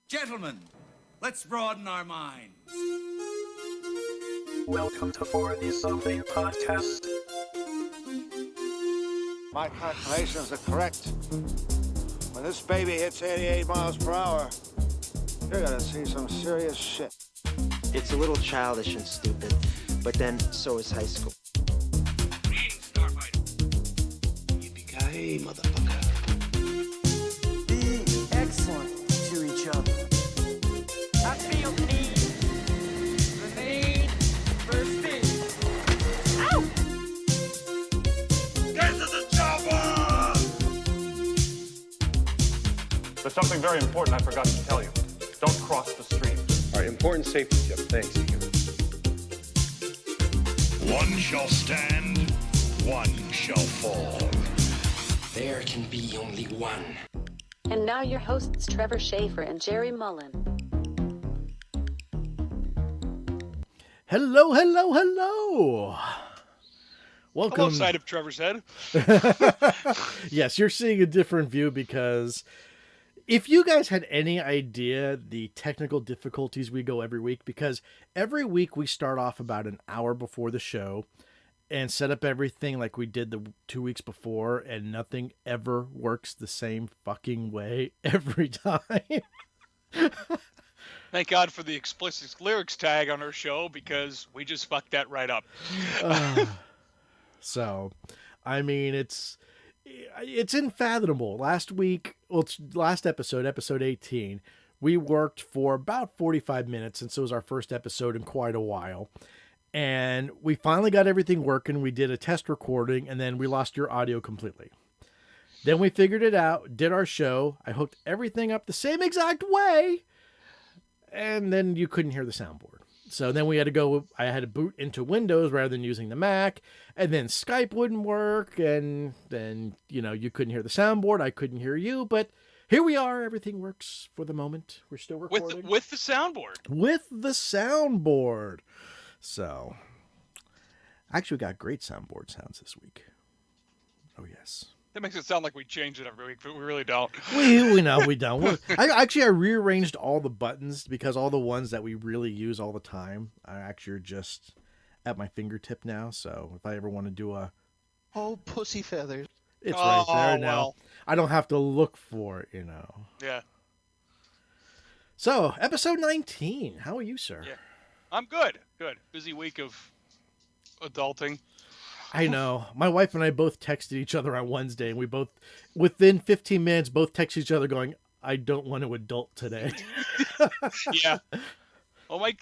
Gentlemen, let's broaden our minds. Welcome to 40 Something Podcast. My calculations are correct. When this baby hits 88 miles per hour, you're gonna see some serious shit. It's a little childish and stupid, but then so is high school. Yippee-ki-yay, motherfucker. Be excellent to each other. I feel the need for speed. Ow! Get to the chopper! There's something very important I forgot to tell you. Don't cross the street. All right, important safety tip. Thanks, Egan. One shall stand, one shall fall. There can be only one. And now your hosts, Trevor Shafer and Jerry Mullen. Hello, hello, hello. Welcome. Hello, side of Trevor's head. Yes, you're seeing a different view because if you guys had any idea the technical difficulties we go every week, because every week we start off about an hour before the show and set up everything like we did the 2 weeks before, and nothing ever works the same fucking way every time. Thank God for the explicit lyrics tag on our show, because we just fucked that right up. So, I mean, it's unfathomable. Last episode, episode 18, we worked for about 45 minutes, and so it was our first episode in quite a while. And we finally got everything working. We did a test recording, and then we lost your audio completely. Then we figured it out, did our show. I hooked everything up the same exact way, and then you couldn't hear the soundboard. So then I had to boot into Windows rather than using the Mac, and then Skype wouldn't work, and then, you couldn't hear the soundboard, I couldn't hear you, but here we are, everything works for the moment. We're still recording. With the soundboard. With the soundboard. So, actually we got great soundboard sounds this week. Oh, yes. That makes it sound like we change it every week, but we really don't. We know we don't. I rearranged all the buttons because all the ones that we really use all the time are just at my fingertip now. So if I ever want to do Oh, pussy feathers. It's right there now. Well. I don't have to look for it, Yeah. So, episode 19. How are you, sir? Yeah. I'm good. Good. Busy week of adulting. I know. My wife and I both texted each other on Wednesday, and we both, within 15 minutes, both texted each other going, I don't want to adult today. Yeah. Well, my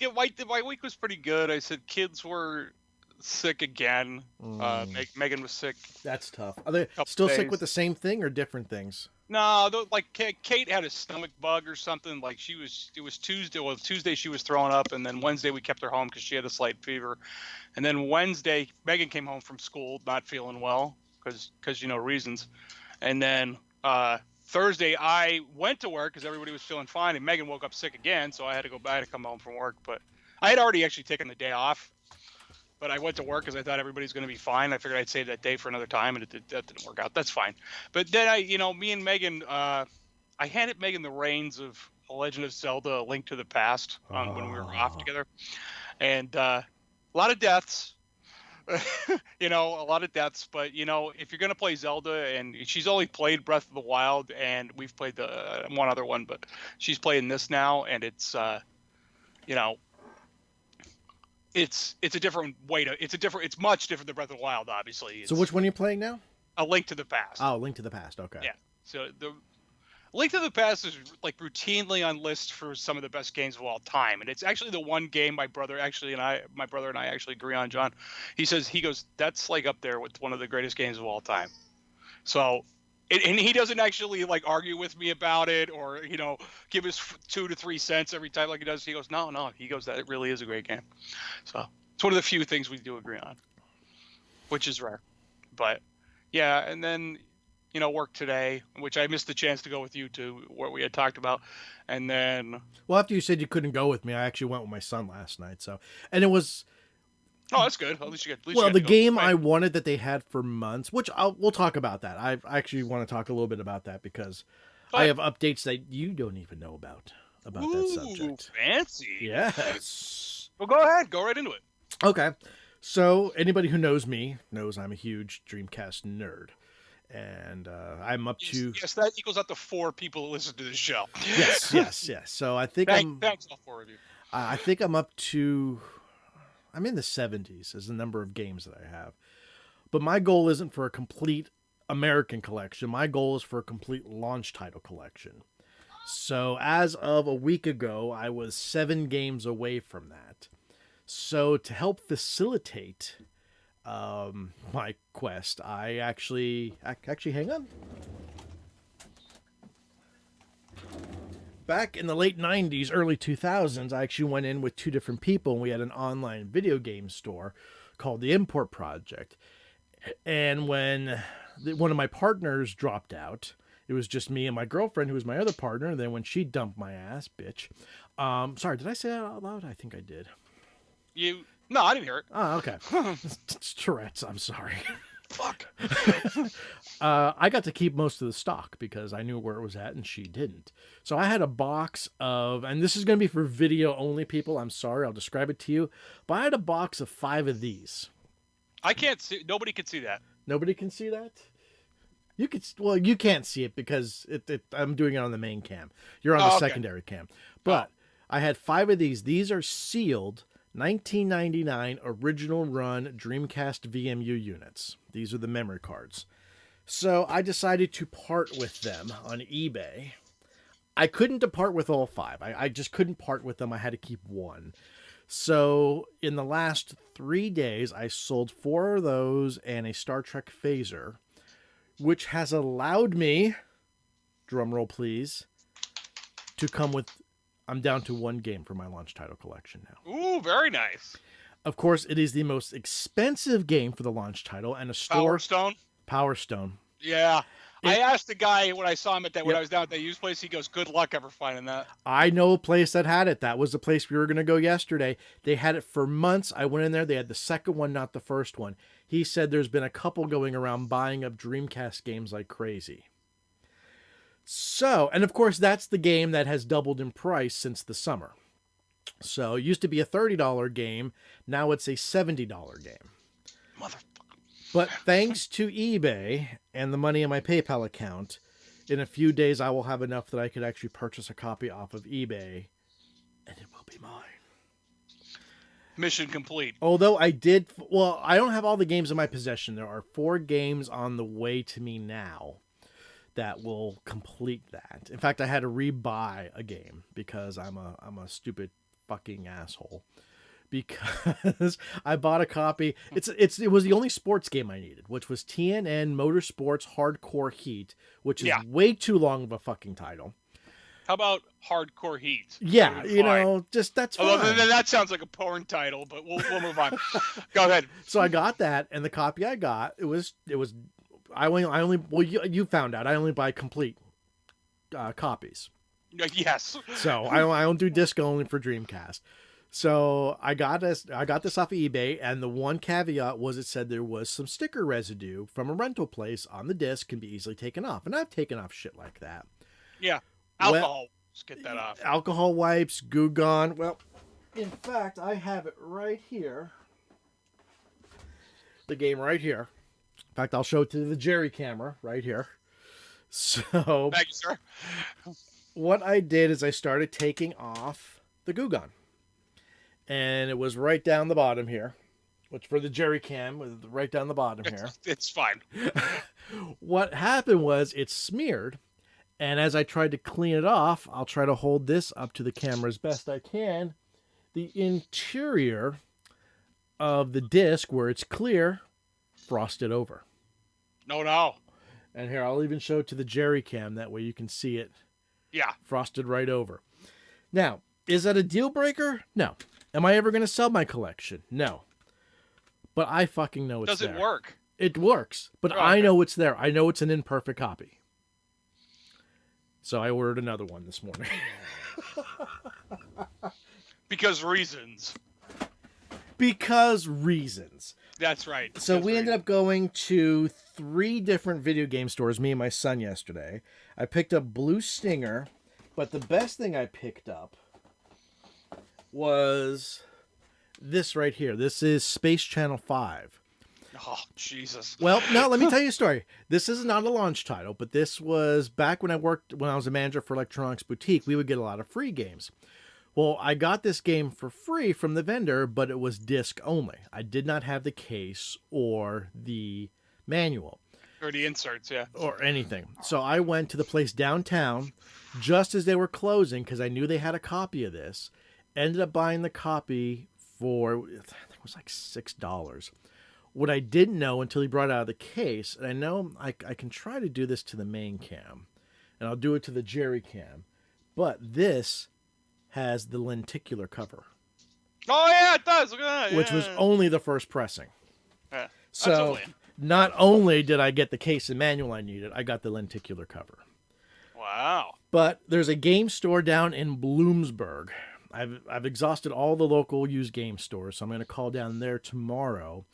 week was pretty good. I said kids were sick again. Megan was sick. That's tough. Are they still sick with the same thing or different things? No, Kate had a stomach bug or something. Like it was Tuesday. Well, Tuesday she was throwing up, and then Wednesday we kept her home because she had a slight fever. And then Wednesday, Megan came home from school not feeling well because reasons. And then Thursday I went to work because everybody was feeling fine, and Megan woke up sick again, so I had to go back to come home from work. But I had already actually taken the day off. But I went to work because I thought everybody's going to be fine. I figured I'd save that day for another time, and that didn't work out. That's fine. But then me and Megan, I handed Megan the reins of The Legend of Zelda: A Link to the Past when we were off together. And a lot of deaths, a lot of deaths. But, if you're going to play Zelda, and she's only played Breath of the Wild, and we've played the one other one, but she's playing this now, and it's, It's a different way it's much different than Breath of the Wild, obviously. So which one are you playing now? A Link to the Past. Oh, Link to the Past, okay. Yeah. So the Link to the Past is routinely on lists for some of the best games of all time. And it's actually the one game my brother and I actually agree on, John. He goes, that's up there with one of the greatest games of all time. So and he doesn't actually argue with me about it or, give us 2 to 3 cents every time like he does. He goes, no. He goes, that it really is a great game. So it's one of the few things we do agree on, which is rare. But yeah, and then, work today, which I missed the chance to go with you to what we had talked about. And then. Well, after you said you couldn't go with me, I actually went with my son last night. And it was. Oh, that's good. At least you get. Well, the game I wanted that they had for months, which we'll talk about that. I actually want to talk a little bit about that because I have updates that you don't even know about. about Ooh, that subject. Fancy. Yes. Well, go ahead. Go right into it. Okay. So anybody who knows me knows I'm a huge Dreamcast nerd. And I'm up to... Yes, that equals up to 4 people that listen to this show. Yes. So I think Thanks all 4 of you. I think I'm up to... I'm in the 70s as the number of games that I have. But my goal isn't for a complete American collection. My goal is for a complete launch title collection. So as of a week ago, I was 7 games away from that. So to help facilitate my quest, I actually hang on. Back in the late 90s, early 2000s, I actually went in with 2 different people, and we had an online video game store called the Import Project. And when one of my partners dropped out, it was just me and my girlfriend, who was my other partner. And then when she dumped my ass, bitch. Sorry, did I say that out loud? I think I did. No, I didn't hear it. Oh, okay. It's Tourette's. I'm sorry. Fuck. I got to keep most of the stock because I knew where it was at and she didn't. So I had a box of, and this is going to be for video only people. I'm sorry. I'll describe it to you. But I had a box of 5 of these. I can't see. Nobody can see that. Nobody can see that? You could, well, you can't see it because I'm doing it on the main cam. You're on the secondary cam. But I had 5 of these. These are sealed 1999 original run Dreamcast VMU units. These are the memory cards. So I decided to part with them on eBay. I couldn't depart with all 5. I just couldn't part with them. I had to keep 1. So in the last 3 days, I sold 4 of those and a Star Trek phaser, which has allowed me, drumroll please, to come with... I'm down to 1 game for my launch title collection now. Ooh, very nice. Of course, it is the most expensive game for the launch title, and a store... Power Stone. Yeah. I asked the guy when I saw him when I was down at that used place, he goes, good luck ever finding that. I know a place that had it. That was the place we were going to go yesterday. They had it for months. I went in there. They had the second one, not the first one. He said there's been a couple going around buying up Dreamcast games like crazy. So, and of course, that's the game that has doubled in price since the summer. So, it used to be a $30 game. Now it's a $70 game. Motherfucker. But thanks to eBay and the money in my PayPal account, in a few days I will have enough that I could actually purchase a copy off of eBay, and it will be mine. Mission complete. Although I don't have all the games in my possession. There are 4 games on the way to me now that will complete that. In fact, I had to rebuy a game because I'm a stupid fucking asshole. Because I bought a copy. It was the only sports game I needed, which was TNN Motorsports Hardcore Heat, which is way too long of a fucking title. How about Hardcore Heat? Yeah, that's fine. Although that sounds like a porn title, but we'll move on. Go ahead. So I got that, and the copy I got, you found out I only buy complete copies. Yes. So I don't do disc only for Dreamcast. So I got this off of eBay, and the one caveat was it said there was some sticker residue from a rental place on the disc, can be easily taken off. And I've taken off shit like that. Yeah. Alcohol. Let's get that off. Alcohol wipes, Goo Gone. Well, in fact, I have it right here. The game right here. In fact, I'll show it to the Jerry camera right here. So, thank you, sir. What I did is I started taking off the Goo Gone. And it was right down the bottom here, which for the Jerry cam was right down the bottom here. It's fine. What happened was it smeared. And as I tried to clean it off, I'll try to hold this up to the camera as best I can. The interior of the disc, where it's clear, frosted over. No. And here, I'll even show it to the Jerry cam. That way you can see it. Yeah. Frosted right over. Now, is that a deal breaker? No. Am I ever going to sell my collection? No. But I fucking know it's there. Does it work? It works. But I know it's there. I know it's an imperfect copy. So I ordered another one this morning. Because reasons. Because reasons. That's right. So we ended up going to 3 different video game stores, me and my son, yesterday. I picked up Blue Stinger But the best thing I picked up was this right here. This is Space Channel 5. Oh, Jesus. Well, no, let me tell you a story. This is not a launch title, but this was back when I was a manager for Electronics Boutique, we would get a lot of free games. Well, I got this game for free from the vendor, but it was disc only. I did not have the case or the manual. Or the inserts, yeah. Or anything. So I went to the place downtown just as they were closing because I knew they had a copy of this. Ended up buying the copy for, I think it was like $6. What I didn't know until he brought it out of the case, and I know I can try to do this to the main cam, and I'll do it to the Jerry cam, but this has the lenticular cover. Oh, yeah, it does. Look at that. Which was only the first pressing. Yeah. So not only did I get the case and manual I needed, I got the lenticular cover. Wow. But there's a game store down in Bloomsburg. I've exhausted all the local used game stores, so I'm going to call down there tomorrow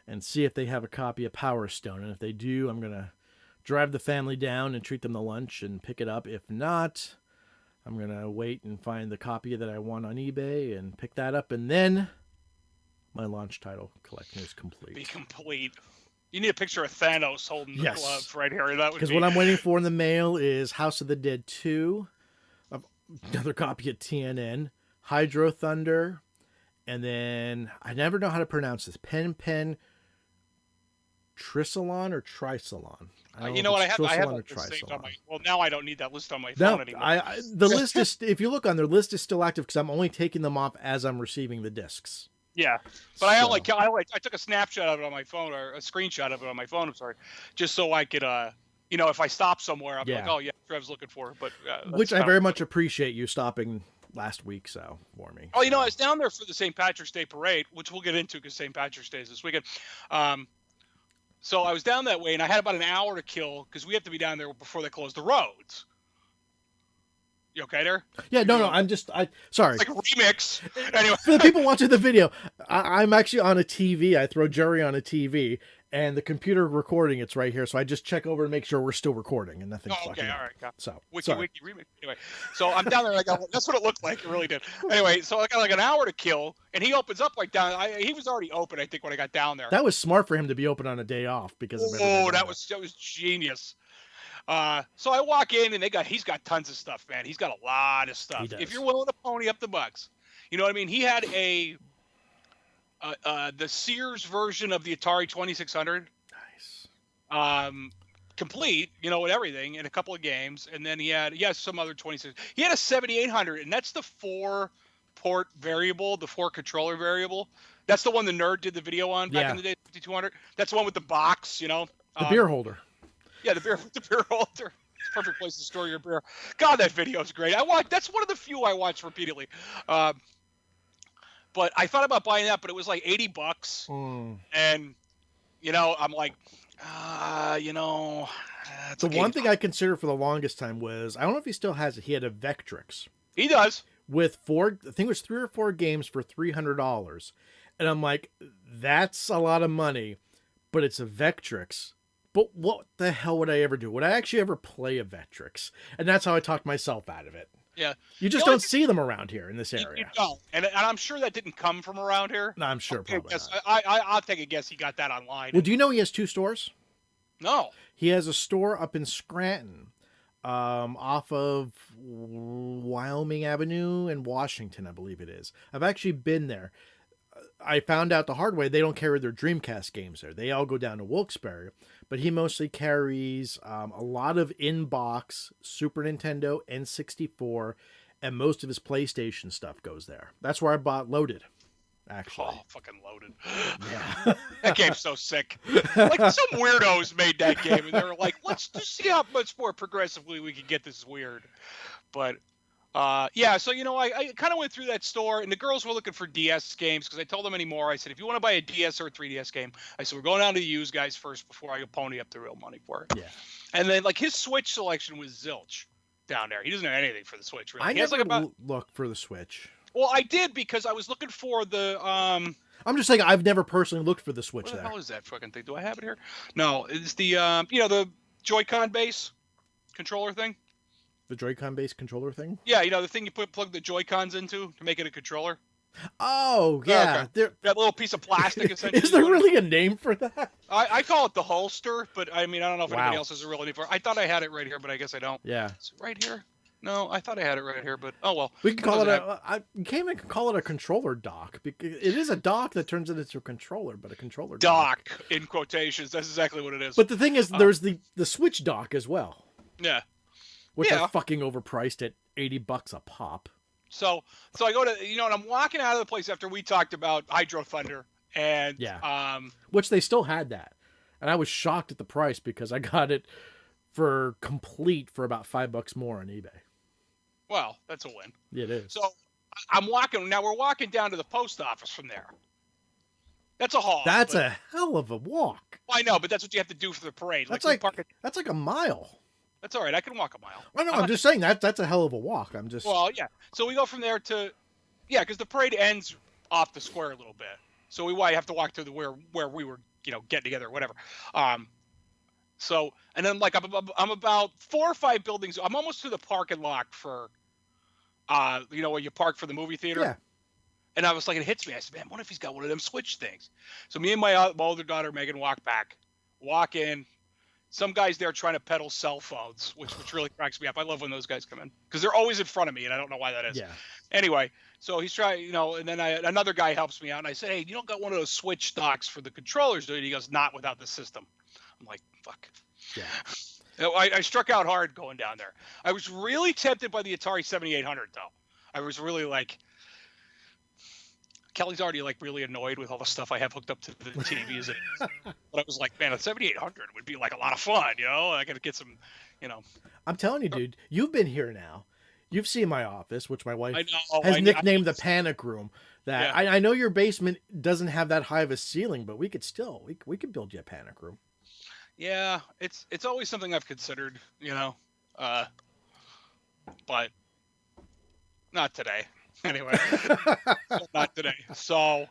and see if they have a copy of Power Stone. And if they do, I'm going to drive the family down and treat them to lunch and pick it up. If not, I'm going to wait and find the copy that I want on eBay and pick that up. And then my launch title collection is complete. Be complete. You need a picture of Thanos holding the glove right here. That would Because what I'm waiting for in the mail is House of the Dead 2, another copy of TNN, Hydro Thunder, and then I never know how to pronounce this. Pen Trisalon or Trisalon. You know what? I have a list saved on my. Well, now I don't need that list on my phone anymore. The list is. If you look on their list, is still active because I'm only taking them off as I'm receiving the discs. Yeah, but I took a snapshot of it on my phone or a screenshot of it on my phone. I'm sorry, just so I could, if I stop somewhere, I'm like, oh yeah, Trev's looking for it. But which I very much appreciate you stopping last week for me. Oh, I was down there for the St. Patrick's Day parade, which we'll get into because St. Patrick's Day is this weekend. So I was down that way, and I had about an hour to kill because we have to be down there before they close the roads. You okay there? Yeah, no, sorry. It's like a remix. Anyway. For the people watching the video, I'm actually on a TV. I throw Jerry on a TV, and the computer recording it's right here. So I just check over and make sure we're still recording and nothing's fucking all up. right. Got So wiki remix. Anyway, so I'm down there. That's what it looked like. It really did. Anyway, so I got like an hour to kill, and he opens up like down. He was already open, I think, when I got down there. That was smart for him to be open on a day off because of everything. That was genius. So I walk in and he's got tons of stuff, man. He's got a lot of stuff. If you're willing to pony up the bucks, you know what I mean? He had the Sears version of the Atari 2600. Nice. Complete, with everything and a couple of games. And then he had some other 26. He had a 7800, and that's the 4-port variable, the 4-controller variable. That's the one the nerd did the video on back in the day, 5200. That's the one with the box, The beer holder. Yeah, the beer holder. It's a perfect place to store your beer. God, that video is great. That's one of the few I watch repeatedly. But I thought about buying that, but it was like $80. And, I'm like, the one thing I considered for the longest time was, I don't know if he still has it. He had a Vectrix. He does. With I think it was 3 or 4 games for $300. And I'm like, that's a lot of money, but it's a Vectrix. But what the hell would I ever do? Would I actually ever play a Vectrix? And that's how I talked myself out of it. Yeah. You just don't see them around here in this area. You don't. And I'm sure that didn't come from around here. No, I'm sure probably not. I'll take a guess he got that online. Well, do you know he has 2 stores? No. He has a store up in Scranton, off of Wyoming Avenue and Washington, I believe it is. I've actually been there. I found out the hard way, they don't carry their Dreamcast games there. They all go down to Wilkes-Barre. But he mostly carries a lot of in-box Super Nintendo, N64, and most of his PlayStation stuff goes there. That's where I bought Loaded, actually. Oh, fucking Loaded. Yeah. That game's so sick. Like, some weirdos made that game, and they were like, let's just see how much more progressively we can get this weird. But... so, I kind of went through that store, and the girls were looking for DS games because I told them anymore. I said, if you want to buy a DS or a 3DS game, I said, we're going down to the used guys first before I pony up the real money for it. Yeah. And then, his Switch selection was zilch down there. He doesn't have anything for the Switch, really. I never looked for the Switch. Well, I did because I was looking for the... I'm just saying I've never personally looked for the Switch there. What the hell is that fucking thing? Do I have it here? No, it's the, the Joy-Con base controller thing. The Joy-Con based controller thing? Yeah, the thing you plug the Joy-Cons into to make it a controller. Oh, yeah. Okay. That little piece of plastic, essentially. Is there really a name for that? I call it the holster, but I mean, I don't know if Wow. anybody else has a real name for it. I thought I had it right here, but I guess I don't. Yeah. Is it right here? No, I thought I had it right here, but oh well. We can call it you can't even call it a controller dock, because it is a dock that turns it into a controller, but a controller dock in quotations. That's exactly what it is. But the thing is, there's the Switch dock as well. Yeah. Which are fucking overpriced at $80 a pop. So I go to, and I'm walking out of the place after we talked about Hydro Thunder, and which they still had that, and I was shocked at the price because I got it for complete for about $5 more on eBay. Well, that's a win. It is. So I'm walking. Now we're walking down to the post office from there. That's a haul. That's a hell of a walk. I know, but that's what you have to do for the parade. That's like a mile. That's all right. I can walk a mile. I know. I'm just saying that's a hell of a walk. I'm just. Well, yeah. So we go from there to, because the parade ends off the square a little bit. So we have to walk to where we were, getting together or whatever. So, and then I'm about 4 or 5 buildings. I'm almost to the parking lot for, where you park for the movie theater. Yeah. And I was like, it hits me. I said, man, what if he's got one of them Switch things? So me and my older daughter, Megan, walk in. Some guy's there trying to peddle cell phones, which really cracks me up. I love when those guys come in because they're always in front of me, and I don't know why that is. Yeah. Anyway, so he's trying, and then another guy helps me out, and I said, hey, you don't got one of those Switch docks for the controllers, do you? He goes, not without the system. I'm like, fuck. Yeah. I struck out hard going down there. I was really tempted by the Atari 7800, though. I was really like, Kelly's already really annoyed with all the stuff I have hooked up to the TV as it is. But I was like, man, a 7800 would be a lot of fun, I got to get some, I'm telling you, dude, you've been here now. You've seen my office, which my wife has I nicknamed the panic room. That I know your basement doesn't have that high of a ceiling, but we could still we could build you a panic room. Yeah, it's always something I've considered, but not today. Anyway, not today. So,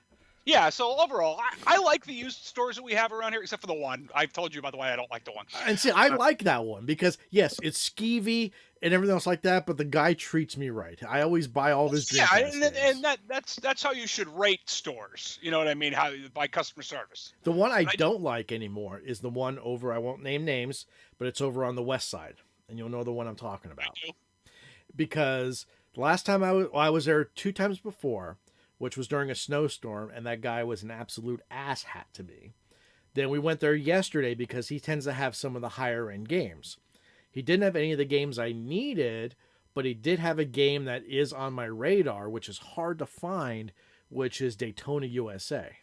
so overall, I like the used stores that we have around here, except for the one. I've told you, by the way, I don't like the one. And see, I like that one because, yes, it's skeevy and everything else like that, but the guy treats me right. I always buy all of his drinks. Yeah, and that's how you should rate stores. You know what I mean? How by customer service. The one I don't like anymore is the one over, I won't name names, but it's over on the west side. And you'll know the one I'm talking about. Because the last time I was there 2 times before, which was during a snowstorm, and that guy was an absolute asshat to me. Then we went there yesterday because he tends to have some of the higher end games. He didn't have any of the games I needed, but he did have a game that is on my radar, which is hard to find, which is Daytona USA.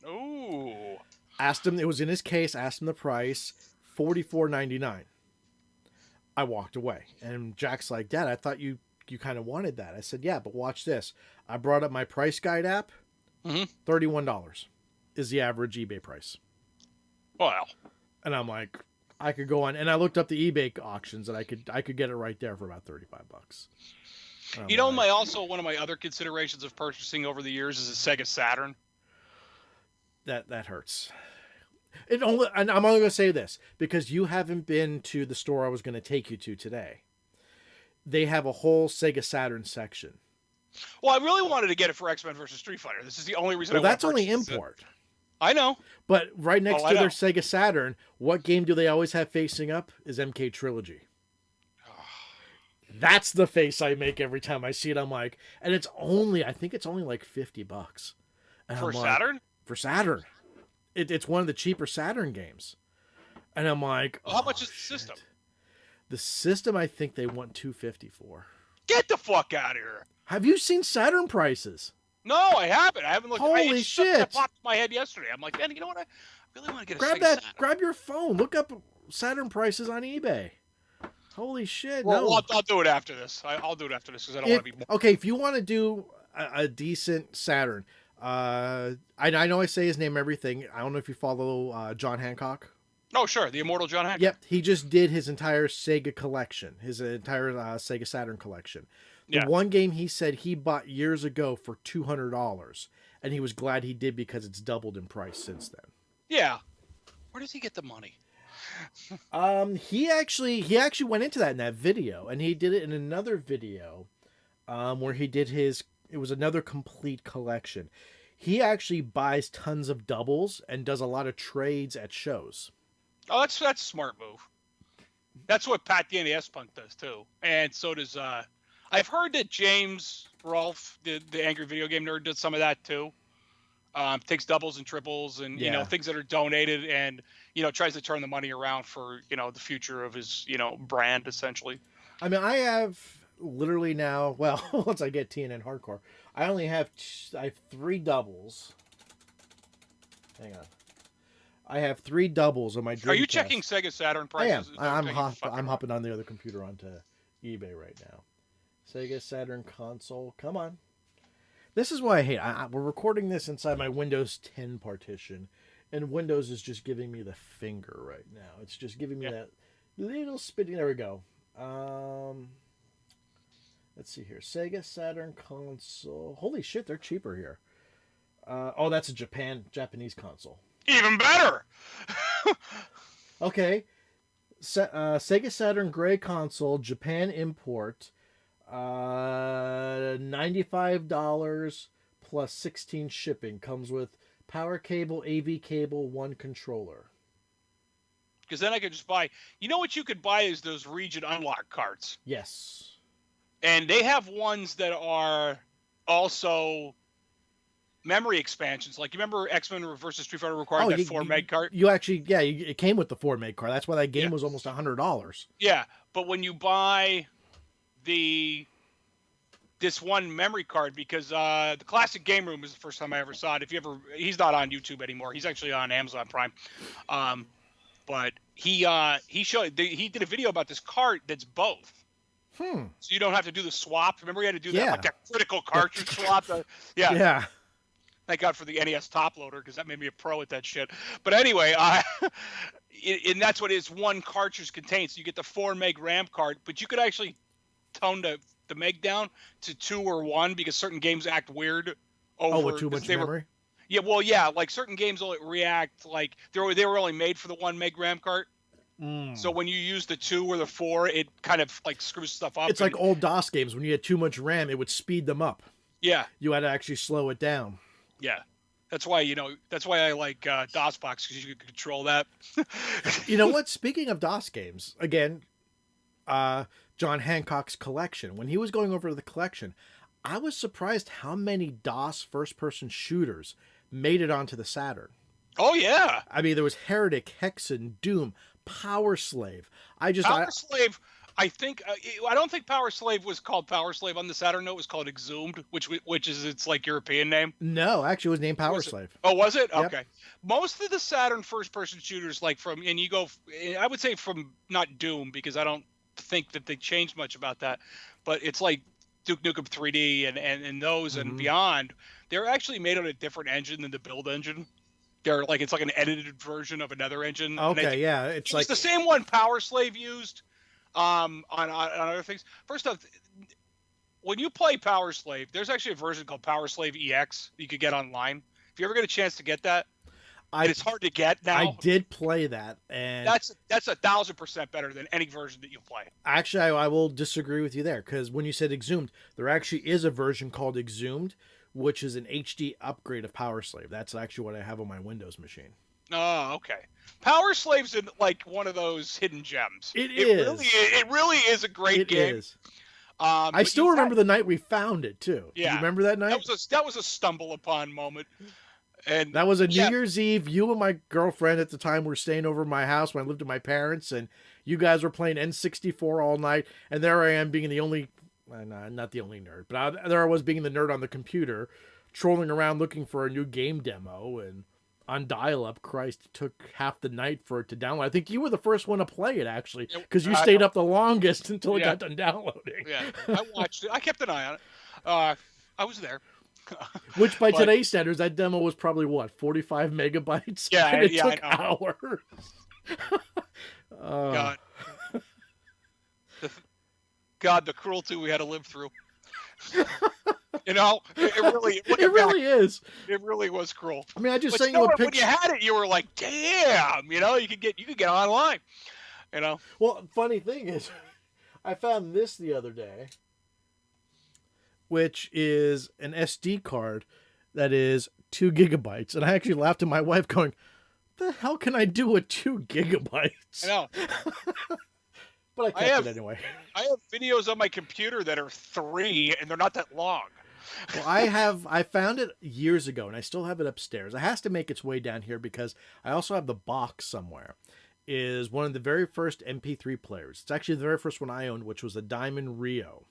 Ooh. Asked him, it was in his case, asked him the price, $44.99. I walked away. And Jack's like, Dad, I thought you kind of wanted that. I said, yeah, but watch this. I brought up my price guide app. $31 is the average eBay price. Wow. And I'm like, I could go on, and I looked up the eBay auctions, and I could get it right there for about $35. One of my other considerations of purchasing over the years is a Sega Saturn. That hurts. And I'm only going to say this because you haven't been to the store I was going to take you to today. They have a whole Sega Saturn section. Well, I really wanted to get it for X-Men versus Street Fighter. This is the only reason. Well, that's only import. I know. But right next to their Sega Saturn, what game do they always have facing up is MK Trilogy. That's the face I make every time I see it. I'm like, and I think it's only like $50. And for Saturn? For Saturn. It's one of the cheaper Saturn games. And I'm like, how much is the system? The system, I think they want $250 for. Get the fuck out of here! Have you seen Saturn prices? No, I haven't. I haven't looked. Holy shit! That popped in my head yesterday. I'm like, man, you know what? I really want to get a Sega Saturn. Grab your phone. Look up Saturn prices on eBay. Holy shit! Well, no. I'll do it after this. I'll do it after this because I don't want to be. Okay, if you want to do a decent Saturn, I know I say his name everything. I don't know if you follow John Hancock. Oh, sure. The Immortal John Hancock. Yep. He just did his entire Sega collection, his entire Sega Saturn collection. The one game he said he bought years ago for $200, and he was glad he did because it's doubled in price since then. Yeah. Where does he get the money? He actually went into that in that video, and he did it in another video, where he did it was another complete collection. He actually buys tons of doubles and does a lot of trades at shows. Oh, that's a smart move. That's what Pat the NES Punk does too, and so does I've heard that James Rolfe, the Angry Video Game Nerd, does some of that too. Takes doubles and triples and you know things that are donated, and tries to turn the money around for the future of his brand essentially. I mean, I have literally now. Well, once I get TNN Hardcore, I have 3 doubles. Hang on. I have 3 doubles on my Dreamcast. Are you checking Sega Saturn prices? I am. I'm hopping on the other computer onto eBay right now. Sega Saturn console. Come on. This is why I hate. We're recording this inside my Windows 10 partition, and Windows is just giving me the finger right now. It's just giving me that little spitting. There we go. Let's see here. Sega Saturn console. Holy shit, they're cheaper here. Oh, that's a Japanese console. Even better. Okay. Sega Saturn gray console, Japan import. $95 plus 16 shipping. Comes with power cable, AV cable, 1 controller. Because then I could just buy. You know what you could buy is those region unlock cards. Yes. And they have ones that are also memory expansions. Like, you remember X-Men versus Street Fighter required that 4 meg card? You actually, it came with the 4 meg card. That's why that game was almost $100. Yeah, but when you buy this one memory card, because the Classic Game Room is the first time I ever saw it. He's not on YouTube anymore. He's actually on Amazon Prime. But he did a video about this card that's both. So you don't have to do the swap. Remember, you had to do that, like that critical cartridge swap. Yeah. Thank God for the NES top loader, because that made me a pro at that shit. But anyway, and that's what his 1 cartridge contains. So you get the 4 meg RAM card, but you could actually tone the meg down to 2 or 1, because certain games act weird over. with too much memory? Like certain games only react like they were only made for the 1 meg RAM card. So when you use the 2 or the 4, it kind of like screws stuff up. It's like old DOS games. When you had too much RAM, it would speed them up. Yeah. You had to actually slow it down. Yeah. That's why I like DOSBox, because you can control that. You know what? Speaking of DOS games, again, John Hancock's collection. When he was going over the collection, I was surprised how many DOS first-person shooters made it onto the Saturn. Oh, yeah. I mean, there was Heretic, Hexen, Doom, Power Slave. Slave, I think I don't think Power Slave was called Power Slave on the Saturn. No, it was called Exhumed, which is its like European name. No, actually, it was named Power Slave. Oh, was it? Yep. Okay. Most of the Saturn first-person shooters, I would say from not Doom, because I don't think that they changed much about that, but it's like Duke Nukem 3D and those and beyond. They're actually made on a different engine than the build engine. It's like an edited version of another engine. Okay, it's like the same one Power Slave used on other things. First off, when you play Power Slave, there's actually a version called Power Slave EX that you could get online. If you ever get a chance to get that, it's hard to get now. I did play that, and that's 1,000% better than any version that you play. Actually, I will disagree with you there, because when you said Exhumed, there actually is a version called Exhumed, which is an HD upgrade of Power Slave. That's actually what I have on my Windows machine. Oh, okay. Power Slave's like one of those hidden gems. It is. It really is a great game. It is. I still remember the night we found it too. Yeah. Do you remember that night? That was a stumble upon moment. And that was a New Year's Eve. You and my girlfriend at the time were staying over at my house when I lived with my parents, and you guys were playing N64 all night. And there I am being the only, not the only nerd, but there I was being the nerd on the computer, trolling around looking for a new game demo. And on dial-up, Christ, it took half the night for it to download. I think you were the first one to play it, actually, because you stayed up the longest until it got done downloading. Yeah, I watched it. I kept an eye on it. I was there. Which, by today's standards, that demo was probably, 45 megabytes? Yeah, and it took hours. God. God, the cruelty we had to live through. You know, it really, It really is. It really was cruel. I mean, I just But sent you a when picture. you had it, you were like, damn, you know, you could get online, you know. Well, funny thing is, I found this the other day, which is an SD card that is 2 gigabytes. And I actually laughed at my wife going, the hell can I do with 2 gigabytes? I know. But I kept it anyway. I have videos on my computer that are 3, and they're not that long. Well, I found it years ago, and I still have it upstairs. It has to make its way down here because I also have the box somewhere. Is one of the very first MP3 players. It's actually the very first one I owned, which was a Diamond Rio.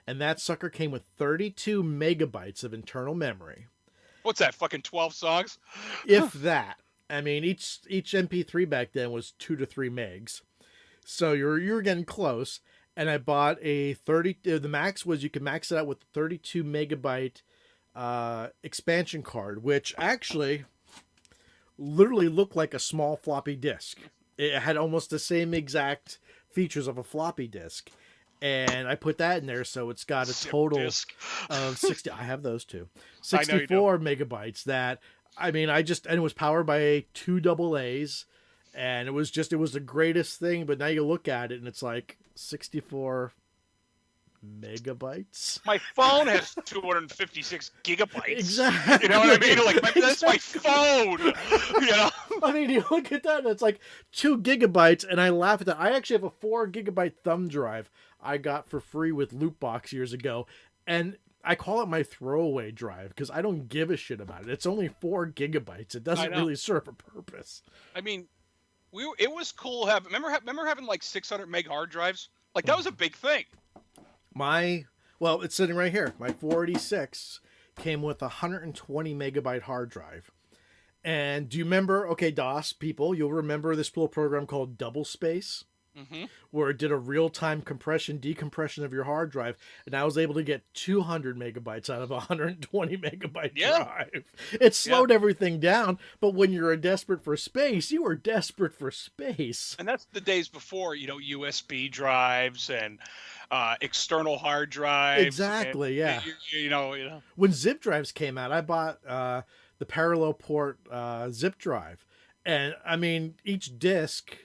And that sucker came with 32 megabytes of internal memory. What's that, fucking 12 songs? If that. I mean, each MP3 back then was 2 to 3 megs. So you're getting close. And I bought a 30, the max was you could max it out with 32 megabyte expansion card, which actually literally looked like a small floppy disk. It had almost the same exact features of a floppy disk. And I put that in there, so it's got a total of 60. I have those too. 64 megabytes. That, I mean, and it was powered by 2 AA's. And it was the greatest thing. But now you look at it and it's like 64 megabytes. My phone has 256 gigabytes. Exactly. You know what I mean? Like, that's my phone. You know? I mean, you look at that and it's like 2 gigabytes. And I laugh at that. I actually have a 4 gigabyte thumb drive I got for free with Lootbox years ago. And I call it my throwaway drive because I don't give a shit about it. It's only 4 gigabytes. It doesn't really serve a purpose. I mean, it was cool having, remember having like 600 meg hard drives? Like, that was a big thing. Well, it's sitting right here. My 486 came with a 120 megabyte hard drive. And do you remember, okay, DOS people, you'll remember this little program called Double Space? Mm-hmm. Where it did a real-time decompression of your hard drive, and I was able to get 200 megabytes out of a 120 megabyte drive. It slowed everything down, but when you're desperate for space, you were desperate for space. And that's the days before, USB drives and external hard drives. Exactly, and, yeah. You know. When zip drives came out, I bought the parallel port zip drive, and I mean, each disc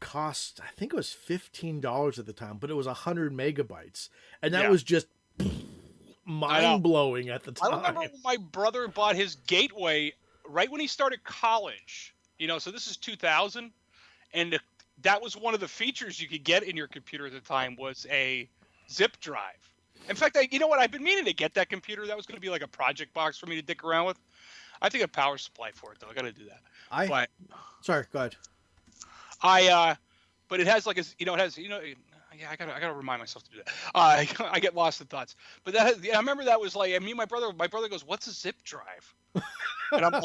cost, I think it was $15 at the time, but it was 100 megabytes, and that was just mind-blowing at the time. I remember when my brother bought his Gateway right when he started college, so this is 2000, and that was one of the features you could get in your computer at the time was a zip drive. In fact, you know what, I've been meaning to get that computer. That was going to be like a project box for me to dick around with. I think a power supply for it, though. I got to do that. Sorry, go ahead. But it has like I gotta remind myself to do that. I get lost in thoughts. But I remember that was like, my brother goes, "What's a zip drive?" And I'm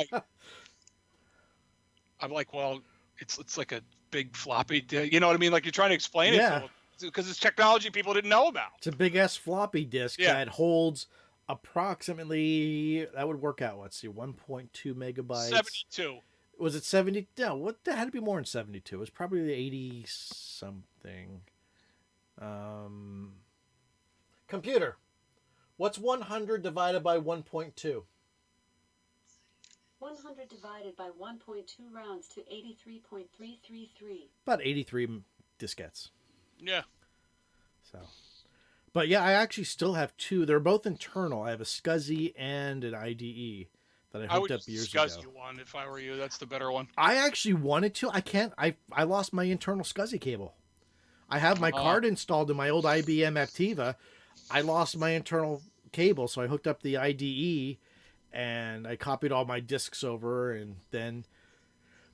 like, well, it's like a big floppy, you know what I mean? Like, you're trying to explain it because it's technology people didn't know about. It's a big ass floppy disk that holds approximately, that would work out, let's see, 1.2 megabytes. 72. Was it 70? No, that had to be more than 72. It was probably 80 something. Computer, what's 100 divided by 1.2? 100 divided by 1.2 rounds to 83.333. About 83 diskettes. Yeah. So, but yeah, I actually still have 2. They're both internal. I have a SCSI and an IDE. That I hooked up years ago. I would SCSI one if I were you. That's the better one. I actually wanted to. I can't. I lost my internal SCSI cable. I have my card installed in my old IBM Aptiva. I lost my internal cable, so I hooked up the IDE, and I copied all my discs over, and then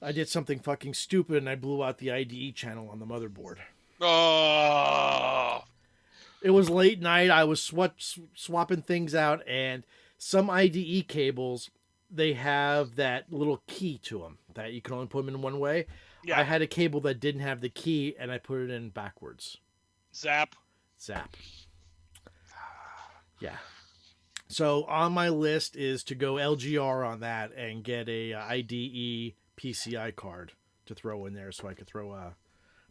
I did something fucking stupid, and I blew out the IDE channel on the motherboard. Oh. It was late night. I was swapping things out, and some IDE cables, they have that little key to them that you can only put them in one way. Yeah. I had a cable that didn't have the key, and I put it in backwards. Zap. Yeah. So on my list is to go LGR on that and get a IDE PCI card to throw in there so I could throw a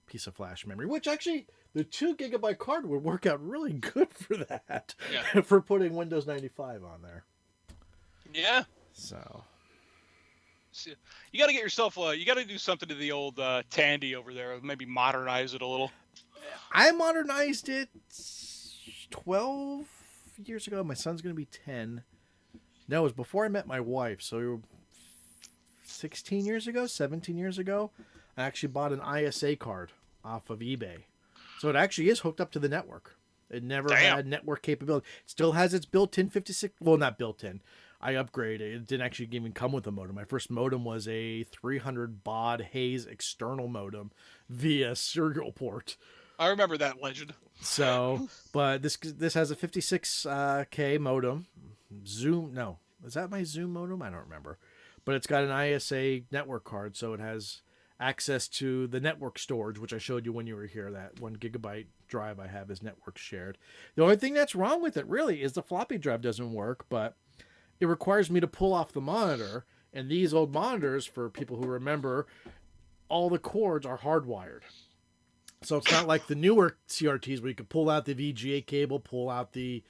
piece of flash memory, which actually the 2 gigabyte card would work out really good for that. Yeah. For putting Windows 95 on there. Yeah. So you got to get yourself. You got to do something to the old Tandy over there. Maybe modernize it a little. I modernized it 12 years ago. My son's going to be 10. No, it was before I met my wife. So 16 years ago, 17 years ago, I actually bought an ISA card off of eBay. So it actually is hooked up to the network. It never had network capability. It still has its built-in 56. Well, not built-in. I upgraded. It didn't actually even come with a modem. My first modem was a 300 baud Hayes external modem via serial port. I remember that legend. So, but this has a 56K modem. Zoom, no. Is that my Zoom modem? I don't remember. But it's got an ISA network card, so it has access to the network storage, which I showed you when you were here. That 1 gigabyte drive I have is network shared. The only thing that's wrong with it, really, is the floppy drive doesn't work, but it requires me to pull off the monitor, and these old monitors, for people who remember, all the cords are hardwired. So it's not like the newer CRTs where you can pull out the VGA cable, pull out the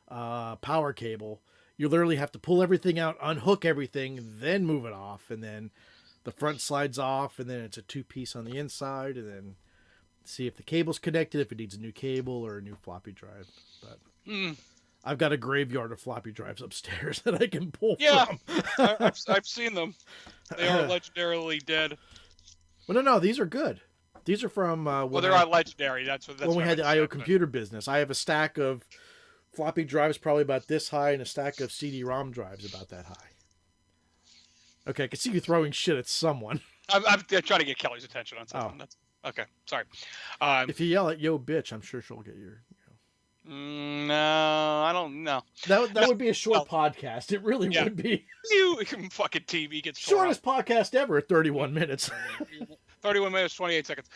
power cable. You literally have to pull everything out, unhook everything, then move it off, and then the front slides off, and then it's a 2-piece on the inside, and then see if the cable's connected, if it needs a new cable or a new floppy drive. But I've got a graveyard of floppy drives upstairs that I can pull from. I've seen them. They are legendarily dead. Well, no, these are good. These are from well, they're not legendary. That's when we had the IO computer business. I have a stack of floppy drives probably about this high, and a stack of CD-ROM drives about that high. Okay, I can see you throwing shit at someone. I'm trying to get Kelly's attention on something. That's okay. Sorry. If you yell at "Yo, bitch," I'm sure she'll get your. No, I don't know. That would be a short podcast. It really would be. You fucking TV gets shortest podcast ever at 31 minutes. 31 minutes, 28 seconds.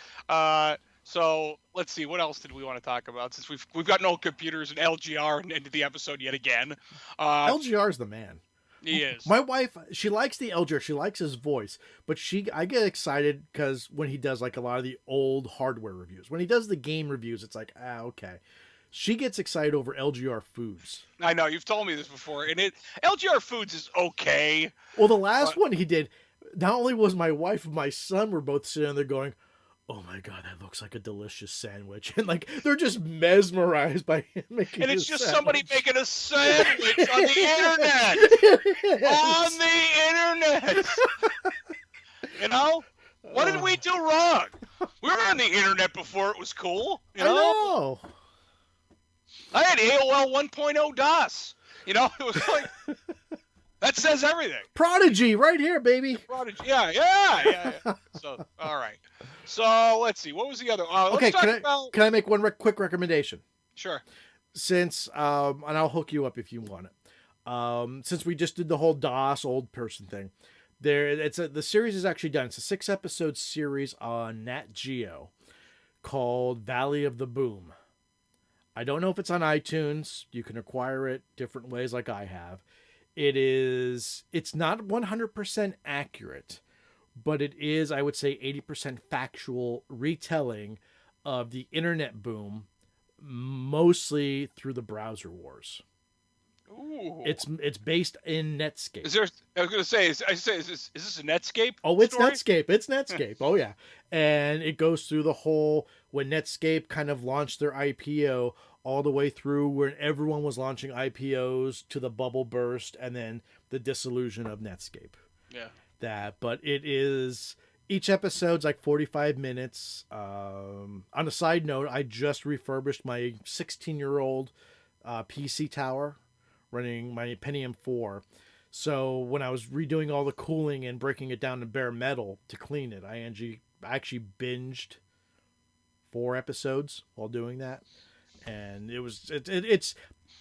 So let's see. What else did we want to talk about? Since we've got no computers and LGR into the episode yet again. LGR's the man. He is. My wife, she likes the LGR. She likes his voice, but I get excited because when he does like a lot of the old hardware reviews, when he does the game reviews, it's like, okay. She gets excited over LGR Foods. I know, you've told me this before, and LGR Foods is okay. Well, the last one he did, not only was my wife and my son were both sitting there going, "Oh my God, that looks like a delicious sandwich," and like they're just mesmerized by him making. And it's just sandwich. Somebody making a sandwich on the internet. On the internet. You know, what did we do wrong? We were on the internet before it was cool. You know? I know. I had AOL 1.0 DOS. You know, it was like, that says everything. Prodigy, right here, baby. Prodigy, yeah. So, all right. So, let's see. What was the other? Okay, can I make one quick recommendation? Sure. Since, and I'll hook you up if you want it. Since we just did the whole DOS old person thing, the series is actually done. It's a 6-episode series on Nat Geo called Valley of the Boom. I don't know if it's on iTunes. You can acquire it different ways like I have. It's not 100% accurate, but it is, I would say, 80% factual retelling of the internet boom, mostly through the browser wars. Ooh. It's based in Netscape. I was going to say, is this a Netscape? Oh, it's story? Netscape. It's Netscape. Oh, yeah. And it goes through the whole, when Netscape kind of launched their IPO, all the way through when everyone was launching IPOs to the bubble burst and then the dissolution of Netscape. Yeah. But it is, each episode's like 45 minutes. On a side note, I just refurbished my 16-year-old PC tower running my Pentium 4. So when I was redoing all the cooling and breaking it down to bare metal to clean it, I actually binged 4 episodes while doing that. And it's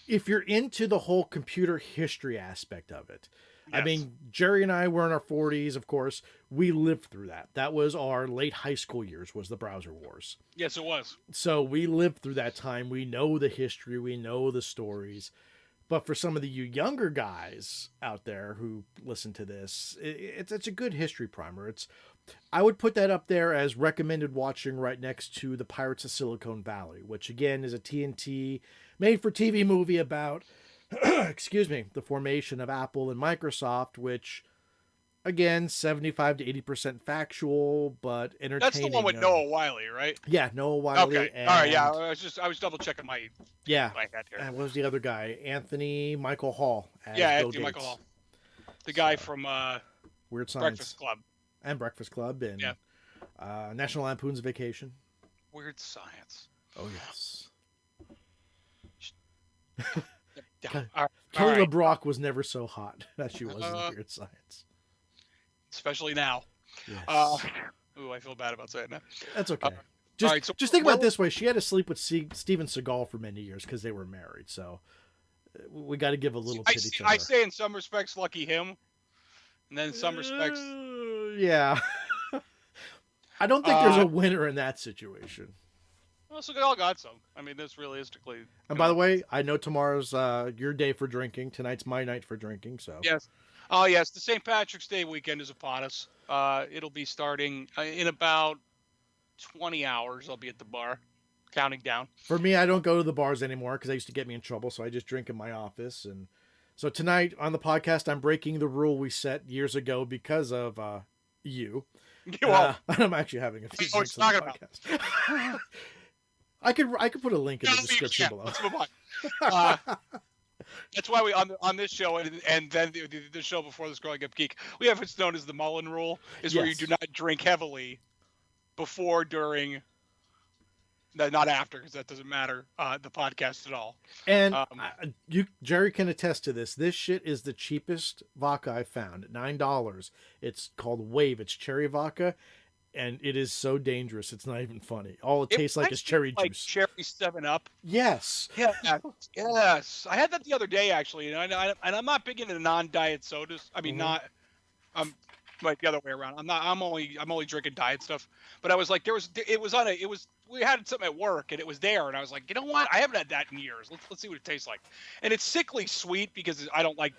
if you're into the whole computer history aspect of it. Yes. I mean, Jerry and I were in our 40s, of course. We lived through that. That was our late high school years, was the browser wars. Yes, it was. So we lived through that time. We know the history. We know the stories. But for some of you younger guys out there who listen to this, it's a good history primer. It's I would put that up there as recommended watching right next to The Pirates of Silicon Valley, which again is a TNT made-for-TV movie about, excuse me, the formation of Apple and Microsoft, which, again, 75 to 80% factual, but entertaining. That's the one with Noah Wiley, right? Yeah, Noah Wiley. Okay, and, all right, yeah. I was double checking my yeah. my head here. And what was the other guy? Anthony Michael Hall. As Yeah, Bill Anthony Gates. Michael Hall, the guy from Weird Science. Breakfast Club. And Breakfast Club and National Lampoon's Vacation. Weird Science. Oh, yes. All Kelly right. LeBrock was never so hot as she was in Weird Science. Especially now. Yes. Ooh, I feel bad about saying that. That's okay. All right, so just think about it this way. She had to sleep with Steven Seagal for many years because they were married. So we got to give a little pity to her. I say in some respects, lucky him. And then in some respects... yeah. I don't think there's a winner in that situation. Well, Seagal got some. I mean, this realistically... And by the way, I know tomorrow's your day for drinking. Tonight's my night for drinking. So Yes. Oh, yes. The St. Patrick's Day weekend is upon us. It'll be starting in about 20 hours. I'll be at the bar, counting down. For me, I don't go to the bars anymore because they used to get me in trouble. So I just drink in my office. And so tonight on the podcast, I'm breaking the rule we set years ago because of you. I'm actually having a few drinks on the podcast. I could put a link in the description below. Let's move on. That's why we on this show and then the show before this, Growing Up Geek, we have what's known as the Mullen Rule, is where you do not drink heavily before, during, not after, because that doesn't matter, the podcast at all. And Jerry can attest to this. This shit is the cheapest vodka I found, $9. It's called Wave. It's cherry vodka. And it is so dangerous. It's not even funny. All it tastes like is cherry like juice. Cherry 7-Up. Yes. Yeah. Yes. I had that the other day, actually. And I'm not big into non-diet sodas. I mean, I'm like the other way around. I'm only drinking diet stuff. But I was like, we had something at work and it was there. And I was like, you know what? I haven't had that in years. Let's see what it tastes like. And it's sickly sweet because I don't like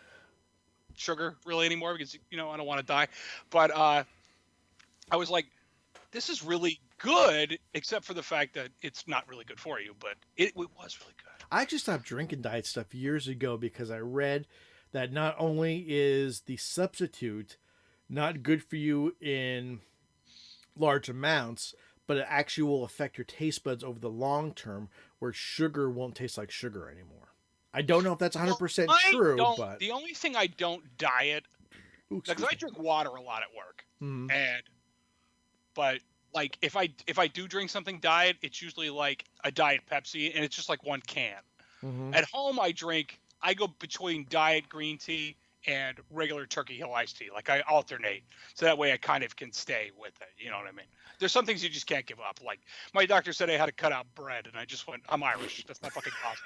sugar really anymore because, I don't want to die. But I was like, this is really good, except for the fact that it's not really good for you, but it was really good. I actually stopped drinking diet stuff years ago because I read that not only is the substitute not good for you in large amounts, but it actually will affect your taste buds over the long term, where sugar won't taste like sugar anymore. I don't know if that's 100% true, but the only thing I don't diet, because I drink water a lot at work, but like if I do drink something diet, it's usually like a Diet Pepsi, and it's just like one can. At home, I go between diet green tea and regular Turkey Hill iced tea. Like I alternate, so that way I kind of can stay with it. You know what I mean? There's some things you just can't give up. Like my doctor said I had to cut out bread, and I just went, I'm Irish. That's not fucking possible.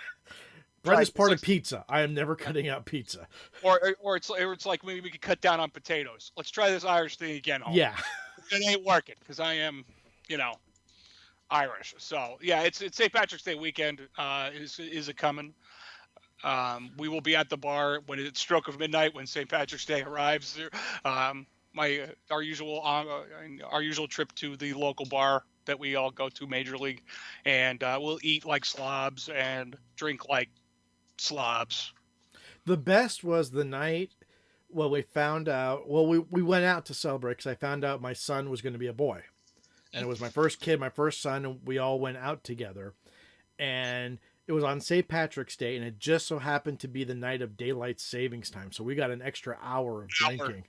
Bread is part of pizza. I am never cutting out pizza. Or it's like maybe we could cut down on potatoes. Let's try this Irish thing again. Home. Yeah. It ain't working because I am, Irish. So yeah, it's St. Patrick's Day weekend is a coming. We will be at the bar when it's stroke of midnight when St. Patrick's Day arrives. Our usual trip to the local bar that we all go to, Major League, and we'll eat like slobs and drink like slobs. The best was the night. Well, we found out. Well, we went out to celebrate because I found out my son was going to be a boy, and it was my first kid, my first son, and we all went out together, and it was on St. Patrick's Day, and it just so happened to be the night of daylight savings time, so we got an extra hour of drinking.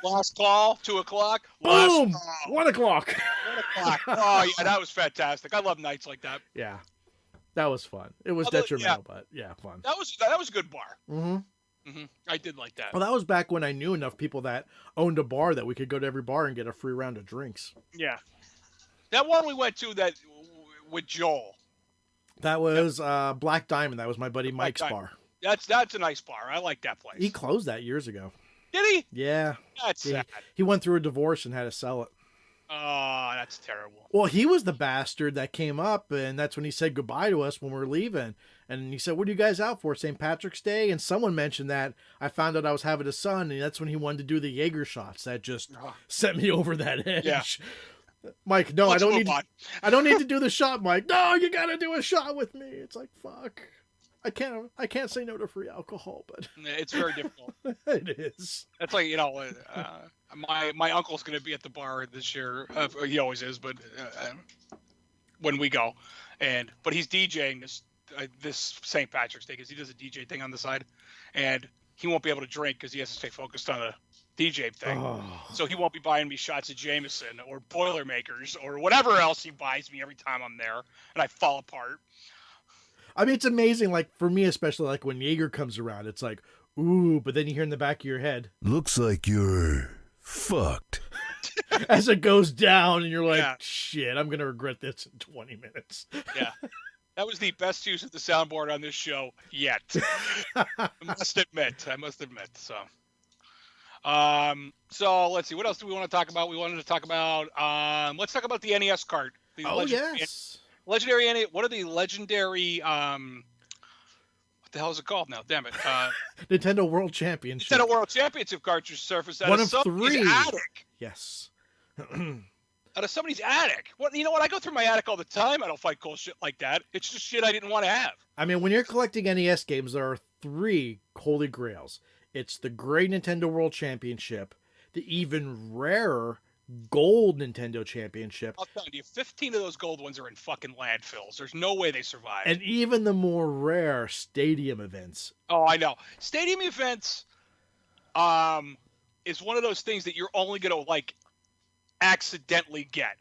Last call, 2:00. Boom! 1 o'clock. 1 o'clock. Oh yeah, that was fantastic. I love nights like that. Yeah, that was fun. It was detrimental, but yeah, fun. That was a good bar. I did like that. Well, that was back when I knew enough people that owned a bar that we could go to every bar and get a free round of drinks. Yeah. That one we went to with Joel. That was Black Diamond. That was my buddy Mike's bar. That's a nice bar. I like that place. He closed that years ago. Did he? Yeah. That's sad. He went through a divorce and had to sell it. Oh, that's terrible. Well, he was the bastard that came up, and that's when he said goodbye to us when we were leaving. And he said, "What are you guys out for? St. Patrick's Day?" And someone mentioned that. I found out I was having a son, and that's when he wanted to do the Jaeger shots. That just sent me over that edge. Yeah. Mike, no, Let's I don't move need. on. I don't need to do the shot, Mike. No, you got to do a shot with me. It's like fuck. I can't say no to free alcohol, but It's very difficult. it is. That's like, my uncle's going to be at the bar this year. He always is, but when we go, but he's DJing this St. Patrick's Day because he does a DJ thing on the side, and he won't be able to drink because he has to stay focused on the DJ thing. Oh. So he won't be buying me shots of Jameson or Boilermakers or whatever else he buys me every time I'm there, and I fall apart. I mean, it's amazing, like, for me especially, like, when Jaeger comes around, it's like, ooh, but then you hear in the back of your head, looks like you're fucked. as it goes down, and you're like, shit, I'm going to regret this in 20 minutes. Yeah. That was the best use of the soundboard on this show yet. I must admit. So let's see. What else do we want to talk about? We wanted to talk about, let's talk about the NES cart. Yes. Legendary, what are the legendary, what the hell is it called now? Damn it. Nintendo World Championship. Nintendo World Championship cartridge surface out One of of somebody's 3. attic. Yes. Out of somebody's attic. Well, you know what? I go through my attic all the time. I don't find cool shit like that. It's just shit I didn't want to have. I mean, when you're collecting NES games, there are 3 holy grails. It's the Great Nintendo World Championship, the even rarer Gold Nintendo Championship. I'll tell you, 15 of those gold ones are in fucking landfills. There's no way they survive. And even the more rare Stadium events. Oh, I know. Stadium events is one of those things that you're only going to, like, accidentally get.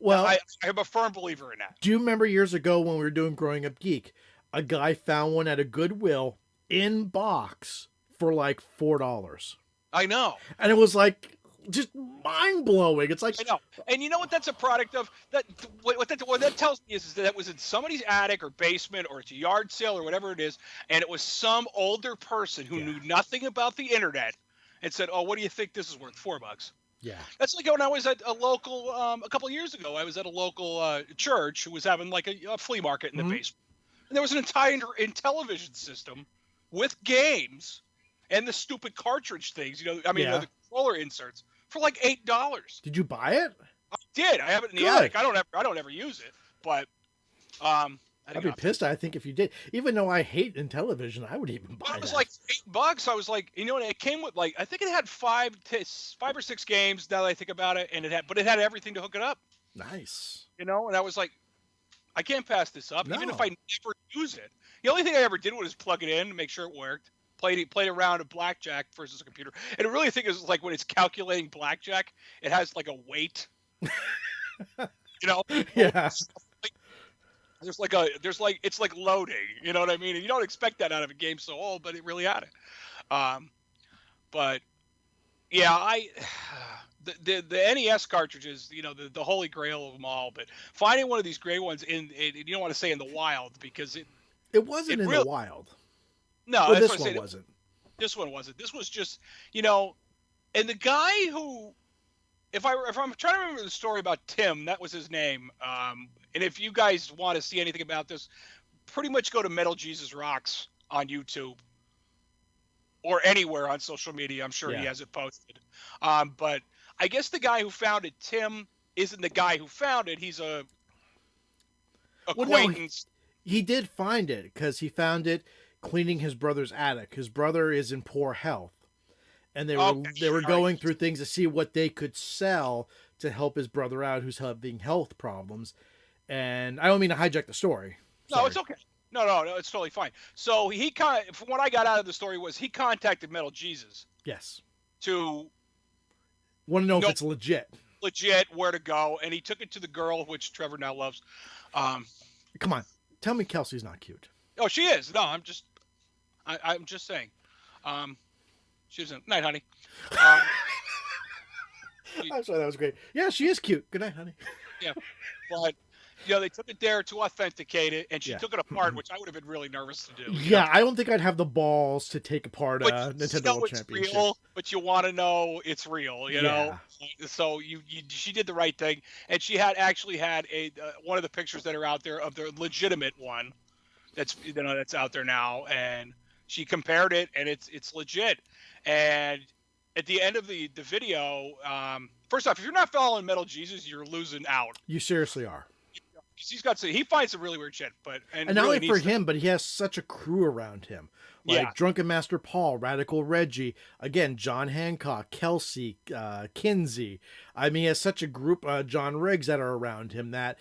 Well, I'm a firm believer in that. Do you remember years ago when we were doing Growing Up Geek, a guy found one at a Goodwill in box for like $4. I know. And it was like just mind blowing. It's like, I know. And you know what that's a product of? What that tells me is that it was in somebody's attic or basement or it's a yard sale or whatever it is, and it was some older person who knew nothing about the internet and said, "Oh, what do you think this is worth? $4." Yeah. That's like when I was at a local a couple of years ago. I was at a local church who was having like a flea market in the basement, and there was an entire television system with games and the stupid cartridge things. The controller inserts for like $8. Did you buy it? I did. I have it in the attic. I don't ever use it, but I'd be pissed. I think if you did, even though I hate in television, I would even buy it. It was like $8. I was like, and it came with like, I think it had 5 or 6 games. Now that I think about it, and it had everything to hook it up. Nice. And I was like, I can't pass this up, even if I never use it. The only thing I ever did was plug it in to make sure it worked. Played around a blackjack versus a computer, and I really think it was like when it's calculating blackjack, it has like a weight. Yeah. It's like loading. You know what I mean? And you don't expect that out of a game so old, but it really had it. But yeah, the NES cartridges, the holy grail of them all. But finding one of these gray ones you don't want to say in the wild because it wasn't in the wild. No, well, this one wasn't. This one wasn't. This was just, and the guy who, if I'm trying to remember the story about Tim, that was his name. And if you guys want to see anything about this, pretty much go to Metal Jesus Rocks on YouTube or anywhere on social media. I'm sure he has it posted. But I guess the guy who founded Tim isn't the guy who found it. He's a acquaintance. Well, no, he did find it because he found it cleaning his brother's attic. His brother is in poor health, and they were going through things to see what they could sell to help his brother out, who's having health problems. And I don't mean to hijack the story. Sorry. No, it's okay. No, it's totally fine. So from what I got out of the story was he contacted Metal Jesus. Yes. To want to know if it's legit. Legit, where to go, and he took it to the girl, which Trevor now loves. Come on, tell me Kelsey's not cute. Oh, she is. No, I'm just saying. She isn't. Night, honey. I'm sorry, that was great. Yeah, she is cute. Good night, honey. Yeah, but they took it there to authenticate it, and she took it apart, which I would have been really nervous to do. Yeah, I don't think I'd have the balls to take apart a Nintendo World Championship. Real, but you want to know it's real, you know. So she did the right thing, and she actually had one of the pictures that are out there of the legitimate one, that's out there now, and she compared it, and it's legit. And at the end of the video, first off, if you're not following Metal Jesus, you're losing out. You seriously are. He finds some really weird shit, and not really only for him, but he has such a crew around him. Like Drunken Master Paul, Radical Reggie, again, John Hancock, Kelsey, Kinsey. I mean, he has such a group, John Riggs, that are around him that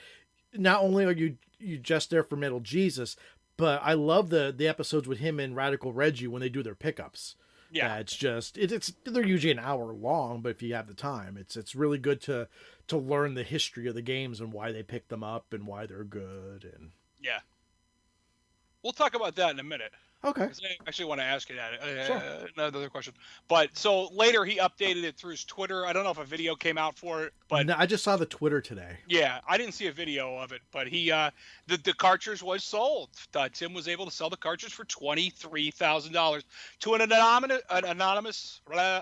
not only are you just there for Metal Jesus, but I love the episodes with him and Radical Reggie when they do their pickups. Yeah, it's just they're usually an hour long, but if you have the time, it's really good to learn the history of the games and why they picked them up and why they're good. And we'll talk about that in a minute. Okay. I actually want to ask you that. Sure. Another question. But so later he updated it through his Twitter. I don't know if a video came out for it, but no, I just saw the Twitter today. Yeah, I didn't see a video of it, but he the cartridge was sold. Tim was able to sell the cartridge for $23,000 to an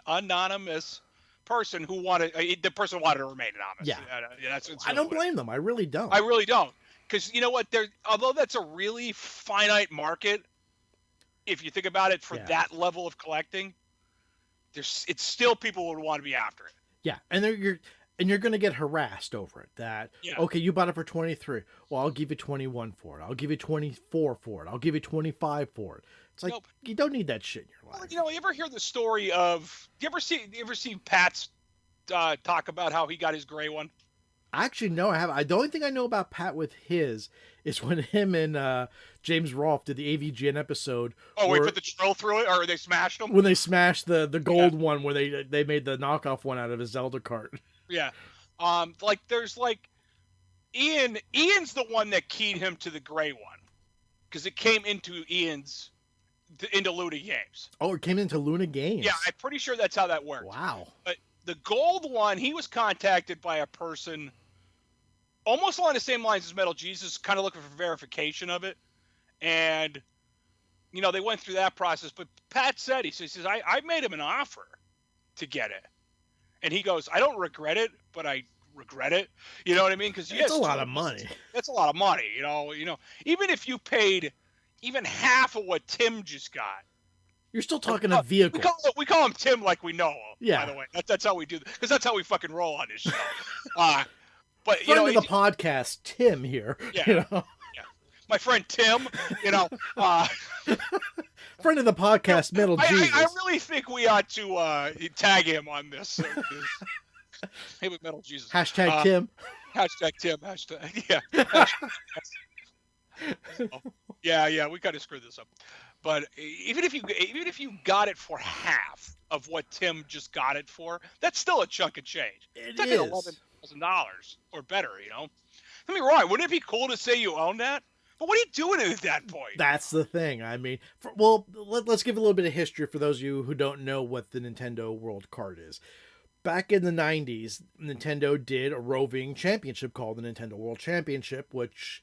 anonymous person who wanted the person wanted to remain anonymous. Yeah, that's I don't blame them. I really don't. I really don't, because you know what? Although that's a really finite market, if you think about it, for that level of collecting, it's still people would want to be after it. Yeah, and you're going to get harassed over it. Okay, you bought it for 23. Well, I'll give you 21 for it. I'll give you 24 for it. I'll give you 25 for it. It's like you don't need that shit in your life. Well, you ever hear the story of? You ever see Pat's talk about how he got his gray one? Actually, no, I haven't. The only thing I know about Pat with his is when him and James Rolfe did the AVGN episode. Oh, we put the drill through it, or they smashed them? When they smashed the gold one, where they made the knockoff one out of his Zelda cart. Yeah. There's Ian's the one that keyed him to the gray one, because it came into Luna Games. Oh, it came into Luna Games. Yeah, I'm pretty sure that's how that worked. Wow. But the gold one, he was contacted by a person almost along the same lines as Metal Jesus, kind of looking for verification of it. And, they went through that process. But Pat said, he says, I made him an offer to get it. And he goes, I don't regret it, but I regret it. You know what I mean? Because it's a lot of money. That's a lot of money. Even if you paid even half of what Tim just got, you're still talking a vehicle. We call him Tim like we know him. Yeah. By the way, that's how we do, because that's how we fucking roll on this show. But friend of the podcast, Tim here. Yeah. My friend Tim. Friend of the podcast, Metal Jesus. I really think we ought to tag him on this. Hey, with Metal Jesus. Hashtag Tim. Hashtag Tim. Yeah. We kind of screwed this up. But even if you got it for half of what Tim just got it for, that's still a chunk of change. It's like $11,000 or better. Don't get me wrong. Wouldn't it be cool to say you own that? But what are you doing at that point? That's the thing. I mean, let's give a little bit of history for those of you who don't know what the Nintendo World Card is. Back in the 90s, Nintendo did a roving championship called the Nintendo World Championship, which,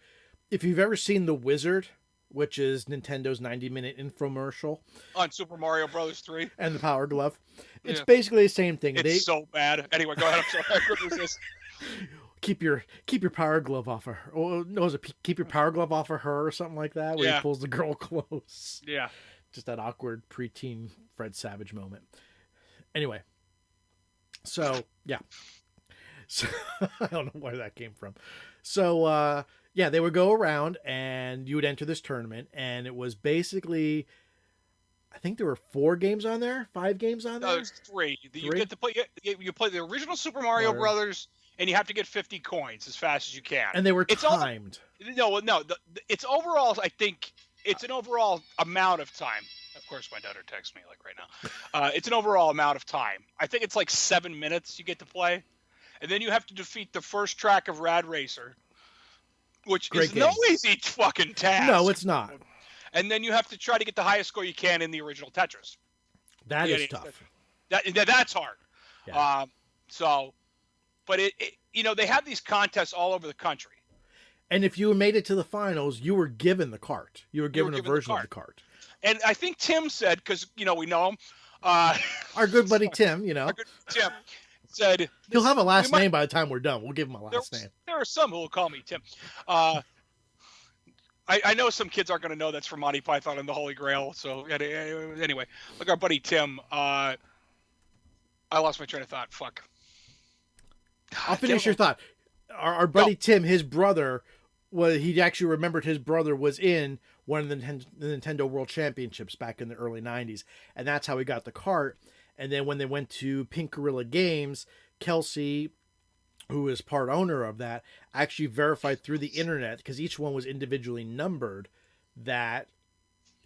if you've ever seen The Wizard, which is Nintendo's 90-minute infomercial on Super Mario Brothers 3 and the Power Glove, it's basically the same thing. It's so bad. Anyway, go ahead. I'm sorry. What was this? Keep your Power Glove off of her. Or no, was it keep your Power Glove off of her or something like that? Where he pulls the girl close. Yeah. Just that awkward preteen Fred Savage moment. Anyway. So, yeah. So, I don't know where that came from. So, they would go around and you would enter this tournament, and it was basically, I think there were 4 games on there, 5 games on there. No, it's 3. You get to play. You play the original Super Mario Brothers, and you have to get 50 coins as fast as you can. And they were timed. No. It's overall. I think it's an overall amount of time. Of course, my daughter texts me like right now. It's an overall amount of time. I think it's like 7 minutes you get to play, and then you have to defeat the first track of Rad Racer, which is no easy fucking task. No, it's not. And then you have to try to get the highest score you can in the original Tetris. That is tough. That's hard. Yeah. But they have these contests all over the country. And if you made it to the finals, you were given the cart. You were given a version of the cart. And I think Tim said, because, we know him. Our good buddy Tim, Our good Tim said. He'll have a last name by the time we're done. We'll give him a last name. There are some who will call me Tim. I know some kids aren't going to know that's from Monty Python and the Holy Grail. So anyway, look, our buddy Tim. I lost my train of thought. Fuck. I'll finish your thought. Our buddy Tim, his brother, he actually remembered his brother was in one of the Nintendo World Championships back in the early 90s. And that's how he got the cart. And then when they went to Pink Gorilla Games, Kelsey, who is part owner of that, actually verified through the internet, because each one was individually numbered, that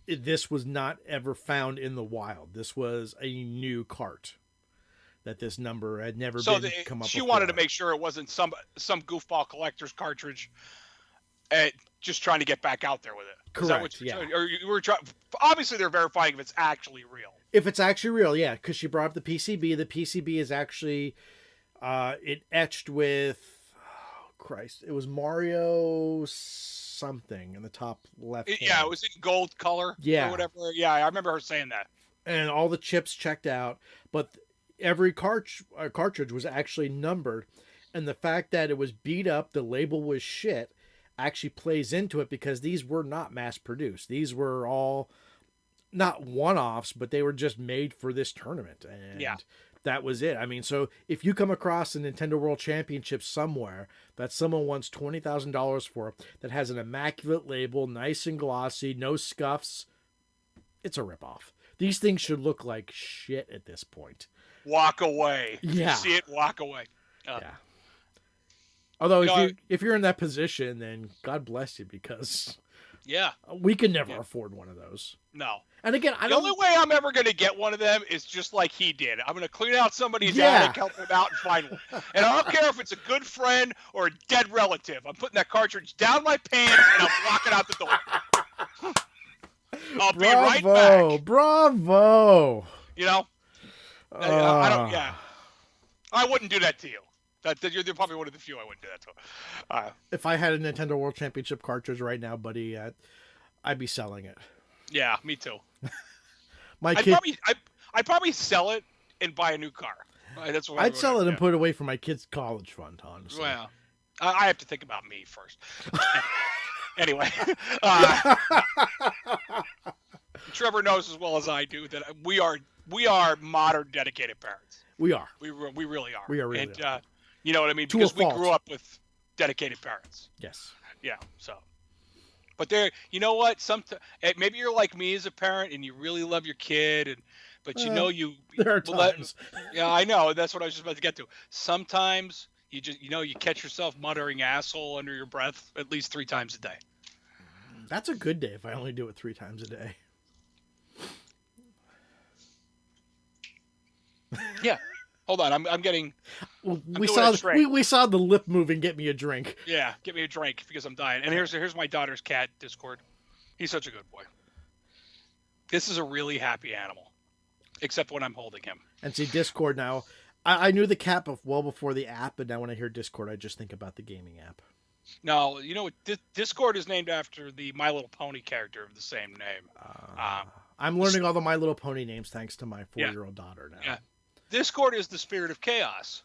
this was not ever found in the wild. This was a new cart. That this number had never been come up with. She wanted to make sure it wasn't some goofball collector's cartridge, just trying to get back out there with it. Correct. Or you were trying. Obviously, they're verifying if it's actually real. If it's actually real, yeah, because she brought up the PCB. The PCB is actually it etched with, oh Christ, it was Mario something in the top left. Yeah, it was in gold color. Yeah, or whatever. Yeah, I remember her saying that. And all the chips checked out, but every cartridge was actually numbered, and the fact that it was beat up, the label was shit, actually plays into it, because these were not mass produced. These were all not one-offs, but they were just made for this tournament, and that was it. I mean, so if you come across a Nintendo World Championship somewhere that someone wants $20,000 for, that has an immaculate label, nice and glossy, no scuffs, it's a ripoff. These things should look like shit at this point. Walk away. Yeah. You see it, walk away. Yeah. Although if you're in that position, then God bless you, because we could never afford one of those. No. And again, the only way I'm ever going to get one of them is just like he did. I'm going to clean out somebody's attic, help them out, and find one. And I don't care if it's a good friend or a dead relative. I'm putting that cartridge down my pants and I'm walking out the door. I'll be right back. Bravo. I don't. Yeah, I wouldn't do that to you. You're probably one of the few I wouldn't do that to. If I had a Nintendo World Championship cartridge right now, buddy, I'd be selling it. Yeah, me too. I'd probably sell it and buy a new car. That's what I'd sell it and put it away for my kids' college fund, honestly. Well, I have to think about me first. Anyway, Trevor knows as well as I do that we are modern dedicated parents. We are. We really are. We are really. And you know what I mean? Because we grew up with dedicated parents. Yes. Yeah. So, but you know what? Maybe you're like me as a parent, and you really love your kid, but there are times. Yeah, I know. That's what I was just about to get to. Sometimes you just you catch yourself muttering "asshole" under your breath at least 3 times a day. That's a good day if I only do it 3 times a day. Yeah. Hold on. I'm getting. We saw the lip moving. Get me a drink. Yeah, get me a drink because I'm dying. And here's my daughter's cat, Discord. He's such a good boy. This is a really happy animal, except when I'm holding him. And see, Discord now. I knew the cat well before the app, but now when I hear Discord, I just think about the gaming app. No, you know what? Discord is named after the My Little Pony character of the same name. I'm learning all the My Little Pony names thanks to my 4-year-old daughter now. Yeah. Discord is the spirit of chaos.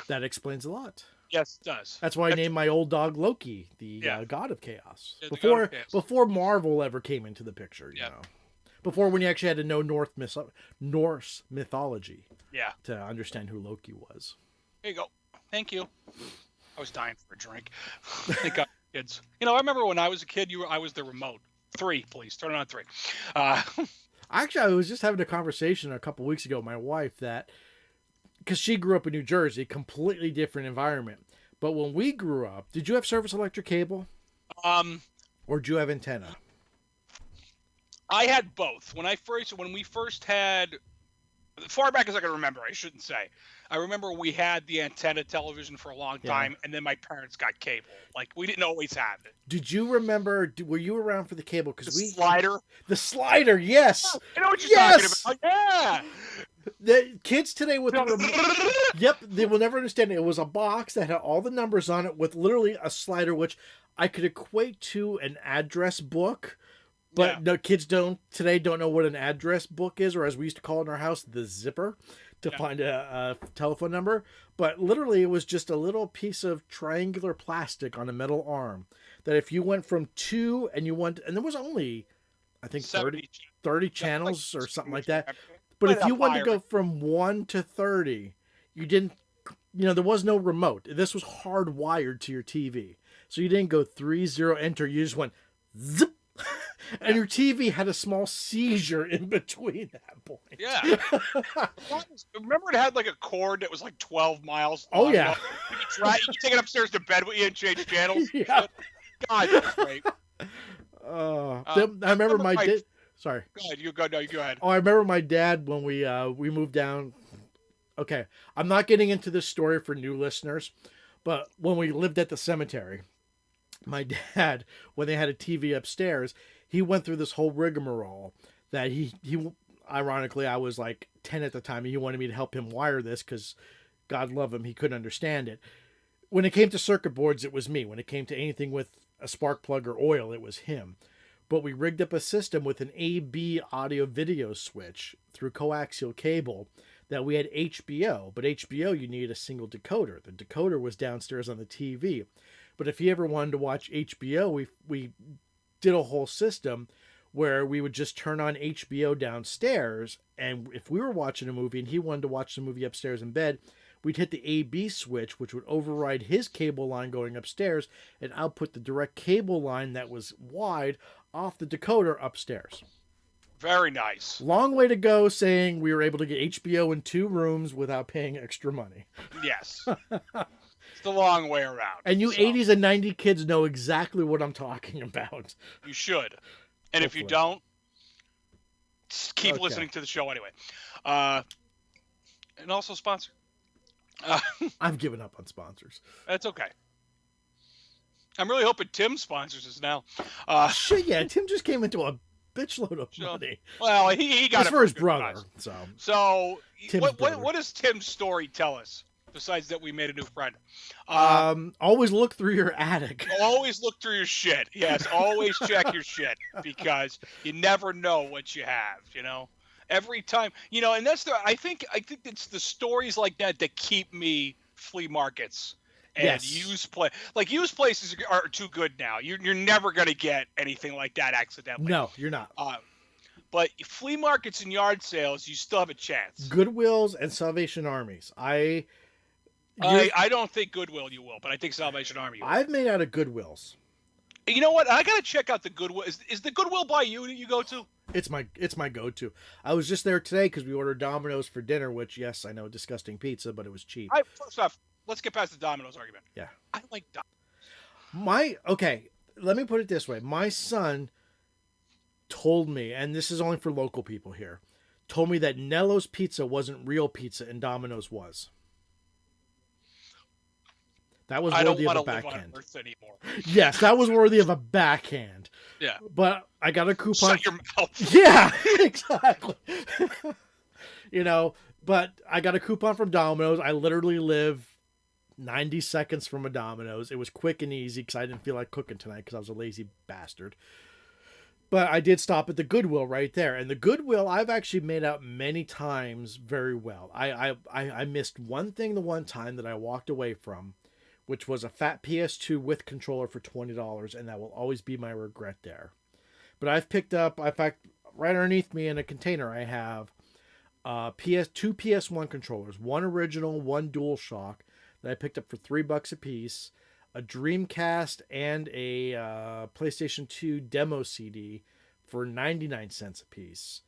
That explains a lot. Yes, it does. That's why I named my old dog Loki, the god of chaos. Yeah, before Marvel ever came into the picture, you know. Before when you actually had to know Norse mythology. Yeah. To understand who Loki was. There you go. Thank you. I was dying for a drink. Thank God, kids. I remember when I was a kid, I was the remote. 3, please. Turn it on 3. Actually, I was just having a conversation a couple weeks ago with my wife that, because she grew up in New Jersey, completely different environment. But when we grew up, did you have service electric cable? Or did you have antenna? I had both. When we first had, far back as I can remember, I shouldn't say. I remember we had the antenna television for a long time, and then my parents got cable. Like, we didn't always have it. Did you remember, were you around for the cable? Slider? The slider, yes! I know what you're talking about. Yeah! The kids today with the remote, yep, they will never understand it. It was a box that had all the numbers on it with literally a slider, which I could equate to an address book. But no, kids don't know what an address book is, or as we used to call it in our house, the zipper, to find a telephone number. But literally, it was just a little piece of triangular plastic on a metal arm that if you went from 2 and there was only, I think, 30 channels or something like that. But if you wanted to go from 1 to 30, you didn't, there was no remote. This was hardwired to your TV. So you didn't go 30 enter. You just went zip. And your TV had a small seizure in between that point. Yeah. Remember it had like a cord that was like 12 miles long? Oh, yeah. You could take it upstairs to bed with you and change channels. Yeah. God, that's great. I remember my dad. Sorry. Go ahead. You go ahead. Oh, I remember my dad when we moved down. Okay. I'm not getting into this story for new listeners, but when we lived at the cemetery, my dad, when they had a TV upstairs, he went through this whole rigmarole that he ironically, I was like 10 at the time, and he wanted me to help him wire this because God love him, he couldn't understand it. When it came to circuit boards, it was me. When it came to anything with a spark plug or oil, it was him. But we rigged up a system with an AB audio video switch through coaxial cable that we had HBO. But HBO, you needed a single decoder. The decoder was downstairs on the TV. But if you ever wanted to watch HBO, we did a whole system where we would just turn on HBO downstairs. And if we were watching a movie and he wanted to watch the movie upstairs in bed, we'd hit the AB switch, which would override his cable line going upstairs and output the direct cable line that was wide off the decoder upstairs. Very nice. Long way to go saying we were able to get HBO in 2 rooms without paying extra money. Yes. It's the long way around. And you 80s and 90s kids know exactly what I'm talking about. You should. And if you don't, just keep listening to the show anyway. And also sponsor. I've given up on sponsors. That's okay. I'm really hoping Tim sponsors us now. Shit, yeah. Tim just came into a bitch load of money. Well, he got it for his brother. So what does Tim's story tell us? Besides that, we made a new friend. Always look through your attic. Always look through your shit. Yes, always check your shit because you never know what you have. Every time, and that's I think it's the stories like that that keep me flea markets and used places are too good now. You're never gonna get anything like that accidentally. No, you're not. But flea markets and yard sales, you still have a chance. Goodwills and Salvation Armies. I don't think Goodwill you will, but I think Salvation Army you will. I've made out of Goodwills. You know what? I gotta check out the Goodwill. Is the Goodwill by you that you go to? It's my go-to. I was just there today because we ordered Domino's for dinner, which, yes, I know, disgusting pizza, but it was cheap. First off, let's get past the Domino's argument. Yeah. I like Domino's. Okay, let me put it this way. My son told me, and this is only for local people here, told me that Nello's Pizza wasn't real pizza and Domino's was. That was worthy of a backhand. Yes, that was worthy of a backhand. Yeah. But I got a coupon. Shut your mouth. Yeah, exactly. But I got a coupon from Domino's. I literally live 90 seconds from a Domino's. It was quick and easy because I didn't feel like cooking tonight because I was a lazy bastard. But I did stop at the Goodwill right there. And the Goodwill, I've actually made out many times very well. I missed one thing the one time that I walked away from, which was a fat PS2 with controller for $20, and that will always be my regret there. But I've picked up, in fact, right underneath me in a container, I have two PS1 controllers, one original, one DualShock, that I picked up for $3 a piece, a Dreamcast, and a PlayStation 2 demo CD for 99 cents a piece.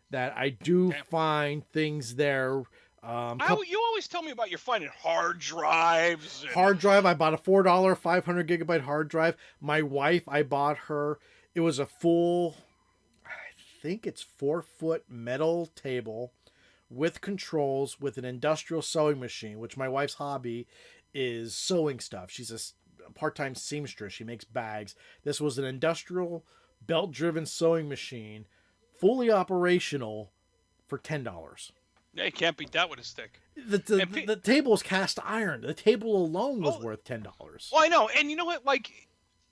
That I do find things there. You always tell me about you're finding hard drives. Hard drive. I bought a $4 500 gigabyte hard drive. My wife, I bought her. It was a full, I think it's 4-foot metal table with controls with an industrial sewing machine, which my wife's hobby is sewing stuff. She's a part-time seamstress. She makes bags. This was an industrial belt-driven sewing machine, fully operational for $10. Yeah, you can't beat that with a stick. The table is cast iron. The table alone was worth $10. Well, I know, and you know what? Like,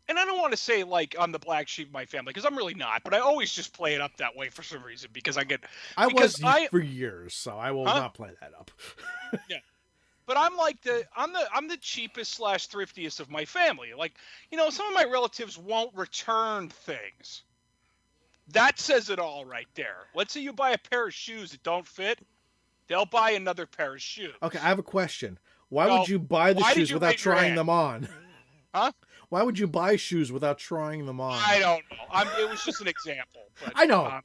and I don't want to say like I'm the black sheep of my family because I'm really not. But I always just play it up that way for some reason because for years, so I will not play that up. Yeah. But I'm like I'm the cheapest / thriftiest of my family. Like, you know, some of my relatives won't return things. That says it all right there. Let's say you buy a pair of shoes that don't fit, they'll buy another pair of shoes. Okay, I have a question. Why would you buy the shoes without trying them on? Huh? Why would you buy shoes without trying them on? I don't know. It was just an example. But, I know.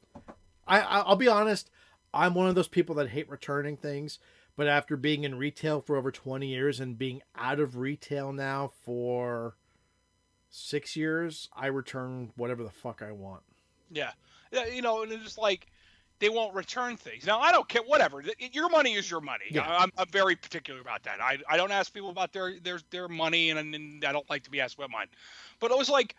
I'll be honest. I'm one of those people that hate returning things. But after being in retail for over 20 years and being out of retail now for 6 years, I return whatever the fuck I want. Yeah. You know, and it's just like, they won't return things. Now, I don't care. Whatever. Your money is your money. Yeah. I'm very particular about that. I don't ask people about their money, and I don't like to be asked about mine. But it was like,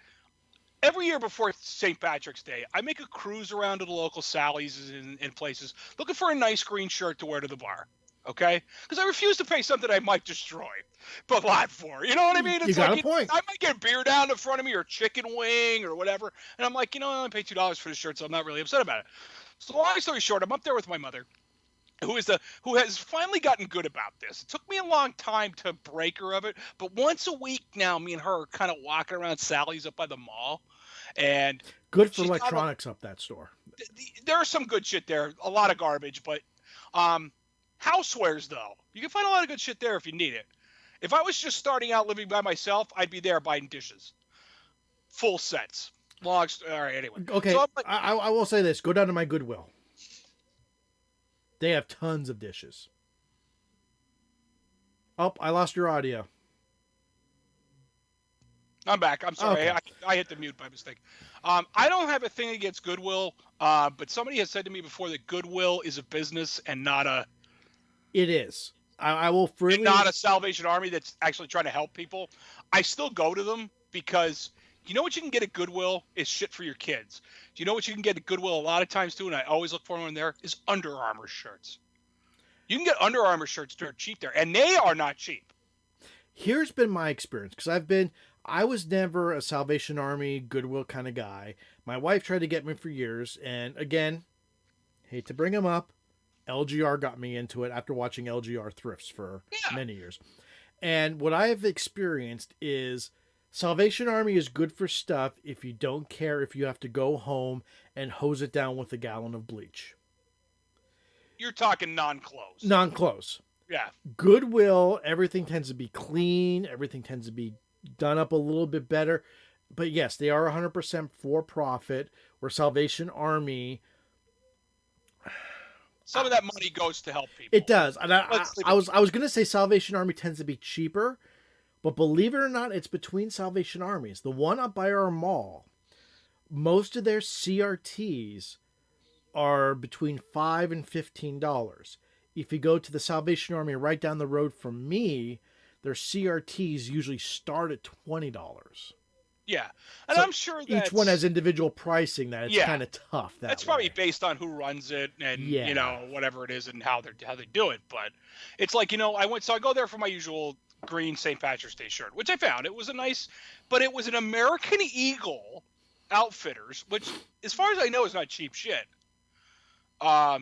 every year before St. Patrick's Day, I make a cruise around to the local Sally's and places looking for a nice green shirt to wear to the bar. Okay? Because I refuse to pay something I might destroy but lot for. You know what I mean? It's you got a point. I might get a beer down in front of me or a chicken wing or whatever. And I'm like, you know, I only paid $2 for the shirt, so I'm not really upset about it. So long story short, I'm up there with my mother, who has finally gotten good about this. It took me a long time to break her of it, but once a week now, me and her are kind of walking around Sally's up by the mall. And good for electronics up that store. There are some good shit there, a lot of garbage, but housewares, though, you can find a lot of good shit there if you need it. If I was just starting out living by myself, I'd be there buying dishes. Full sets. All right, anyway. Okay, so like, I will say this. Go down to my Goodwill. They have tons of dishes. Oh, I lost your audio. I'm back. I'm sorry. Okay. I hit the mute by mistake. I don't have a thing against Goodwill, but somebody has said to me before that Goodwill is a business and not a... It is. I will freely... Not a Salvation Army that's actually trying to help people. I still go to them because... You know what you can get at Goodwill is shit for your kids. Do you know what you can get at Goodwill a lot of times too, and I always look for them in there, is Under Armour shirts. You can get Under Armour shirts dirt cheap there, and they are not cheap. Here's been my experience, because I was never a Salvation Army, Goodwill kind of guy. My wife tried to get me for years, and again, hate to bring him up, LGR got me into it after watching LGR thrifts for many years. And what I have experienced is... Salvation Army is good for stuff if you don't care if you have to go home and hose it down with a gallon of bleach. You're talking non-clothes. Non-clothes. Yeah. Goodwill, everything tends to be clean. Everything tends to be done up a little bit better. But yes, they are 100% for profit, where Salvation Army... Some of that money goes to help people. It does. And I was going to say Salvation Army tends to be cheaper. But believe it or not, it's between Salvation Armies. The one up by our mall, most of their CRTs are between $5 and $15. If you go to the Salvation Army right down the road from me, their CRTs usually start at $20. Yeah, and so I'm sure each one has individual pricing that it's kind of tough. That's probably based on who runs it and you know whatever it is and how they do it. But it's like, you know, I go there for my usual green St. Patrick's Day shirt, which I found. It was but it was an American Eagle Outfitters, which, as far as I know, is not cheap shit. Are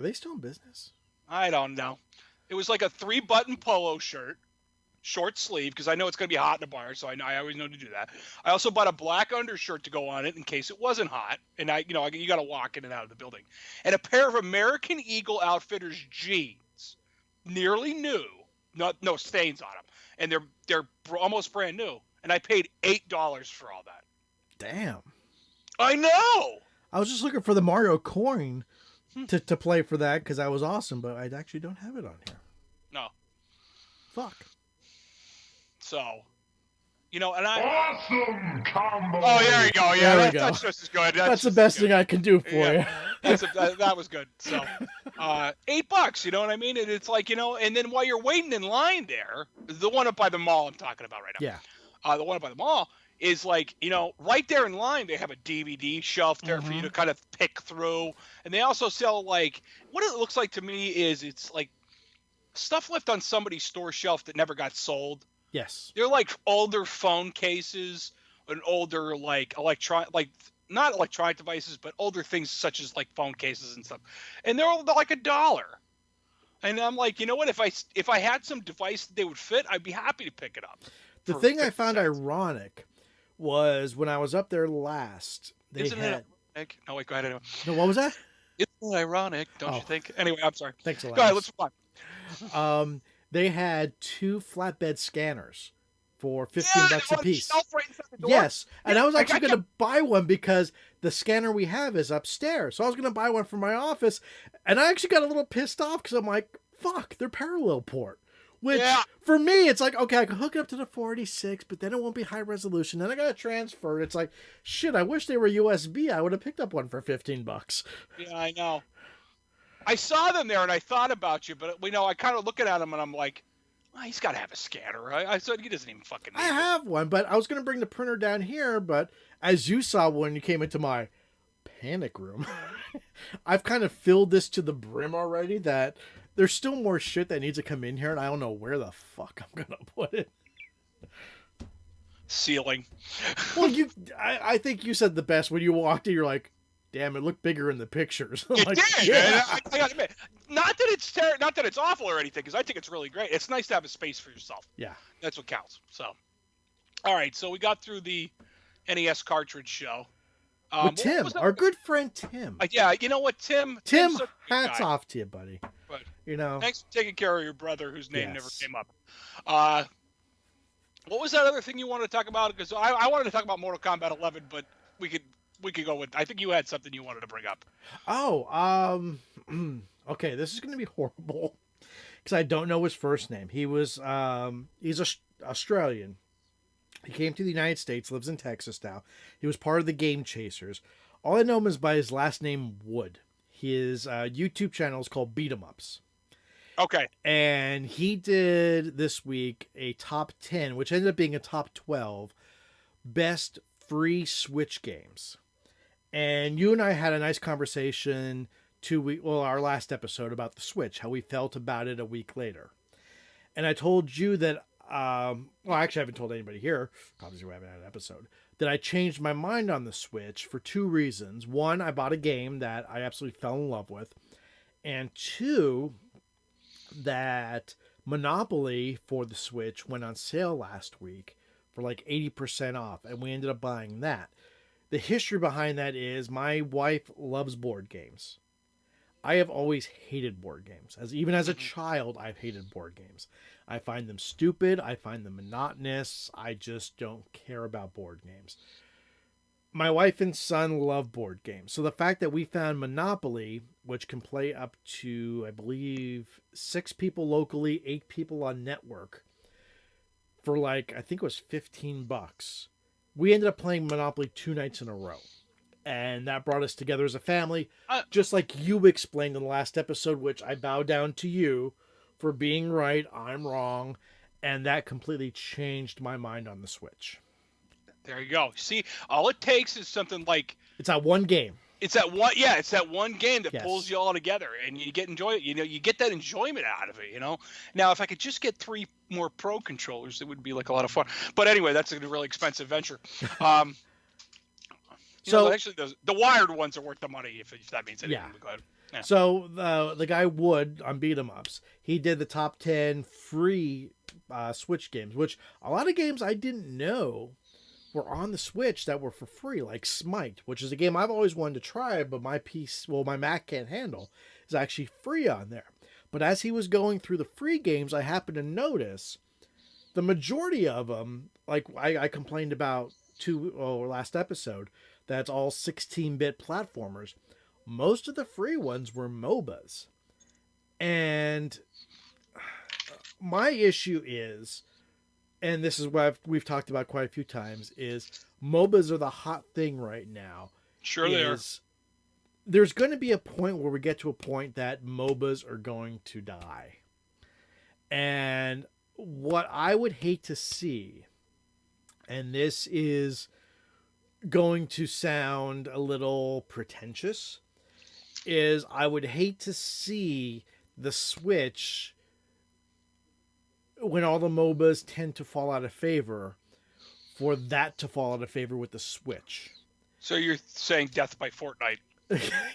they still in business? I don't know. It was like a 3-button polo shirt, short sleeve, because I know it's going to be hot in a bar, so I always know to do that. I also bought a black undershirt to go on it in case it wasn't hot, and you got to walk in and out of the building, and a pair of American Eagle Outfitters jeans, nearly new. No stains on them, and they're almost brand new. And I paid $8 for all that. Damn. I know. I was just looking for the Mario coin to play for that because that was awesome, but I actually don't have it on here. No. Fuck. So, you know, and awesome combo. Oh, there you go. Yeah, there we go. That's just as good. That's the best thing I can do for you. That was good. So, $8, you know what I mean? And it's like, you know, and then while you're waiting in line there, the one up by the mall I'm talking about right now. Yeah. The one up by the mall, is like, right there in line, they have a DVD shelf there for you to kind of pick through. And they also sell like, what it looks like to me is it's like stuff left on somebody's store shelf that never got sold. Yes. They're like older phone cases and older like not electronic devices, but older things such as like phone cases and stuff. And they're like $1. And I'm like, you know what? If I had some device that they would fit, I'd be happy to pick it up. The thing I found ironic was when I was up there last, Isn't it ironic? No, wait, go ahead. Anyway. No, what was that? Isn't it ironic, don't you think? Anyway, I'm sorry. Thanks a lot. Go ahead, let's move on. They had 2 flatbed scanners for $15 a piece. Right yes, and I was actually going to buy one because the scanner we have is upstairs. So I was going to buy one for my office, and I actually got a little pissed off because I'm like, fuck, they're parallel port. Which, for me, it's like, okay, I can hook it up to the 486, but then it won't be high resolution. Then I got to transfer it. It's like, shit, I wish they were USB. I would have picked up one for $15. Yeah, I know. I saw them there, and I thought about you, but, I kind of looking at him, and I'm like, he's got to have a scanner. I said he doesn't even fucking need I have one, but I was going to bring the printer down here, but as you saw when you came into my panic room, I've kind of filled this to the brim already that there's still more shit that needs to come in here, and I don't know where the fuck I'm going to put it. Ceiling. Well, I think you said the best when you walked in. You're like, damn, it looked bigger in the pictures. It like, did. Yeah. I gotta admit, not that it's awful or anything, because I think it's really great. It's nice to have a space for yourself. Yeah, that's what counts. So, all right, so we got through the NES cartridge show. With Tim, our good friend Tim. Yeah, you know what, Tim, hats off to you, buddy. But, thanks for taking care of your brother, whose name never came up. What was that other thing you wanted to talk about? Because I wanted to talk about Mortal Kombat 11, but we could go with. I think you had something you wanted to bring up. Oh, okay. This is going to be horrible because I don't know his first name. He's Australian. He came to the United States, lives in Texas now. He was part of the Game Chasers. All I know him is by his last name, Wood. His YouTube channel is called Beat 'em Ups. Okay. And he did this week a top 10, which ended up being a top 12 best free Switch games. And you and I had a nice conversation our last episode about the Switch, how we felt about it a week later. And I told you that, actually I haven't told anybody here, obviously we haven't had an episode, that I changed my mind on the Switch for 2 reasons. 1, I bought a game that I absolutely fell in love with. And 2, that Monopoly for the Switch went on sale last week for like 80% off, and we ended up buying that. The history behind that is my wife loves board games. I have always hated board games. Even as a child, I've hated board games. I find them stupid. I find them monotonous. I just don't care about board games. My wife and son love board games. So the fact that we found Monopoly, which can play up to, I believe, 6 people locally, 8 people on network, for I think it was $15. We ended up playing Monopoly 2 nights in a row. And that brought us together as a family, just like you explained in the last episode, which I bow down to you for being right, I'm wrong, and that completely changed my mind on the Switch. There you go. See, all it takes is something like... It's that one game. It's that one game that pulls you all together, and you get you get that enjoyment out of it, Now, if I could just get 3 more Pro controllers, it would be like a lot of fun. But anyway, that's a really expensive venture. Actually, the wired ones are worth the money, if that means anything. Yeah. Go ahead. Yeah. So the guy Wood on Beat 'em Ups, he did the top 10 free Switch games, which a lot of games I didn't know were on the Switch that were for free, like Smite, which is a game I've always wanted to try, but my Mac can't handle, is actually free on there. But as he was going through the free games, I happened to notice the majority of them, like I complained about last episode, that's all 16-bit platformers. Most of the free ones were MOBAs. And my issue is, and this is what we've talked about quite a few times, is MOBAs are the hot thing right now. Sure they are. There's going to be a point where we get to a point that MOBAs are going to die. And what I would hate to see and this is going to sound a little pretentious, is I would hate to see the Switch, when all the MOBAs tend to fall out of favor, for that to fall out of favor with the Switch. So you're saying death by Fortnite?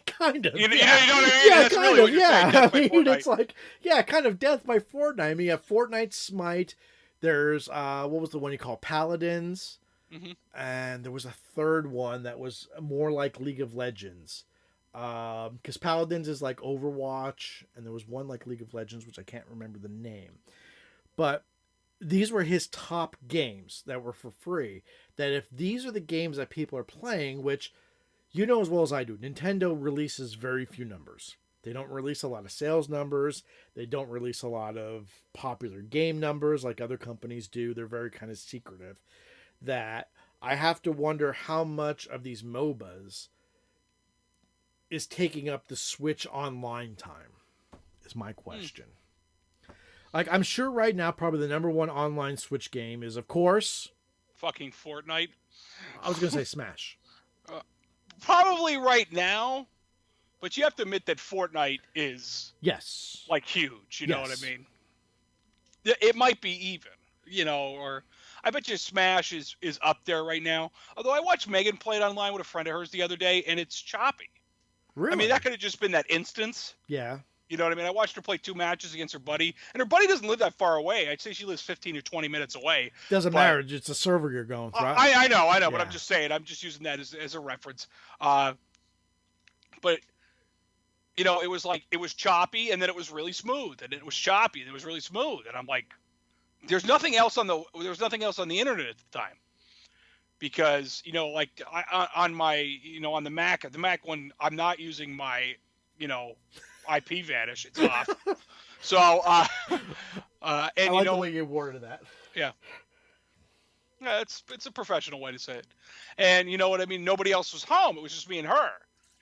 Kind of. You know what I mean? Yeah, That's kind really of. what you're saying, Yeah. death by I mean, Fortnite. it's like, yeah, kind of death by Fortnite. I mean, you have Fortnite Smite. There's, what was the one you call Paladins? Mm-hmm. And there was a third one that was more like League of Legends. Because Paladins is like Overwatch, and there was one like League of Legends, which I can't remember the name. But these were his top games that were for free. That if these are the games that people are playing, which you know as well as I do, Nintendo releases very few numbers. They don't release a lot of sales numbers. They don't release a lot of popular game numbers like other companies do. They're very kind of secretive. That I have to wonder how much of these MOBAs is taking up the Switch online time, is my question. Like, I'm sure right now probably the number one online Switch game is, of course, Fucking Fortnite. I was going to say Smash. Probably right now, but you have to admit that Fortnite is Yes. like huge. You know what Yes. I mean? It might be even, you know, or I bet you Smash is up there right now. Although I watched Megan play it online with a friend of hers the other day, and it's choppy. Really? I mean, that could have just been that instance. Yeah. You know what I mean? I watched her play 2 matches against her buddy, and her buddy doesn't live that far away. I'd say she lives 15 or 20 minutes away. Doesn't but- matter. It's a server you're going through. I know, but Yeah. I'm just saying. I'm just using that as a reference. But you know, it was choppy, and then it was really smooth, and it was choppy, and it was really smooth, and I'm like, there's nothing else on the internet at the time, because you know, like on the Mac when I'm not using my IP vanish, it's off. So and I you like know, the way you worded that. yeah. Yeah, it's a professional way to say it. And you know what I mean? Nobody else was home. It was just me and her.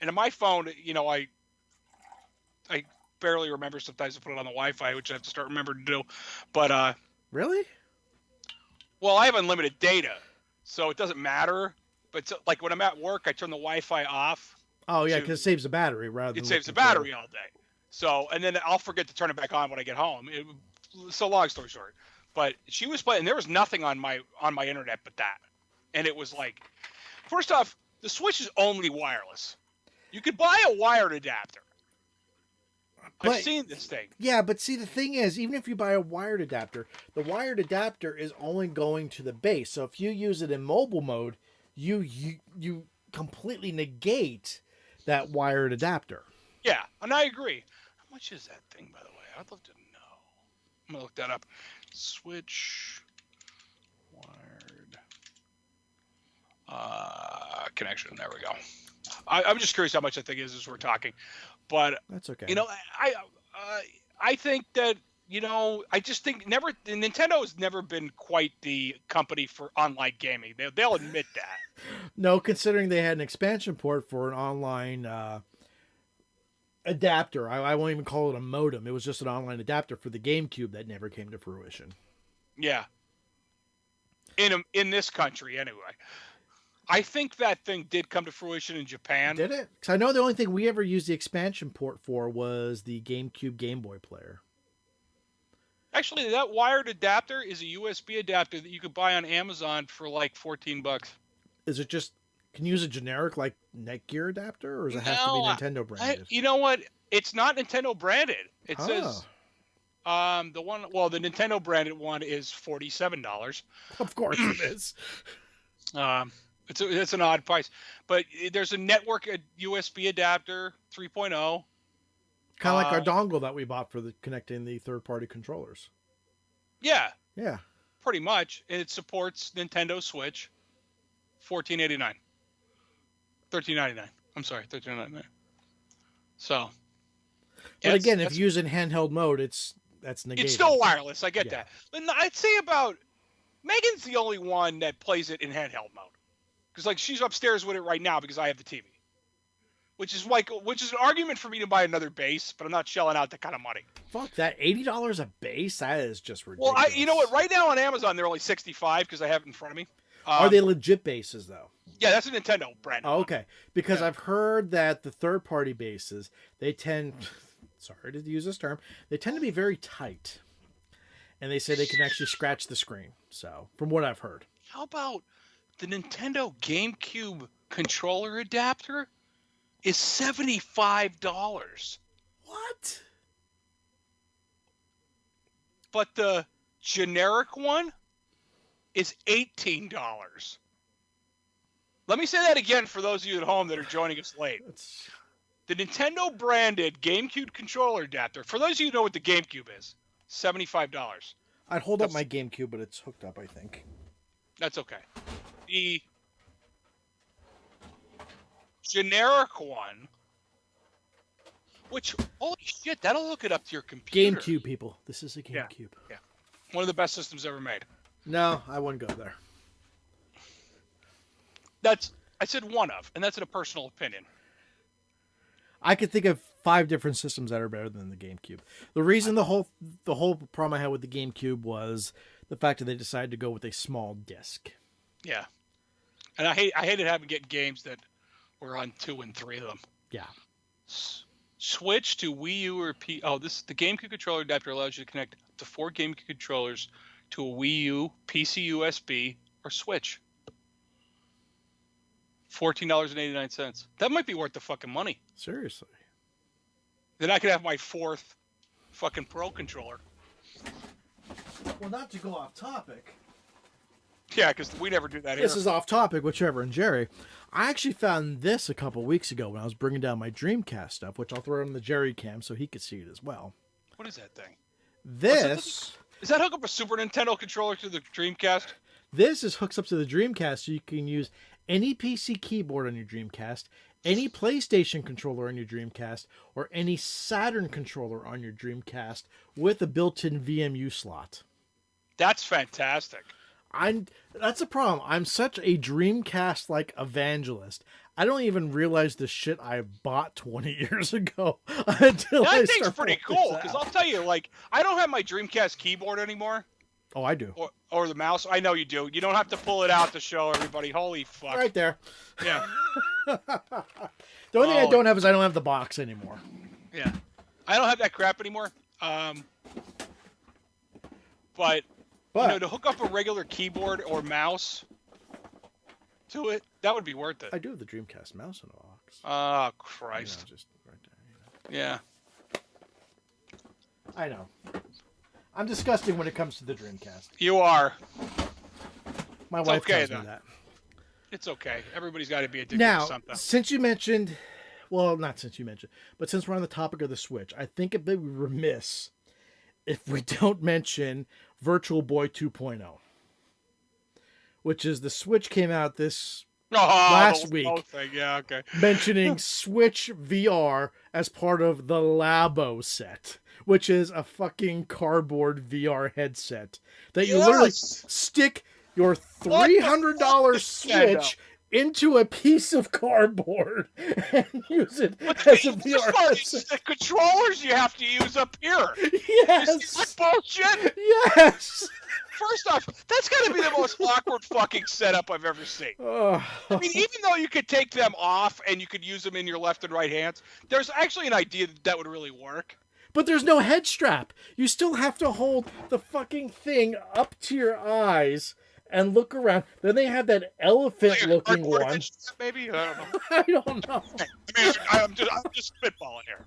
And on my phone, you know, I barely remember sometimes to put it on the Wi-Fi, which I have to start remembering to do. But Really? well, I have unlimited data, so it doesn't matter. But like when I'm at work, I turn the Wi-Fi off. Oh, yeah, because it saves the battery rather than... It saves the looking for- battery all day. So, and then I'll forget to turn it back on when I get home. So long story short. But she was playing, and there was nothing on my internet but that. And it was like, first off, the Switch is only wireless. You could buy a wired adapter. But- I've seen this thing. Yeah, but see, the thing is, even if you buy a wired adapter, the wired adapter is only going to the base. So if you use it in mobile mode, you completely negate that wired adapter. Yeah, and I agree. How much is that thing, by the way? I'd love to know. I'm going to look that up. Switch wired connection. There we go. I'm just curious how much that thing is as we're talking. But That's okay. you know, I think that, you know, I just think Nintendo has never been quite the company for online gaming. They'll admit that. No, considering they had an expansion port for an online adapter. I won't even call it a modem. It was just an online adapter for the GameCube that never came to fruition. Yeah. In this country, anyway. I think that thing did come to fruition in Japan. Did it? Because I know the only thing we ever used the expansion port for was the GameCube Game Boy player. Actually, that wired adapter is a USB adapter that you could buy on Amazon for like $14. Is it just, can you use a generic like Netgear adapter, or does it have to be Nintendo branded? You know what? It's not Nintendo branded. It says the Nintendo branded one is $47. Of course it is. It's an odd price, but there's a network USB adapter 3.0. Kind of like our dongle that we bought for connecting the third-party controllers. Yeah. Yeah. Pretty much. It supports Nintendo Switch. $14.89. $13.99. I'm sorry, $13.99. So. But again, if you use it in handheld mode, that's negated. It's still wireless. I get that. But I'd say about Megan's the only one that plays it in handheld mode. Because like she's upstairs with it right now because I have the TV. Which is an argument for me to buy another base, but I'm not shelling out that kind of money. Fuck that, $80 a base? That is just ridiculous. Well, you know what? Right now on Amazon they're only $65 because I have it in front of me. Are they legit bases though? Yeah, that's a Nintendo brand. Oh, okay, because I've heard that the third-party bases, they tend, sorry to use this term, they tend to be very tight, and they say they can actually scratch the screen. So, from what I've heard. How about the Nintendo GameCube controller adapter is $75. What? But the generic one is $18. Let me say that again for those of you at home that are joining us late. The Nintendo branded GameCube controller adapter, for those of you who know what the GameCube is, $75. I'd hold up my GameCube, but it's hooked up, I think. That's okay. The generic one, which, holy shit, that'll hook it up to your computer. GameCube, people. This is a GameCube. Yeah. One of the best systems ever made. No, I wouldn't go there. I said one of, and that's in a personal opinion. I could think of 5 different systems that are better than the GameCube. The reason the whole problem I had with the GameCube was the fact that they decided to go with a small disc. Yeah, and I hated having to get games that were on 2 and 3 of them. Yeah. Switch to Wii U or the GameCube controller adapter allows you to connect up to 4 GameCube controllers to a Wii U, PC USB, or Switch. $14.89. That might be worth the fucking money. Seriously. Then I could have my 4th fucking Pro controller. Well, not to go off topic. Yeah, because we never do that here. This is off topic with Trevor and Jerry. I actually found this a couple weeks ago when I was bringing down my Dreamcast stuff, which I'll throw on the Jerry cam so he could see it as well. What is that thing? This... Does that hook up a Super Nintendo controller to the Dreamcast? This hooks up to the Dreamcast so you can use any PC keyboard on your Dreamcast, any PlayStation controller on your Dreamcast, or any Saturn controller on your Dreamcast with a built-in VMU slot. That's fantastic. That's a problem. I'm such a Dreamcast-like evangelist. I don't even realize the shit I bought 20 years ago until that thing's pretty cool, because I'll tell you, like, I don't have my Dreamcast keyboard anymore. Oh, I do. Or the mouse. I know you do. You don't have to pull it out to show everybody. Holy fuck. Right there. Yeah. The only thing I don't have is I don't have the box anymore. Yeah. I don't have that crap anymore. But you know, to hook up a regular keyboard or mouse to it, that would be worth it. I do have the Dreamcast mouse in the box. Oh, Christ. Just right there, Yeah. I know. I'm disgusting when it comes to the Dreamcast. You are. My wife tells me that. It's okay. Everybody's got to be addicted now, to something. Since you mentioned, well, not since you mentioned, but since we're on the topic of the Switch, I think it'd be remiss if we don't mention Virtual Boy 2.0, which is the Switch came out last week. Yeah, okay. Mentioning Switch VR as part of the Labo set, which is a fucking cardboard VR headset that you literally stick your $300 Switch into a piece of cardboard and use it as a VR headset. The controllers you have to use up here. Yes. Is that bullshit? Yes. First off, that's got to be the most awkward fucking setup I've ever seen. I mean, even though you could take them off and you could use them in your left and right hands, there's actually an idea that would really work. But there's no head strap. You still have to hold the fucking thing up to your eyes and look around. Then they have that elephant-looking one. Maybe? I don't know. I don't know. I'm just spitballing here.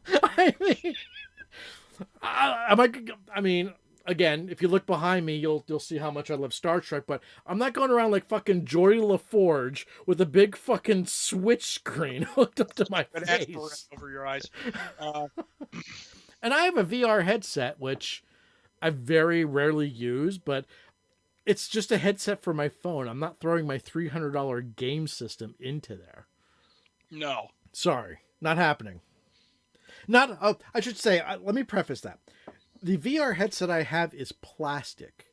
I mean, again, if you look behind me, you'll see how much I love Star Trek. But I'm not going around like fucking Geordi LaForge with a big fucking Switch screen hooked up to my face over your eyes. And I have a VR headset, which I very rarely use, but it's just a headset for my phone. I'm not throwing my $300 game system into there. No. Sorry, not happening. I should say, let me preface that. The VR headset I have is plastic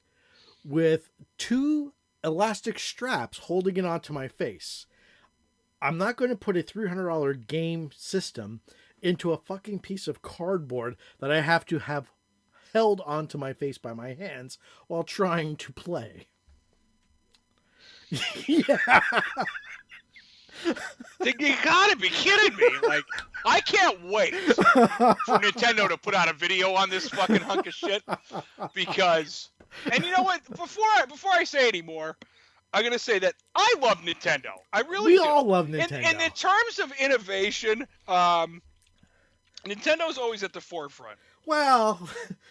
with 2 elastic straps holding it onto my face. I'm not going to put a $300 game system into a fucking piece of cardboard that I have to have held onto my face by my hands while trying to play. Yeah. You gotta be kidding me! Like, I can't wait for Nintendo to put out a video on this fucking hunk of shit because, and you know what? Before I say any more, I'm gonna say that I love Nintendo. I really do. We all love Nintendo. And in terms of innovation, Nintendo's always at the forefront. Well,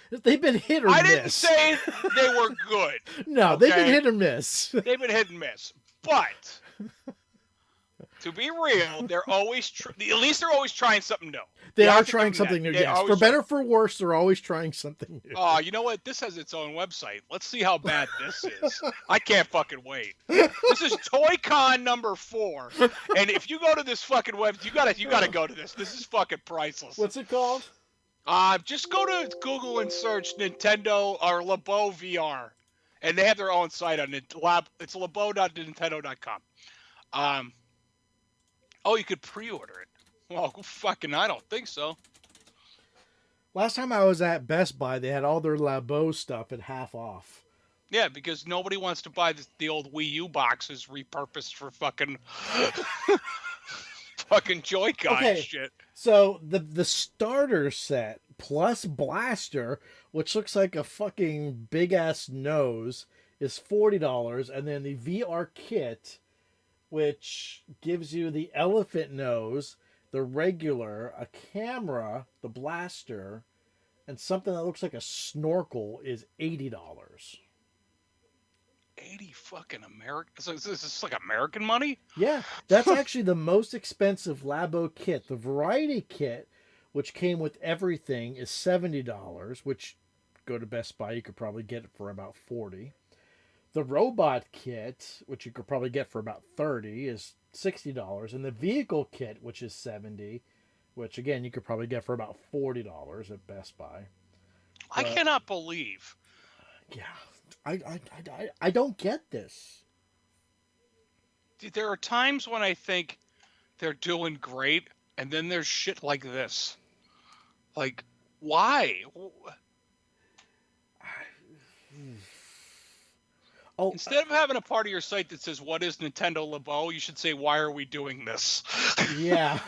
they've been hit or miss. I didn't say they were good. No, okay? they've been hit or miss. They've been hit and miss. But to be real, they're always at least they're always trying something new. They are trying something new. Yes, for better or for worse, they're always trying something new. Oh, you know what? This has its own website. Let's see how bad this is. I can't fucking wait. This is ToyCon number 4, and if you go to this fucking web, you gotta go to this. This is fucking priceless. What's it called? Just go to Google and search Nintendo or Labo VR, and they have their own site on it. It's labo.nintendo.com. Oh, you could pre-order it. Well, fucking, I don't think so. Last time I was at Best Buy, they had all their Labo stuff at half off. Yeah, because nobody wants to buy the old Wii U boxes repurposed for fucking fucking Joy-Con shit. So the starter set plus blaster, which looks like a fucking big ass nose, is $40, and then the VR kit, which gives you the elephant nose, the regular, a camera, the blaster, and something that looks like a snorkel, is $80. 80 fucking American. So is this like American money? Yeah, that's actually the most expensive Labo kit. The variety kit, which came with everything, is $70, which go to Best Buy, you could probably get it for about $40. The robot kit, which you could probably get for about $30, is $60, and the vehicle kit, which is $70, which again you could probably get for about $40 at Best Buy. I cannot believe. Yeah, I don't get this. There are times when I think they're doing great, and then there's shit like this. Like, why? Oh, instead of having a part of your site that says, what is Nintendo Labo, you should say, why are we doing this? Yeah,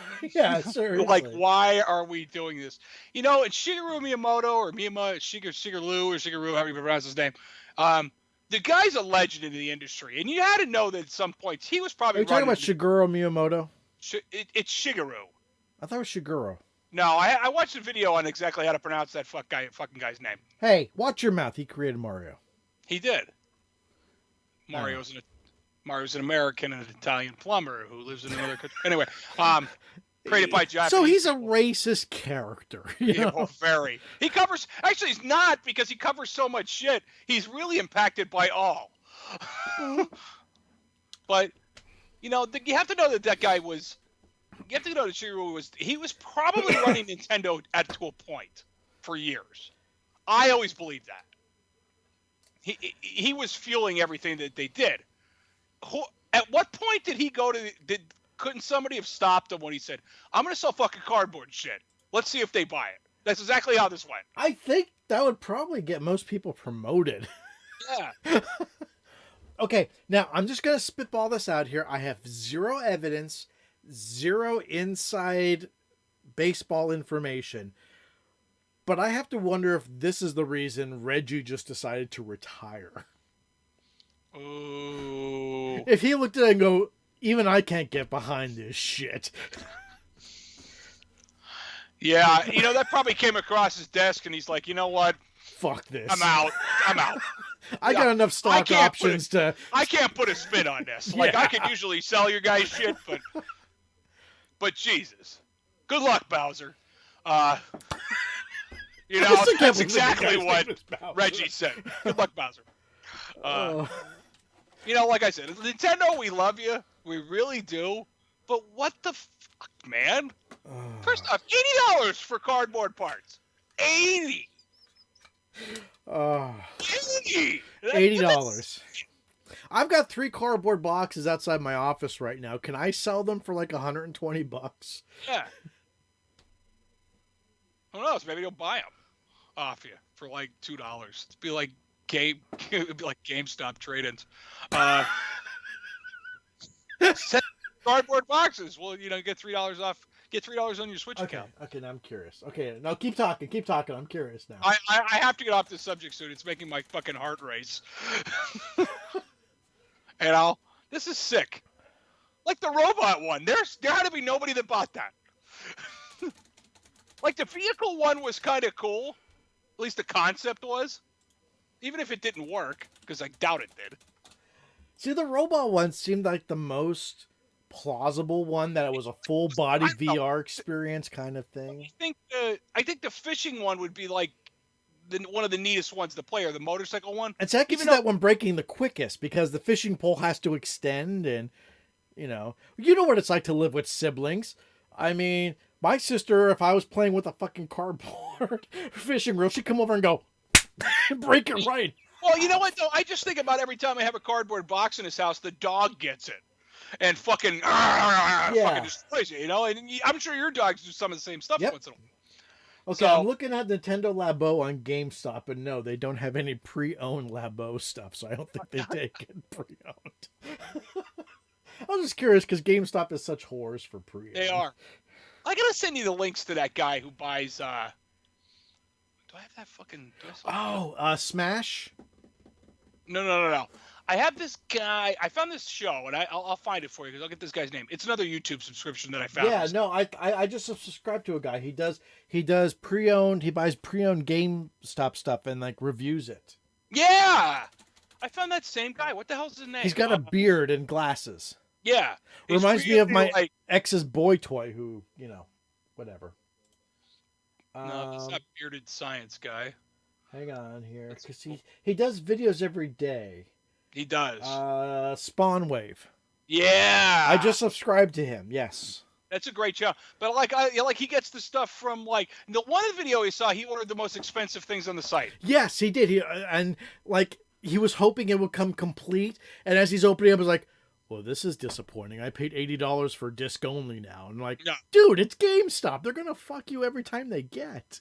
seriously. Like, why are we doing this? You know, it's Shigeru Miyamoto, or Shigeru, or Shigeru, however you pronounce his name. The guy's a legend in the industry, and you had to know that at some points he was probably. Are you talking about Shigeru Miyamoto? It's Shigeru. I thought it was Shigeru. No, I watched a video on exactly how to pronounce that fucking guy's name. Hey, watch your mouth. He created Mario. He did. Mario's an American and an Italian plumber who lives in another country. Anyway, created by Japanese. So he's a racist character. Yeah, very. He covers. Actually, he's not, because he covers so much shit. He's really impacted by all. But you have to know that guy was. You have to know that Shigeru was. He was probably running Nintendo to a point for years. I always believed that. He was fueling everything that they did. At what point did he go to? Couldn't somebody have stopped him when he said, "I'm going to sell fucking cardboard shit. Let's see if they buy it." That's exactly how this went. I think that would probably get most people promoted. Yeah. Okay, now I'm just going to spitball this out here. I have zero evidence, zero inside baseball information. But I have to wonder if this is the reason Reggie just decided to retire. Oh. If he looked at it and go, even I can't get behind this shit. Yeah, that probably came across his desk, and he's like, you know what? Fuck this. I'm out. I got enough stock options to... I can't put a spin on this. Like, I could usually sell your guys shit, but Jesus. Good luck, Bowser. That's exactly what Reggie said. Good luck, Bowser. Like I said, Nintendo, we love you. We really do. But what the fuck, man? First off, $80 for cardboard parts. $80. $80. I've got 3 cardboard boxes outside my office right now. Can I sell them for like $120? Yeah. Who knows? Maybe they'll buy them off you for like $2. It'd be like GameStop trade-ins. Send cardboard boxes. Well, get $3 off. Get $3 on your Switch account. Okay, now I'm curious. Okay, now keep talking. I'm curious now. I have to get off this subject soon. It's making my fucking heart race. This is sick. Like the robot one. There had to be nobody that bought that. Like the vehicle one was kind of cool. At least the concept was. Even if it didn't work, because I doubt it did. See, the robot one seemed like the most plausible one, that it was a full body VR experience kind of thing. I think the fishing one would be like one of the neatest ones to play, or the motorcycle one. And so I can see that one breaking the quickest, because the fishing pole has to extend, and you know what it's like to live with siblings. I mean, my sister, if I was playing with a fucking cardboard fishing reel, she'd come over and go break it right. Well, you know what though? I just think about every time I have a cardboard box in this house, the dog gets it. And fucking destroys it, And I'm sure your dogs do some of the same stuff once in a while. Okay, I'm looking at Nintendo Labo on GameStop, and no, they don't have any pre-owned Labo stuff, so I don't think they take it pre-owned. I was just curious, because GameStop is such whores for pre-owned. They are. I gotta send you the links to that guy who buys, do I have that fucking... Smash? No. I have this guy. I found this show, and I'll find it for you because I'll get this guy's name. It's another YouTube subscription that I found. Yeah, no, I just subscribed to a guy. He does pre-owned. He buys pre-owned GameStop stuff and like reviews it. Yeah, I found that same guy. What the hell's his name? He's got a beard and glasses. Yeah, reminds me of my ex's boy toy. Who whatever. No, he's not bearded science guy. Hang on here, because he does videos every day. He does. Spawn Wave. Yeah. I just subscribed to him. Yes. That's a great channel. But he gets the stuff from the one video he saw. He ordered the most expensive things on the site. Yes, he did. He was hoping it would come complete, and as he's opening up, he was like, "Well, this is disappointing. I paid $80 for disc only now." And dude, it's GameStop. They're gonna fuck you every time they get.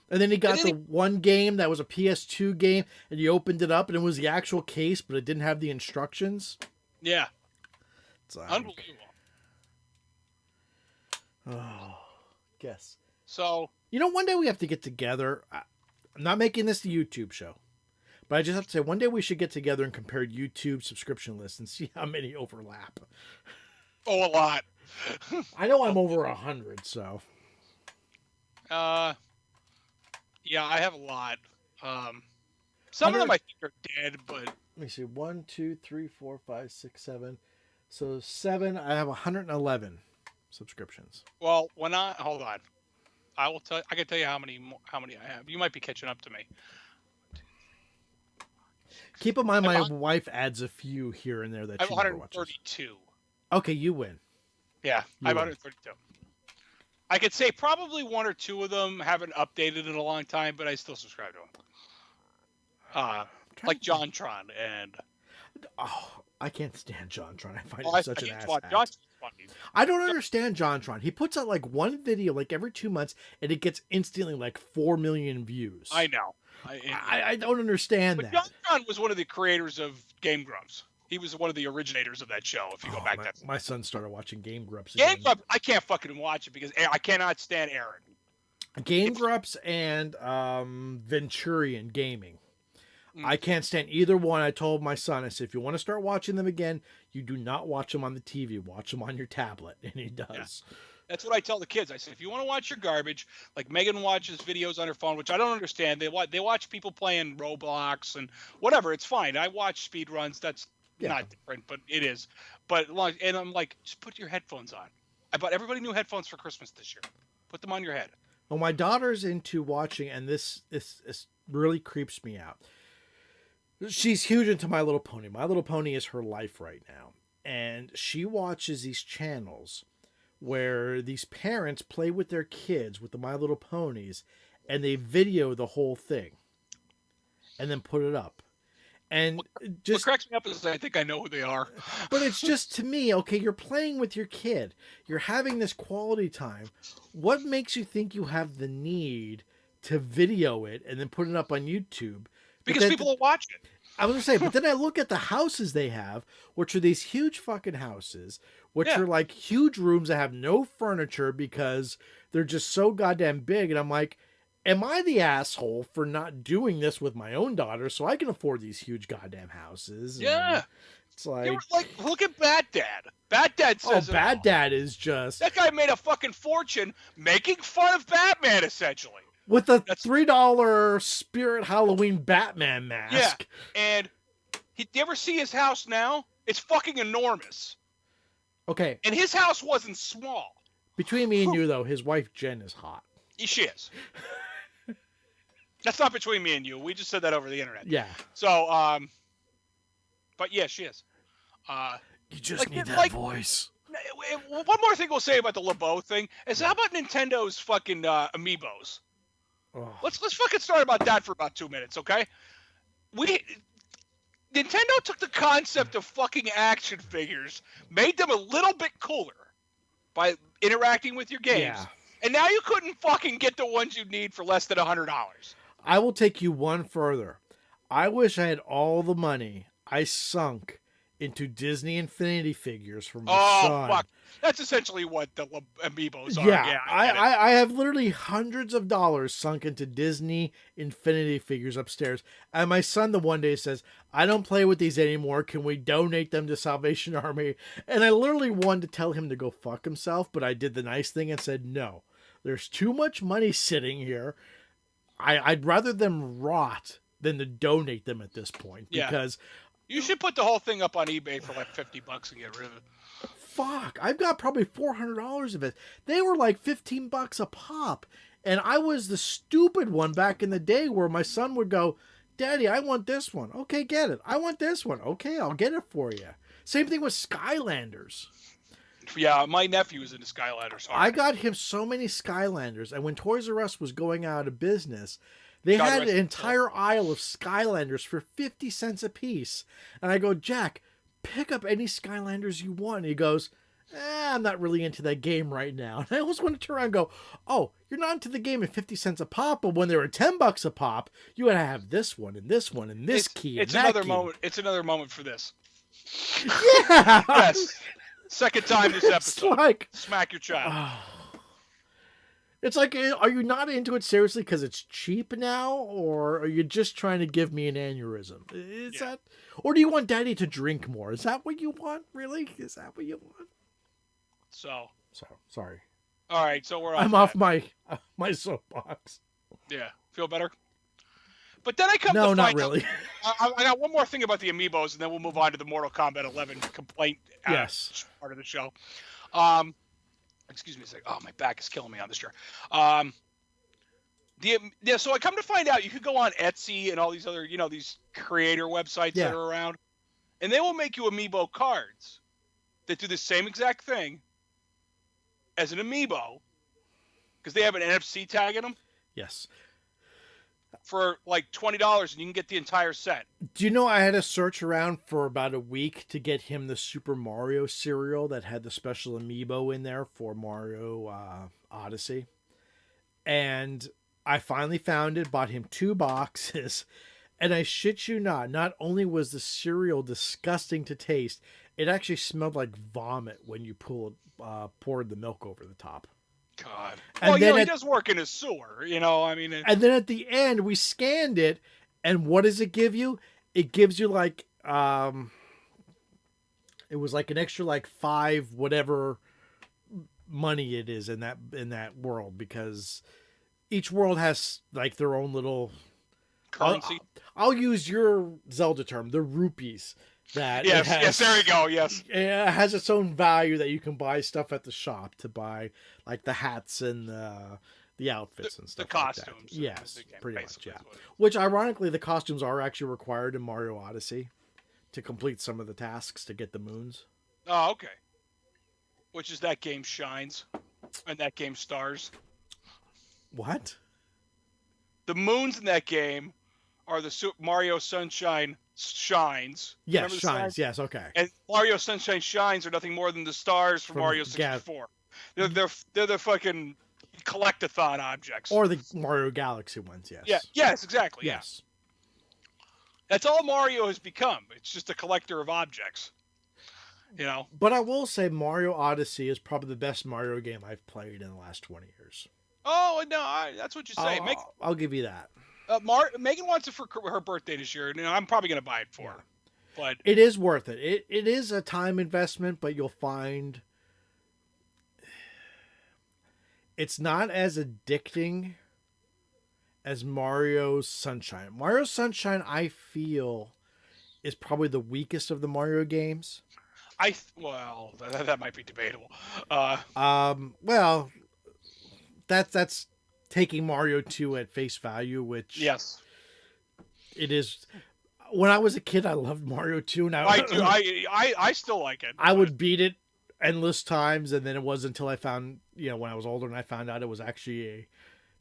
And then he got the one game that was a PS2 game, and he opened it up, and it was the actual case, but it didn't have the instructions. Yeah. It's like, unbelievable. Oh, guess. So. One day we have to get together. I'm not making this the YouTube show, but I just have to say, one day we should get together and compare YouTube subscription lists and see how many overlap. Oh, a lot. I know I'm over 100, so. Yeah, I have a lot. Some of them I think are dead, but... Let me see. 1, 2, 3, 4, 5, 6, 7. So 7, I have 111 subscriptions. Well, hold on. I will tell you, I can tell you how many I have. You might be catching up to me. Keep in mind, my wife adds a few here and there that she never watches. 132. Okay, you win. Yeah, I have 132. I could say probably one or two of them haven't updated in a long time, but I still subscribe to them. Like JonTron and... Oh, I can't stand JonTron. I find him such an asshat. JonTron's funny. I don't understand JonTron. He puts out like one video like every 2 months, and it gets instantly like 4 million views. I know. I don't understand that. JonTron was one of the creators of Game Grumps. He was one of the originators of that show, if you go back that. My son started watching Game Grumps. Game Grumps, I can't fucking watch it because I cannot stand Aaron. Game Grumps and Venturian Gaming. I can't stand either one. I told my son, I said, if you want to start watching them again, you do not watch them on the TV. Watch them on your tablet. And he does. Yeah. That's what I tell the kids. I said, if you want to watch your garbage, like Megan watches videos on her phone, which I don't understand. They watch people playing Roblox and whatever. It's fine. I watch speed runs. That's not different, but it is. And I'm like, just put your headphones on. I bought everybody new headphones for Christmas this year. Put them on your head. Well, my daughter's into watching, and this really creeps me out. She's huge into My Little Pony. My Little Pony is her life right now. And she watches these channels where these parents play with their kids with the My Little Ponies, and they video the whole thing and then put it up. And what cracks me up is I think I know who they are. But it's just, to me, okay, you're playing with your kid. You're having this quality time. What makes you think you have the need to video it and then put it up on YouTube? Because people will watch it. I was going to say, but then I look at the houses they have, which are these huge fucking houses, which are like huge rooms that have no furniture because they're just so goddamn big. And I'm like, am I the asshole for not doing this with my own daughter so I can afford these huge goddamn houses? Yeah. And it's like, look at Bat Dad. Bat Dad says Bat Dad is just... That guy made a fucking fortune making fun of Batman, essentially. With a $3 Spirit Halloween Batman mask. Yeah, and you ever see his house now? It's fucking enormous. Okay. And his house wasn't small. Between me and you, though, his wife Jen is hot. She is. That's not between me and you. We just said that over the internet. Yeah. So, but yeah, she is. You just need that voice. One more thing we'll say about the LeBeau thing is how about Nintendo's fucking amiibos? Oh. Let's fucking start about that for about 2 minutes, okay? Nintendo took the concept of fucking action figures, made them a little bit cooler by interacting with your games, and now you couldn't fucking get the ones you need for less than $100. I will take you one further. I wish I had all the money I sunk into Disney Infinity figures for my son. Fuck. That's essentially what the amiibos are. Yeah, I have literally hundreds of dollars sunk into Disney Infinity figures upstairs. And my son the one day says, I don't play with these anymore. Can we donate them to Salvation Army? And I literally wanted to tell him to go fuck himself, but I did the nice thing and said, no, there's too much money sitting here. I'd rather them rot than to donate them at this point. Because you should put the whole thing up on eBay for like $50 and get rid of it. Fuck, I've got probably $400 of it. They were like $15 a pop. And I was the stupid one back in the day where my son would go, Daddy, I want this one. Okay, get it. I want this one. Okay, I'll get it for you. Same thing with Skylanders. Yeah, my nephew is into Skylanders. I got him so many Skylanders. And when Toys R Us was going out of business, they had an entire aisle of Skylanders for 50 cents a piece. And I go, Jack, pick up any Skylanders you want. And he goes, I'm not really into that game right now. And I always want to turn around and go, oh, you're not into the game at 50 cents a pop, but when they were $10 a pop, you gotta have this one and this one and this key. It's and that another key. moment. It's another moment for this. Yeah. Yes. Second time this episode. It's like, smack your child. It's like, are you not into it seriously because it's cheap now, or are you just trying to give me an aneurysm? Is that, or do you want Daddy to drink more? Is that what you want? Really? Is that what you want? So sorry. All right, so we're. I'm off my soapbox. Yeah, feel better. But then I come. No, to not find really. Out, I got one more thing about the amiibos, and then we'll move on to the Mortal Kombat 11 complaint. Part of the show. Excuse me a second. Oh, my back is killing me on this chair. So I come to find out you could go on Etsy and all these other, these creator websites that are around, and they will make you amiibo cards that do the same exact thing as an amiibo because they have an NFC tag in them. Yes. For like $20, and you can get the entire set. Do you know I had to search around for about a week to get him the Super Mario cereal that had the special amiibo in there for Mario Odyssey? And I finally found it, bought him 2 boxes, and I shit you not only was the cereal disgusting to taste, it actually smelled like vomit when you poured the milk over the top. God. And well, then he does work in a sewer, I mean. And then at the end, we scanned it, and what does it give you? It gives you like, it was like an extra like 5 whatever money it is in that world, because each world has like their own little currency. I'll use your Zelda term, the rupees. Yes, there you go. Yes, it has its own value that you can buy stuff at the shop to buy, like the hats and the outfits and stuff. The costumes. Like that. Yes, pretty much. Yeah. Which, ironically, the costumes are actually required in Mario Odyssey to complete some of the tasks to get the moons. Oh, okay. Which is that game shines, and that game stars. What? The moons in that game are the Super Mario Sunshine shines. Yes, shines. Yes, okay. And Mario Sunshine shines are nothing more than the stars from Mario 64. They're the fucking collectathon objects. Or the Mario Galaxy ones, yes. Yeah. Yes, exactly. Yes. That's all Mario has become. It's just a collector of objects. You know. But I will say Mario Odyssey is probably the best Mario game I've played in the last 20 years. Oh, no, that's what you say. I'll give you that. Megan wants it for her birthday this year, and I'm probably going to buy it for her. But it is worth it. It is a time investment, but you'll find it's not as addicting as Mario's Sunshine. Mario's Sunshine, I feel, is probably the weakest of the Mario games. Well, that might be debatable. Well, that's taking Mario 2 at face value, which yes, it is. When I was a kid, I loved Mario 2. Now I do. I still like it. I would beat it endless times, and then it wasn't until I found, when I was older and I found out it was actually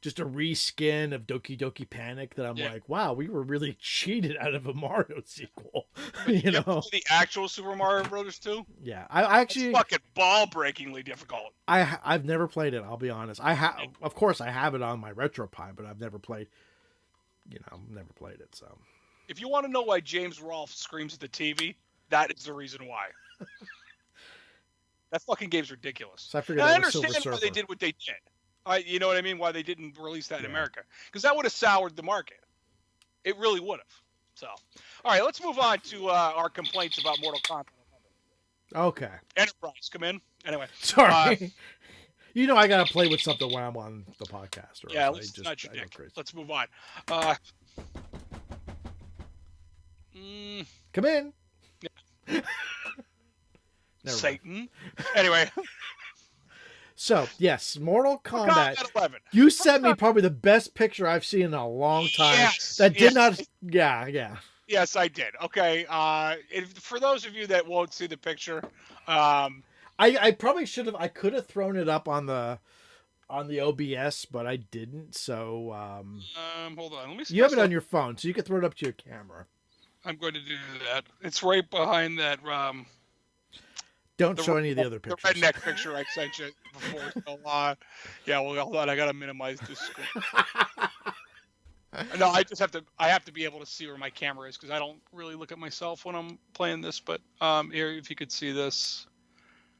just a reskin of Doki Doki Panic that I'm like, wow, we were really cheated out of a Mario sequel. The actual Super Mario Brothers 2? Yeah, I actually it's fucking ball-breakingly difficult. I've never played it. I'll be honest. Of course, I have it on my RetroPie, but I've never played. Never played it. So, if you want to know why James Rolfe screams at the TV, that is the reason why. That fucking game's ridiculous. So I understand why they did what they did. You know what I mean? Why they didn't release that in America? Because that would have soured the market. It really would have. So, all right, let's move on to our complaints about Mortal Kombat. Okay. Enterprise, come in. Anyway. Sorry. I got to play with something when I'm on the podcast. Yeah, at least it's not your dick. Let's move on. Come in. Yeah. Satan. Anyway. So, yes, Mortal Kombat 11. You sent me probably the best picture I've seen in a long time. Yes. That did not... Yeah. Yes, I did. Okay. For those of you that won't see the picture... I probably should have... I could have thrown it up on the OBS, but I didn't, so... hold on. Let me see. You have it on your phone, so you can throw it up to your camera. I'm going to do that. It's right behind that... Don't show any of the other pictures. The redneck picture I sent you before. So, yeah, well, hold on. I got to minimize this screen. No, I have to be able to see where my camera is because I don't really look at myself when I'm playing this. But here, if you could see this.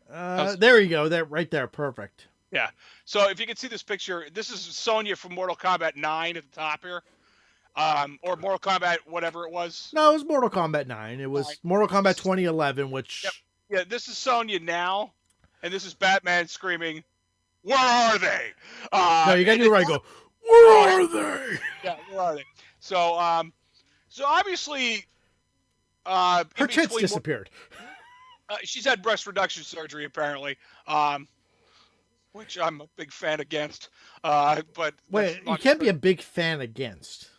There you go. That right there. Perfect. Yeah. So if you can see this picture, this is Sonya from Mortal Kombat 9 at the top here. Or Mortal Kombat, whatever it was. No, it was Mortal Kombat 9. It was Mortal Kombat 2011, which... Yep. Yeah, this is Sonya now, and this is Batman screaming, "Where are they?" No, you got to do it right. Go, where are they? Yeah, where are they? So obviously, her tits disappeared. She's had breast reduction surgery apparently, which I'm a big fan against. But wait, you can't be a big fan against.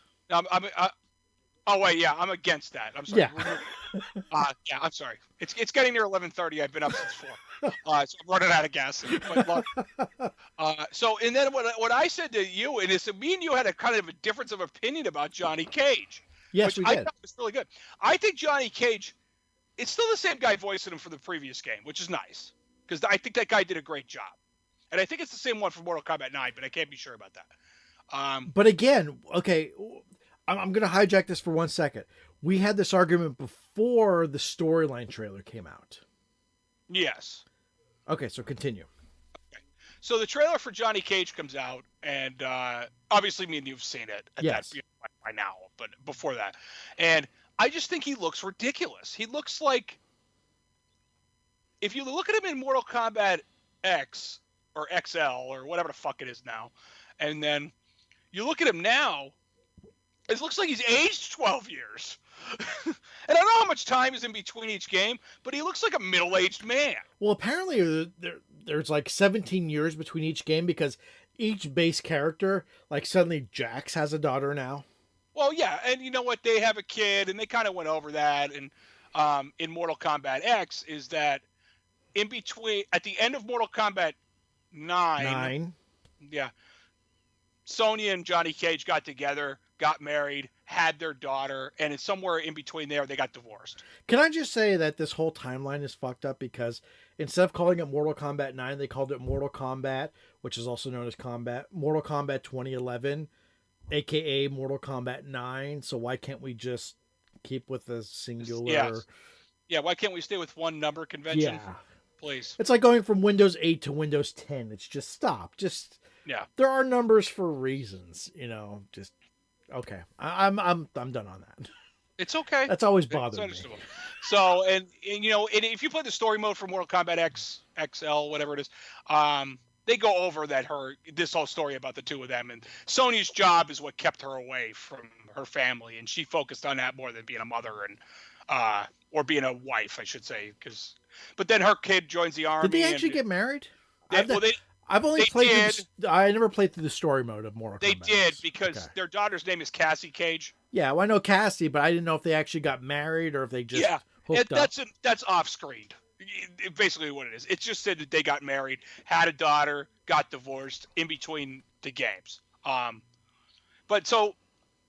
Oh wait, yeah, I'm against that. I'm sorry. Yeah. Yeah, I'm sorry. It's getting near 11:30. I've been up since 4. So I'm running out of gas. So and then what I said to you, and is me and you had a kind of a difference of opinion about Johnny Cage. Yes, which we did. I thought was really good. I think Johnny Cage, it's still the same guy voicing him for the previous game, which is nice because I think that guy did a great job, and I think it's the same one for Mortal Kombat 9, but I can't be sure about that. But again, okay, I'm going to hijack this for 1 second. We had this argument before the storyline trailer came out. Yes. Okay, so continue. Okay. So the trailer for Johnny Cage comes out, and obviously me and you've seen it by now, but before that. And I just think he looks ridiculous. He looks like... If you look at him in Mortal Kombat X, or XL, or whatever the fuck it is now, and then you look at him now, it looks like he's aged 12 years. And I don't know how much time is in between each game, but he looks like a middle-aged man. Well, apparently there's like 17 years between each game because each base character, like suddenly Jax has a daughter now. Well, yeah, and you know what? They have a kid, and they kind of went over that. And in Mortal Kombat X is that in between, at the end of Mortal Kombat 9. Yeah, Sonya and Johnny Cage got together, got married, had their daughter, and it's somewhere in between there they got divorced. Can I just say that this whole timeline is fucked up because instead of calling it Mortal Kombat 9, they called it Mortal Kombat, which is also known as Mortal Kombat 2011, aka Mortal Kombat 9. So why can't we just keep with a singular. Yeah. Why can't we stay with one number convention? Yeah. Please. It's like going from Windows 8 to Windows 10. It's just stop. Just there are numbers for reasons, just okay. I'm done on that. It's okay. That's always bothered me. So, and if you play the story mode for Mortal Kombat X, XL, whatever it is, they go over this whole story about the two of them, and Sonya's job is what kept her away from her family, and she focused on that more than being a mother and or being a wife, I should say, but then her kid joins the army. Did they actually get married? I've only played. I never played through the story mode of Mortal Kombat. They did because their daughter's name is Cassie Cage. Yeah, well, I know Cassie, but I didn't know if they actually got married or if they just hooked up. That's off screen. Basically, what it is. It just said that they got married, had a daughter, got divorced in between the games. But so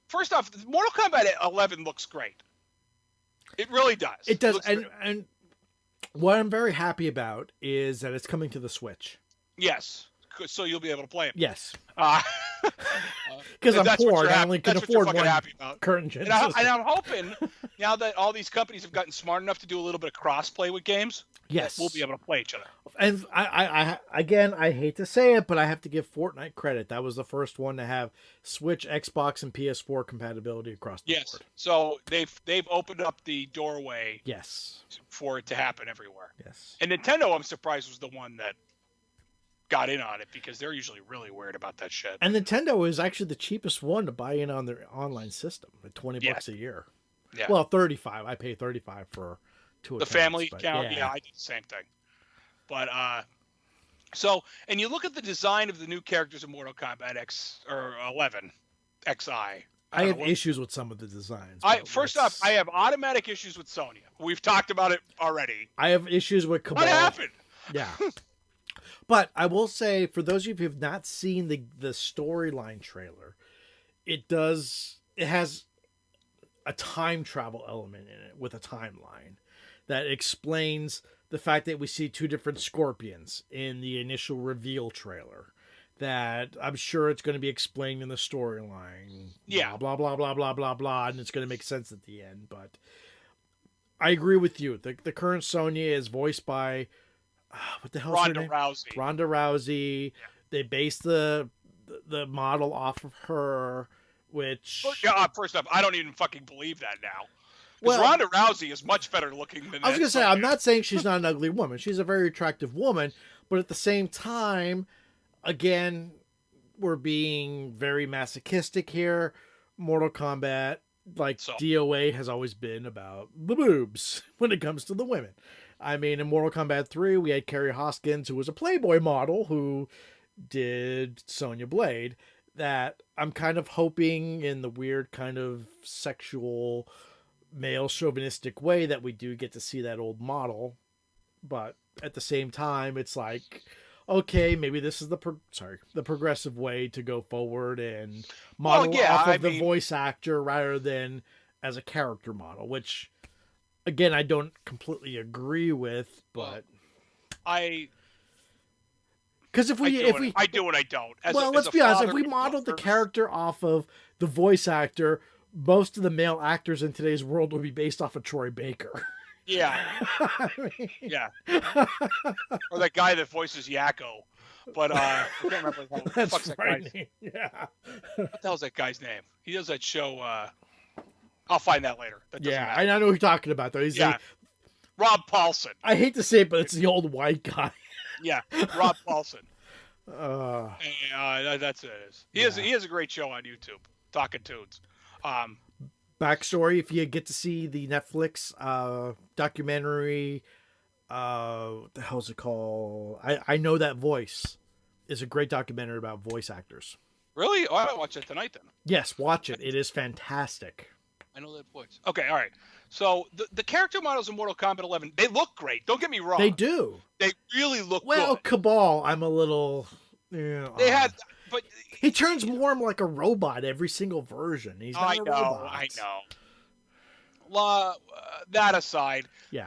first off, Mortal Kombat 11 looks great. It really does. It does, and what I'm very happy about is that it's coming to the Switch. Yes, so you'll be able to play it. Yes. Because I'm poor and I only can afford one current gen system. And I'm hoping, now that all these companies have gotten smart enough to do a little bit of cross-play with games, we'll be able to play each other. And I hate to say it, but I have to give Fortnite credit. That was the first one to have Switch, Xbox, and PS4 compatibility across the board. So they've opened up the doorway for it to happen everywhere. Yes. And Nintendo, I'm surprised, was the one that got in on it because they're usually really weird about that shit. And Nintendo is actually the cheapest one to buy in on their online system at $20 a year. Yeah. Well, $35. I pay $35 for two accounts. The family account. Yeah, I did the same thing. But and you look at the design of the new characters in Mortal Kombat 11 XI. I have issues with some of the designs. First off, I have automatic issues with Sonya. We've talked about it already. I have issues with Kabal. What happened? Yeah. But I will say, for those of you who have not seen the storyline trailer, it has a time travel element in it with a timeline that explains the fact that we see two different Scorpions in the initial reveal trailer. That I'm sure it's going to be explained in the storyline. Yeah. Blah, blah, blah, blah, blah, blah, and it's going to make sense at the end. But I agree with you. The current Sonya is voiced by... what the hell is her name? Ronda Rousey. Yeah. They based the model off of her, which... First off, I don't even fucking believe that now. Because Ronda Rousey is much better looking than I was going to say, I'm not saying she's not an ugly woman. She's a very attractive woman. But at the same time, again, we're being very masochistic here. Mortal Kombat, DOA, has always been about the boobs when it comes to the women. I mean, in Mortal Kombat 3, we had Kerry Hoskins, who was a Playboy model who did Sonya Blade, that I'm kind of hoping in the weird kind of sexual male chauvinistic way that we do get to see that old model. But at the same time, it's like, okay, maybe this is the progressive way to go forward and model off of the voice actor rather than as a character model, which... Again, I don't completely agree with, but because if we I do and I don't. Let's be honest. If we modeled the character off of the voice actor, most of the male actors in today's world would be based off of Troy Baker. Yeah. Yeah. Or that guy that voices Yakko. But I can't remember what the fuck's that guy's name. Yeah. What the hell's that guy's name? He does that show. I'll find that later. I know who you're talking about, though. He's Rob Paulson. I hate to say it, but it's the old white guy. Yeah, Rob Paulson. That's it. He has a great show on YouTube, Talking Tunes. Backstory: if you get to see the Netflix documentary, what the hell is it called? I Know That Voice is a great documentary about voice actors. Really? Oh, I might watch it tonight then. Yes, watch it. It is fantastic. I know that voice. Okay, all right. So the character models in Mortal Kombat 11, they look great. Don't get me wrong. They do. They really look good. Well, Kabal, I'm a little... but he turns more like a robot every single version. He's not a robot. I know. That aside,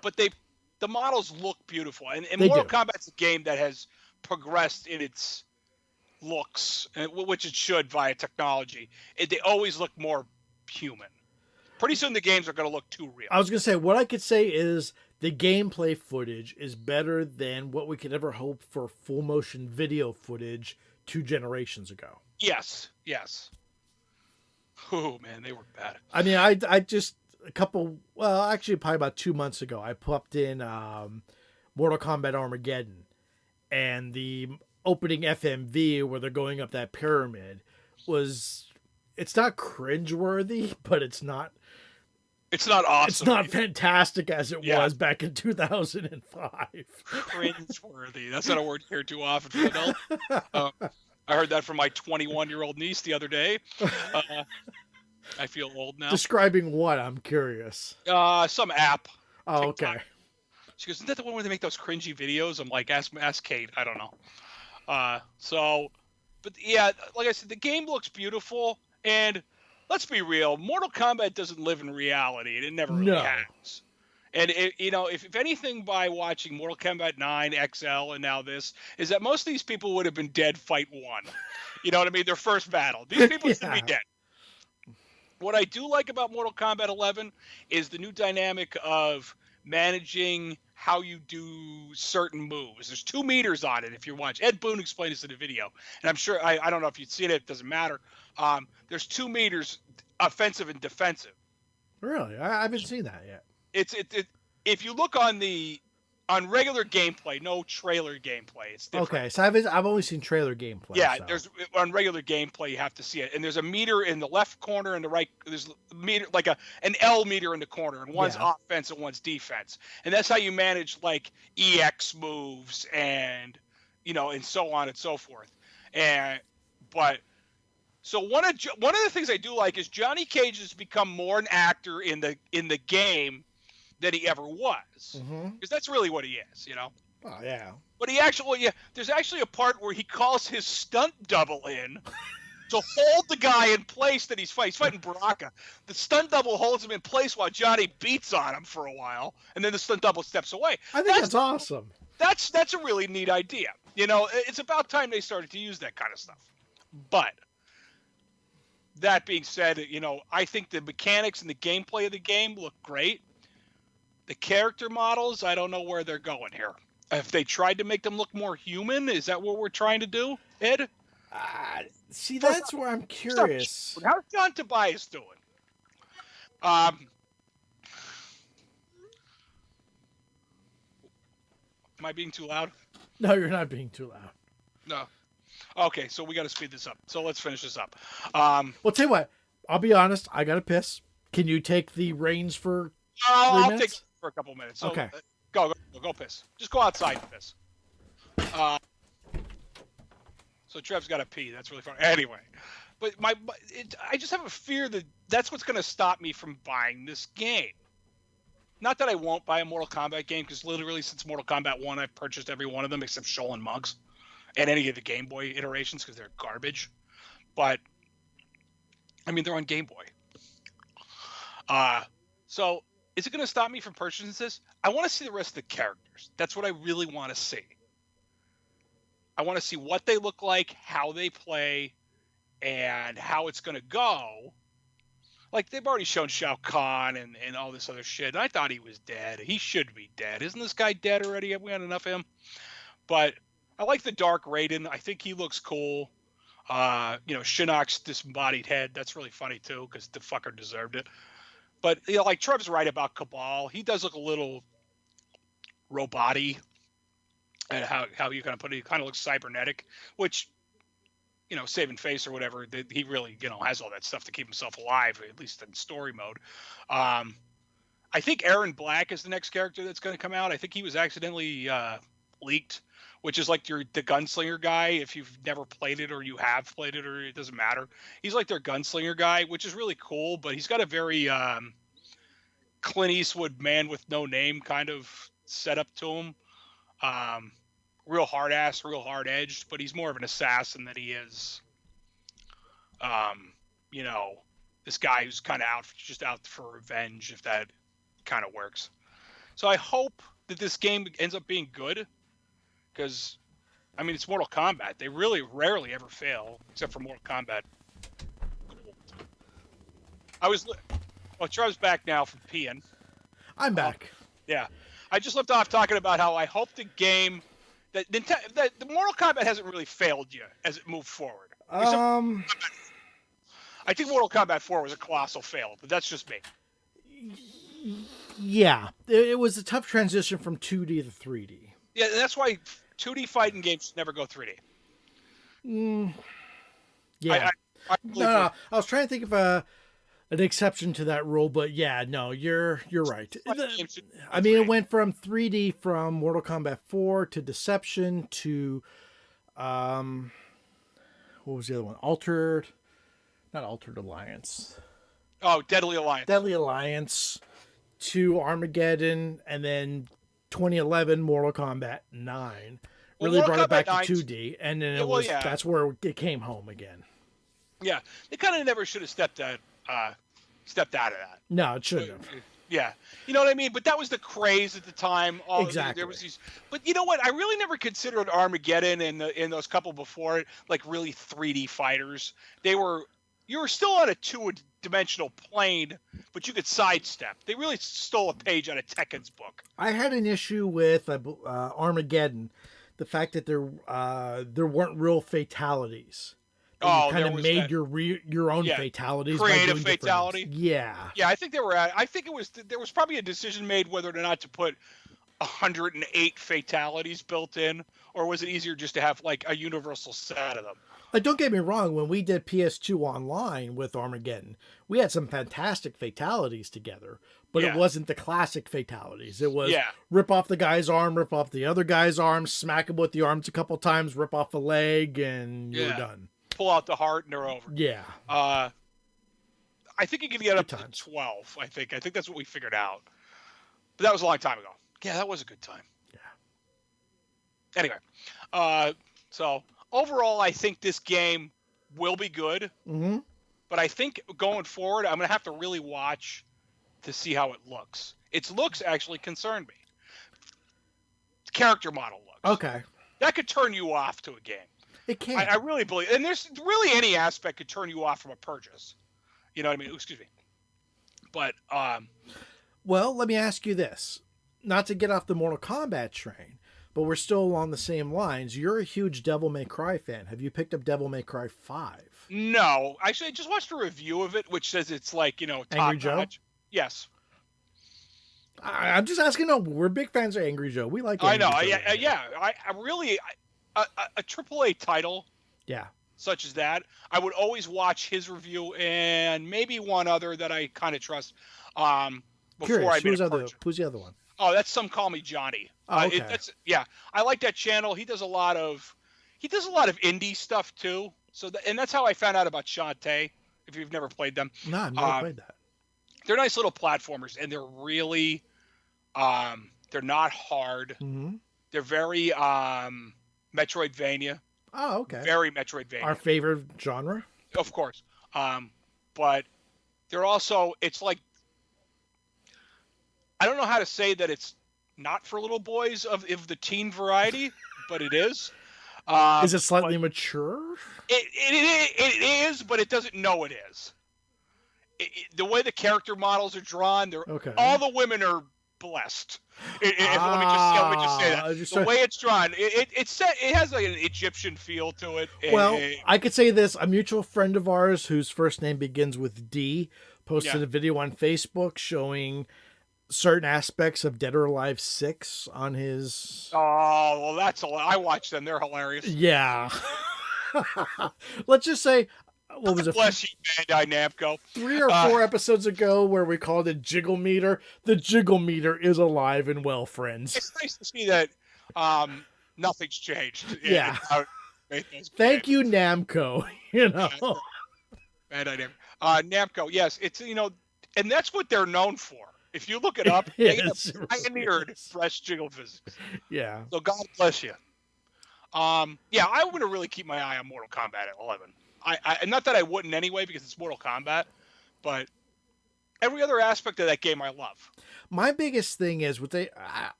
but the models look beautiful. And Mortal Kombat's a game that has progressed in its looks, which it should via technology. They always look more human. Pretty soon the games are going to look too real. I was going to say, what I could say is the gameplay footage is better than what we could ever hope for full motion video footage 2 generations ago. Yes. Oh, man, they were bad. I mean, I just actually probably about 2 months ago, I popped in Mortal Kombat Armageddon, and the opening FMV where they're going up that pyramid it's not cringeworthy, but it's not awesome. It's not fantastic as it was back in 2005. Cringeworthy. That's not a word you hear too often from adults. I heard that from my 21-year-old niece the other day. I feel old now. Describing what? I'm curious. Some app. Oh, TikTok. okay. She goes, isn't that the one where they make those cringy videos? I'm like, ask Kate. I don't know. But yeah, like I said, the game looks beautiful. And let's be real, Mortal Kombat doesn't live in reality. It never really has. And, if anything by watching Mortal Kombat 9, XL, and now this, is that most of these people would have been dead fight 1. You know what I mean? Their first battle. These people should be dead. What I do like about Mortal Kombat 11 is the new dynamic of managing how you do certain moves. There's 2 meters on it if you're watching. Ed Boon explained this in a video. And I'm sure, I don't know if you've seen it, it doesn't matter. There's 2 meters offensive and defensive. Really? I haven't seen that yet. If you look on regular gameplay, no trailer gameplay, it's different. Okay, so I've only seen trailer gameplay. Yeah, so. there's on regular gameplay you have to see it, and there's a meter in the left corner and the right. There's a meter like an L meter in the corner, and one's offense and one's defense, and that's how you manage like EX moves and and so on and so forth. So one of the things I do like is Johnny Cage has become more an actor in the game than he ever was, because that's really what he is, Oh yeah. But there's actually a part where he calls his stunt double in to hold the guy in place that he's fighting. He's fighting Baraka. The stunt double holds him in place while Johnny beats on him for a while, and then the stunt double steps away. I think that's awesome. That's a really neat idea. It's about time they started to use that kind of stuff. But that being said, I think the mechanics and the gameplay of the game look great. The character models, I don't know where they're going here. If they tried to make them look more human, is that what we're trying to do, Ed? See, that's where I'm curious. How's John Tobias doing? Am I being too loud? No, you're not being too loud. No. Okay, so we got to speed this up. So let's finish this up. Well, tell you what. I'll be honest. I got to piss. Can you take the reins for 3 I'll minutes? take it for a couple minutes. So, okay. Go piss. Just go outside and piss. So Trev's got to pee. That's really funny. Anyway, but I just have a fear that that's what's going to stop me from buying this game. Not that I won't buy a Mortal Kombat game, because literally since Mortal Kombat 1, I've purchased every one of them except Shoal and Mugs and any of the Game Boy iterations because they're garbage. But, I mean, they're on Game Boy. So is it going to stop me from purchasing this? I want to see the rest of the characters. That's what I really want to see. I want to see what they look like, how they play, and how it's going to go. Like, they've already shown Shao Kahn and all this other shit. And I thought he was dead. He should be dead. Isn't this guy dead already? Have we had enough of him? But I like the Dark Raiden. I think he looks cool. Shinnok's disembodied head. That's really funny, too, because the fucker deserved it. But, like Trev's right about Cabal. He does look a little robot-y. And how you kind of put it, he kind of looks cybernetic, which, saving face or whatever, he really, has all that stuff to keep himself alive, at least in story mode. I think Aaron Black is the next character that's going to come out. I think he was accidentally leaked, which is like the gunslinger guy. If you've never played it or you have played it, or it doesn't matter. He's like their gunslinger guy, which is really cool, but he's got a very Clint Eastwood man with no name kind of setup to him. Real hard ass, real hard edged, but he's more of an assassin than he is, this guy who's kind of just out for revenge, if that kind of works. So I hope that this game ends up being good, because, I mean, it's Mortal Kombat. They really rarely ever fail, except for Mortal Kombat. I was Well, Trev's back now from peeing. I'm back. Yeah. I just left off talking about how I hope the game that the Mortal Kombat hasn't really failed you as it moved forward. I think Mortal Kombat 4 was a colossal fail, but that's just me. Yeah, it was a tough transition from 2D to 3D. Yeah, and that's why 2D fighting games should never go 3D. Yeah. I I was trying to think of an exception to that rule, but yeah, no, you're right. I mean, it went from 3D from Mortal Kombat 4 to Deception to what was the other one? Not Altered Alliance. Oh, Deadly Alliance. Deadly Alliance to Armageddon, and then 2011 Mortal Kombat 9 really brought it back to 2D, and then that's where it came home again. Yeah, they kind of never should have stepped out of that. No, it shouldn't have. Yeah, you know what I mean. But that was the craze at the time. Exactly. There was these, but you know what? I really never considered Armageddon and in those couple before it like really 3D fighters. You were still on a two-dimensional plane, but you could sidestep. They really stole a page out of Tekken's book. I had an issue with Armageddon, the fact that there weren't real fatalities. You kind of made your own fatalities. Creative fatality. Yeah. Yeah, I think there was probably a decision made whether or not to put 108 fatalities built in, or was it easier just to have like a universal set of them? Don't get me wrong, when we did PS2 online with Armageddon, we had some fantastic fatalities together, but it wasn't the classic fatalities. It was rip off the guy's arm, rip off the other guy's arm, smack him with the arms a couple times, rip off a leg, and you're done. Pull out the heart and they're over. Yeah. I think you can get up to 12. I think that's what we figured out. But that was a long time ago. Yeah, that was a good time. Yeah. Anyway, so overall, I think this game will be good. Mm-hmm. But I think going forward, I'm going to have to really watch to see how it looks. Its looks actually concern me. The character model looks. Okay. That could turn you off to a game. It can. I really believe, and there's really any aspect could turn you off from a purchase. You know what I mean? Excuse me. But well, let me ask you this: not to get off the Mortal Kombat train, but we're still along the same lines. You're a huge Devil May Cry fan. Have you picked up Devil May Cry 5? No, actually, I just watched a review of it, which says it's like top Angry Joe? notch. Yes. I'm just asking. No, we're big fans of Angry Joe. We like. Angry I know. Joe. Yeah. I really a AAA title. Yeah. Such as that, I would always watch his review and maybe one other that I kind of trust. Before I made a purchase. Who's the other one? Oh, that's Some Call Me Johnny. Oh, okay. I like that channel. He does a lot of indie stuff too. So and that's how I found out about Shantae. If you've never played them, no, I've never played that. They're nice little platformers, and they're really, they're not hard. Mm-hmm. They're very Metroidvania. Oh, okay. Very Metroidvania. Our favorite genre, of course. But they're also, it's like, I don't know how to say that it's not for little boys of the teen variety, but it is. Is it slightly mature? It is, but it doesn't know it is. The way the character models are drawn, all the women are blessed. Let me just say that. The way it's drawn, it has like an Egyptian feel to it. Well, I could say this. A mutual friend of ours whose first name begins with D posted a video on Facebook showing certain aspects of Dead or Alive 6 on his... Oh, well, I watch them. They're hilarious. Yeah. Let's just say... What was it? Bless you, Bandai Namco. 3 or 4 episodes ago where we called it Jiggle Meter. The Jiggle Meter is alive and well, friends. It's nice to see that nothing's changed. Yeah. Thank you, Namco. Bandai Namco. Namco, yes. It's, and that's what they're known for. If you look it up, they have pioneered fresh jiggle physics. Yeah. So God bless you. I want to really keep my eye on Mortal Kombat at 11. I not that I wouldn't anyway because it's Mortal Kombat, but every other aspect of that game I love. My biggest thing is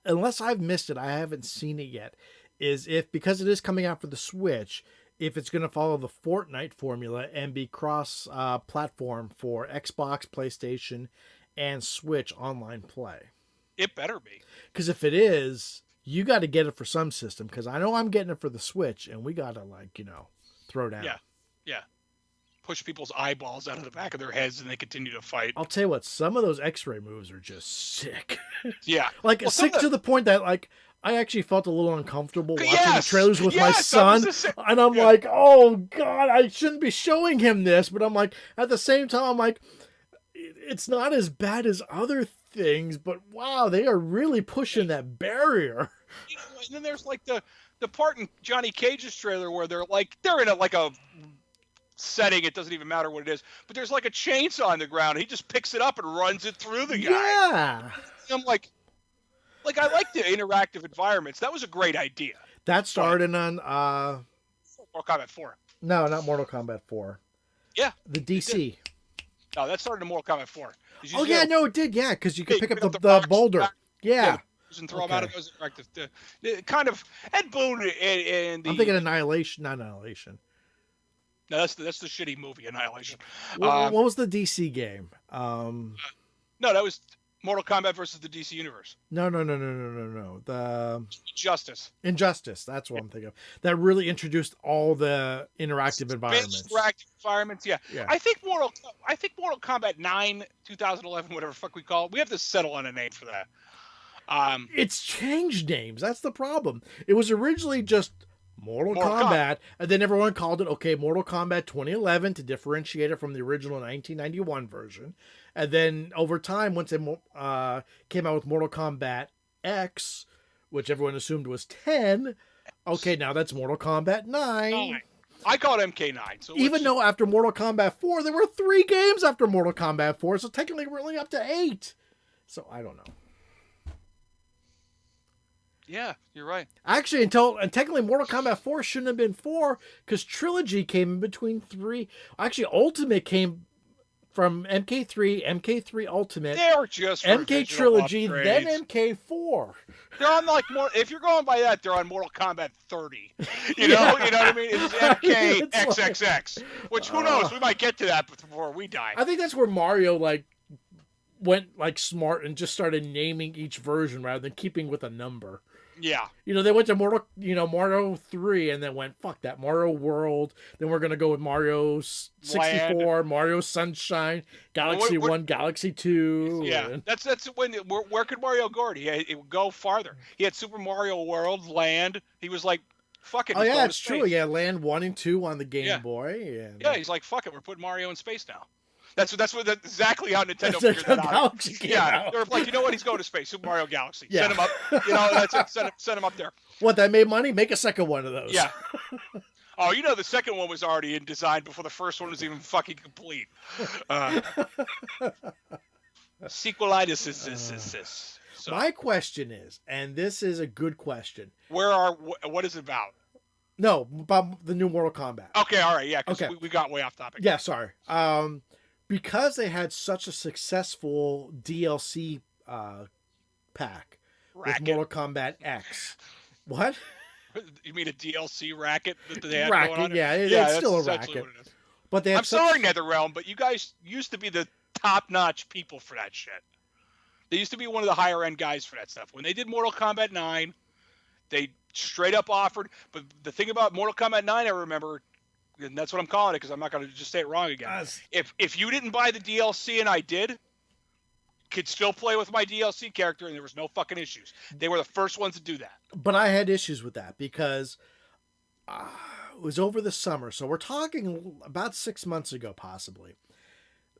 unless I've missed it, I haven't seen it yet, is because it is coming out for the Switch, if it's going to follow the Fortnite formula and be cross platform for Xbox, PlayStation, and Switch online play. It better be. Because if it is, you got to get it for some system. Because I know I'm getting it for the Switch, and we got to, like, you know, throw down. Yeah, yeah. Push people's eyeballs out of the back of their heads, and they continue to fight. I'll tell you what, some of those X-ray moves are just sick. Yeah. Like, Well, sick to the point that, like, I actually felt a little uncomfortable watching the trailers with my yes, son. And I'm like, oh, God, I shouldn't be showing him this. But I'm like, at the same time, I'm like, it's not as bad as other things. But, wow, they are really pushing that barrier. You know, and then there's, like, the part in Johnny Cage's trailer where they're in a setting, it doesn't even matter what it is, but there's like a chainsaw on the ground. He just picks it up and runs it through the guy. Yeah. I'm like I like the interactive environments. That was a great idea. That started on Mortal Kombat 4. No, not Mortal Kombat 4. Yeah. The DC. No, that started in Mortal Kombat 4. Oh yeah, no, it did. Yeah, because you could pick up the boulder. Yeah. And throw them out of those interactive. Kind of. And Boone and the. I'm thinking Annihilation, not Annihilation. No, that's the shitty movie, Annihilation. What was the DC game? No, that was Mortal Kombat versus the DC Universe. No. The Injustice. That's what I'm thinking of. That really introduced all the interactive environments. Interactive environments, yeah. I think Mortal Kombat 9, 2011, whatever the fuck we call it. We have to settle on a name for that. It's changed names. That's the problem. It was originally just Mortal Kombat, and then everyone called it, Mortal Kombat 2011 to differentiate it from the original 1991 version. And then over time, once they came out with Mortal Kombat X, which everyone assumed was 10, now that's Mortal Kombat 9. I call it MK9. So even though after Mortal Kombat 4, there were 3 games after Mortal Kombat 4, so technically we're only up to 8. So I don't know. Yeah, you're right. Actually, technically Mortal Kombat 4 shouldn't have been 4 because Trilogy came in between 3. Actually, Ultimate came from MK3, MK3 Ultimate. They're just MK Trilogy, then MK4. They're on if you're going by that, they're on Mortal Kombat 30. You know what I mean? It's MK XXX, which who knows? We might get to that before we die. I think that's where Mario went smart and just started naming each version rather than keeping with a number. Yeah. They went to Mario 3 and then went, fuck that, Mario World. Then we're going to go with Mario 64, Land. Mario Sunshine, Galaxy 1, Galaxy 2. Yeah. That's when, where could Mario go? It would go farther. He had Super Mario World, Land. He was like, fuck it. Oh, yeah, it's true. Yeah, Land 1 and 2 on the Game Boy. Yeah, he's like, fuck it, we're putting Mario in space now. That's exactly how Nintendo figured that out. Yeah, they're like, you know what? He's going to space. Super Mario Galaxy. Yeah. Send him up. That's it. Send him up there. What, that made money? Make a second one of those. Yeah. Oh, the second one was already in design before the first one was even fucking complete. Sequelitis is. So. My question is, and this is a good question. What is it about? No, about the new Mortal Kombat. Okay, all right, yeah, because we got way off topic. Yeah, sorry. Because they had such a successful DLC pack with Mortal Kombat X. What? You mean a DLC racket that they had racket, going on? Yeah, it's still a racket. But I'm sorry, NetherRealm, but you guys used to be the top-notch people for that shit. They used to be one of the higher-end guys for that stuff. When they did Mortal Kombat 9, they straight up offered. But the thing about Mortal Kombat 9, I remember, and that's what I'm calling it because I'm not going to just say it wrong again. If you didn't buy the DLC and I did, could still play with my DLC character and there was no fucking issues. They were the first ones to do that. But I had issues with that because it was over the summer. So we're talking about 6 months ago, possibly,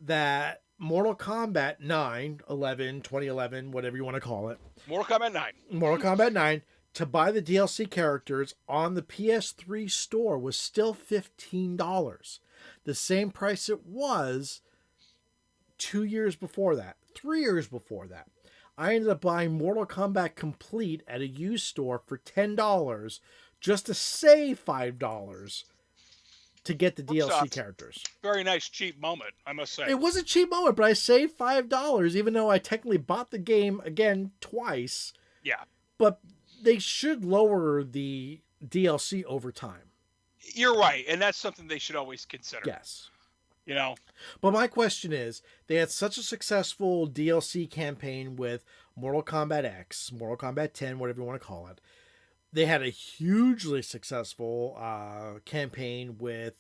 that Mortal Kombat 9, 11, 2011, whatever you want to call it. Mortal Kombat 9. Mortal Kombat 9. To buy the DLC characters on the PS3 store was still $15. The same price it was 2 years before that, 3 years before that. I ended up buying Mortal Kombat Complete at a used store for $10 just to save $5 to get the DLC characters. Very nice cheap moment, I must say. It was a cheap moment, but I saved $5 even though I technically bought the game again twice. Yeah. But they should lower the DLC over time. You're right, and that's something they should always consider. Yes. You know? But my question is, they had such a successful DLC campaign with Mortal Kombat X, Mortal Kombat 10, whatever you want to call it. They had a hugely successful campaign with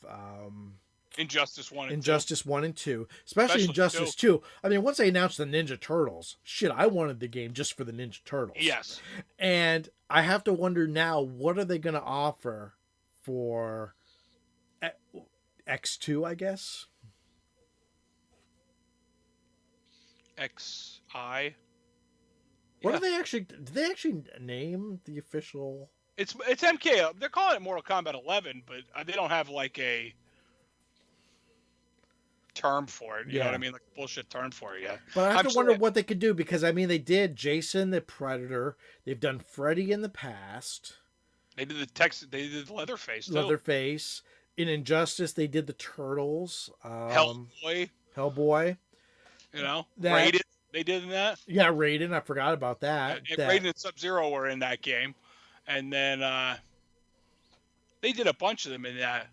Injustice 1 and 2. Injustice 1 and 2. Especially Injustice 2. I mean, once they announced the Ninja Turtles, shit, I wanted the game just for the Ninja Turtles. Yes. And I have to wonder now, what are they going to offer for X2, I guess? XI. What do they actually? Did they actually name the official? It's MK. They're calling it Mortal Kombat 11, but they don't have like a term for it. You know what I mean? Like a bullshit term for it. Yeah. But I have to wonder what they could do, because I mean, they did Jason the Predator. They've done Freddy in the past. They did They did Leatherface too. Leatherface. In Injustice, they did the Turtles. Hellboy. You know, Raiden. They did in that. Yeah, Raiden. I forgot about that. Raiden and Sub-Zero were in that game, and then they did a bunch of them in that.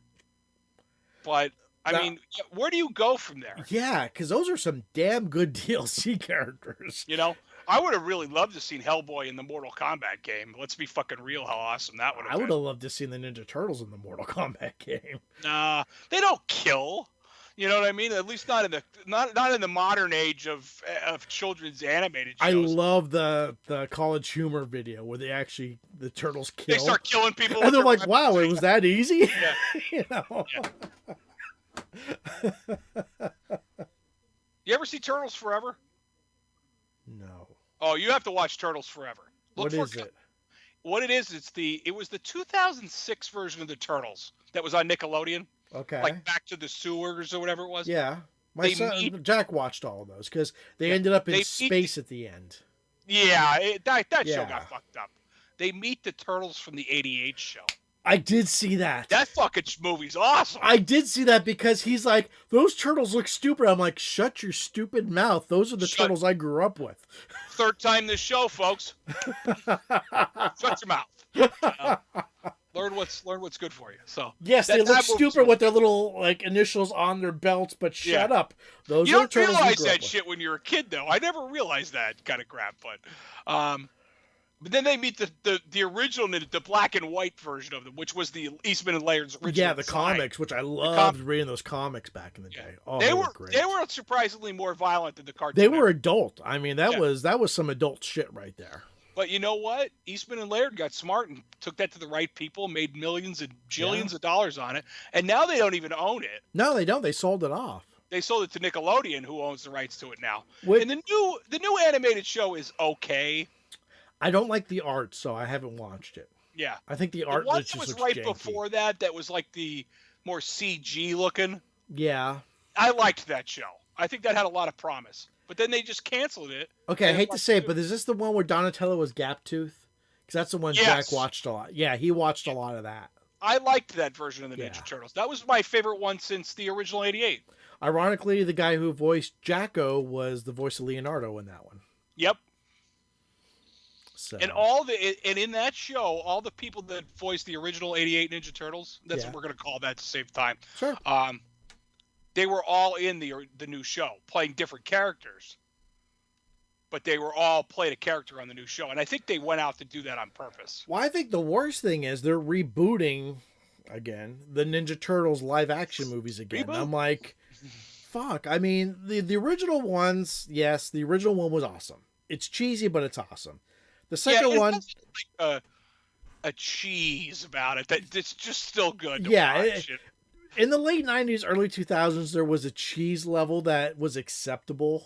But I mean, where do you go from there? Yeah, because those are some damn good DLC characters. You know, I would have really loved to seen Hellboy in the Mortal Kombat game. Let's be fucking real, how awesome that would have been. I would have loved to see the Ninja Turtles in the Mortal Kombat game. Nah, they don't kill. You know what I mean? At least not in the modern age of children's animated shows. I love the College Humor video where the turtles kill. They start killing people, and they're like, "Wow, it was that easy." Yeah. You know. Yeah. You ever see Turtles Forever? No. Oh, you have to watch Turtles Forever. What is it? What it is? It was the 2006 version of the Turtles that was on Nickelodeon. Okay. Like Back to the Sewers or whatever it was. Yeah. My son Jack watched all of those because they ended up in space at the end. Yeah, that show got fucked up. They meet the Turtles from the '88 show. I did see that. That fucking movie's awesome. I did see that because he's like, those turtles look stupid. I'm like, shut your stupid mouth. Those are the turtles I grew up with. Third time this show, folks. Shut your mouth. Learn what's good for you. So yes, they look stupid with their little like initials on their belts, but shut up. Those are turtles. You don't realize that shit when you're a kid, though. I never realized that kind of crap, but then they meet the original, the black and white version of them, which was the Eastman and Laird's original. Yeah, the comics, which I loved reading those comics back in the day. Oh, they were great. They were surprisingly more violent than the cartoon. They were adult. I mean, that was some adult shit right there. But you know what? Eastman and Laird got smart and took that to the right people, made millions and jillions of dollars on it, and now they don't even own it. No, they don't. They sold it off. They sold it to Nickelodeon, who owns the rights to it now. And the new animated show is okay. I don't like the art, so I haven't watched it. Yeah, I think the art was right janky. before that. That was like the more CG looking. Yeah, I liked that show. I think that had a lot of promise. But then they just canceled it. Okay, I hate to say it, but is this the one where Donatello was gap tooth? Because that's the one Jack watched a lot. Yeah, he watched a lot of that. I liked that version of the Ninja Turtles. That was my favorite one since the original '88. Ironically, the guy who voiced Jacko was the voice of Leonardo in that one. Yep. So. And in that show, all the people that voiced the original '88 Ninja Turtles, that's what we're going to call that to save time. Sure. They were all in the new show, playing different characters. But they were all played a character on the new show. And I think they went out to do that on purpose. Well, I think the worst thing is they're rebooting, again, the Ninja Turtles live-action movies again. Reboot? I'm like, fuck. I mean, the original ones, yes, the original one was awesome. It's cheesy, but it's awesome. The second one... Like a cheese about it. It's just still good to watch. In the late 90s, early 2000s, there was a cheese level that was acceptable.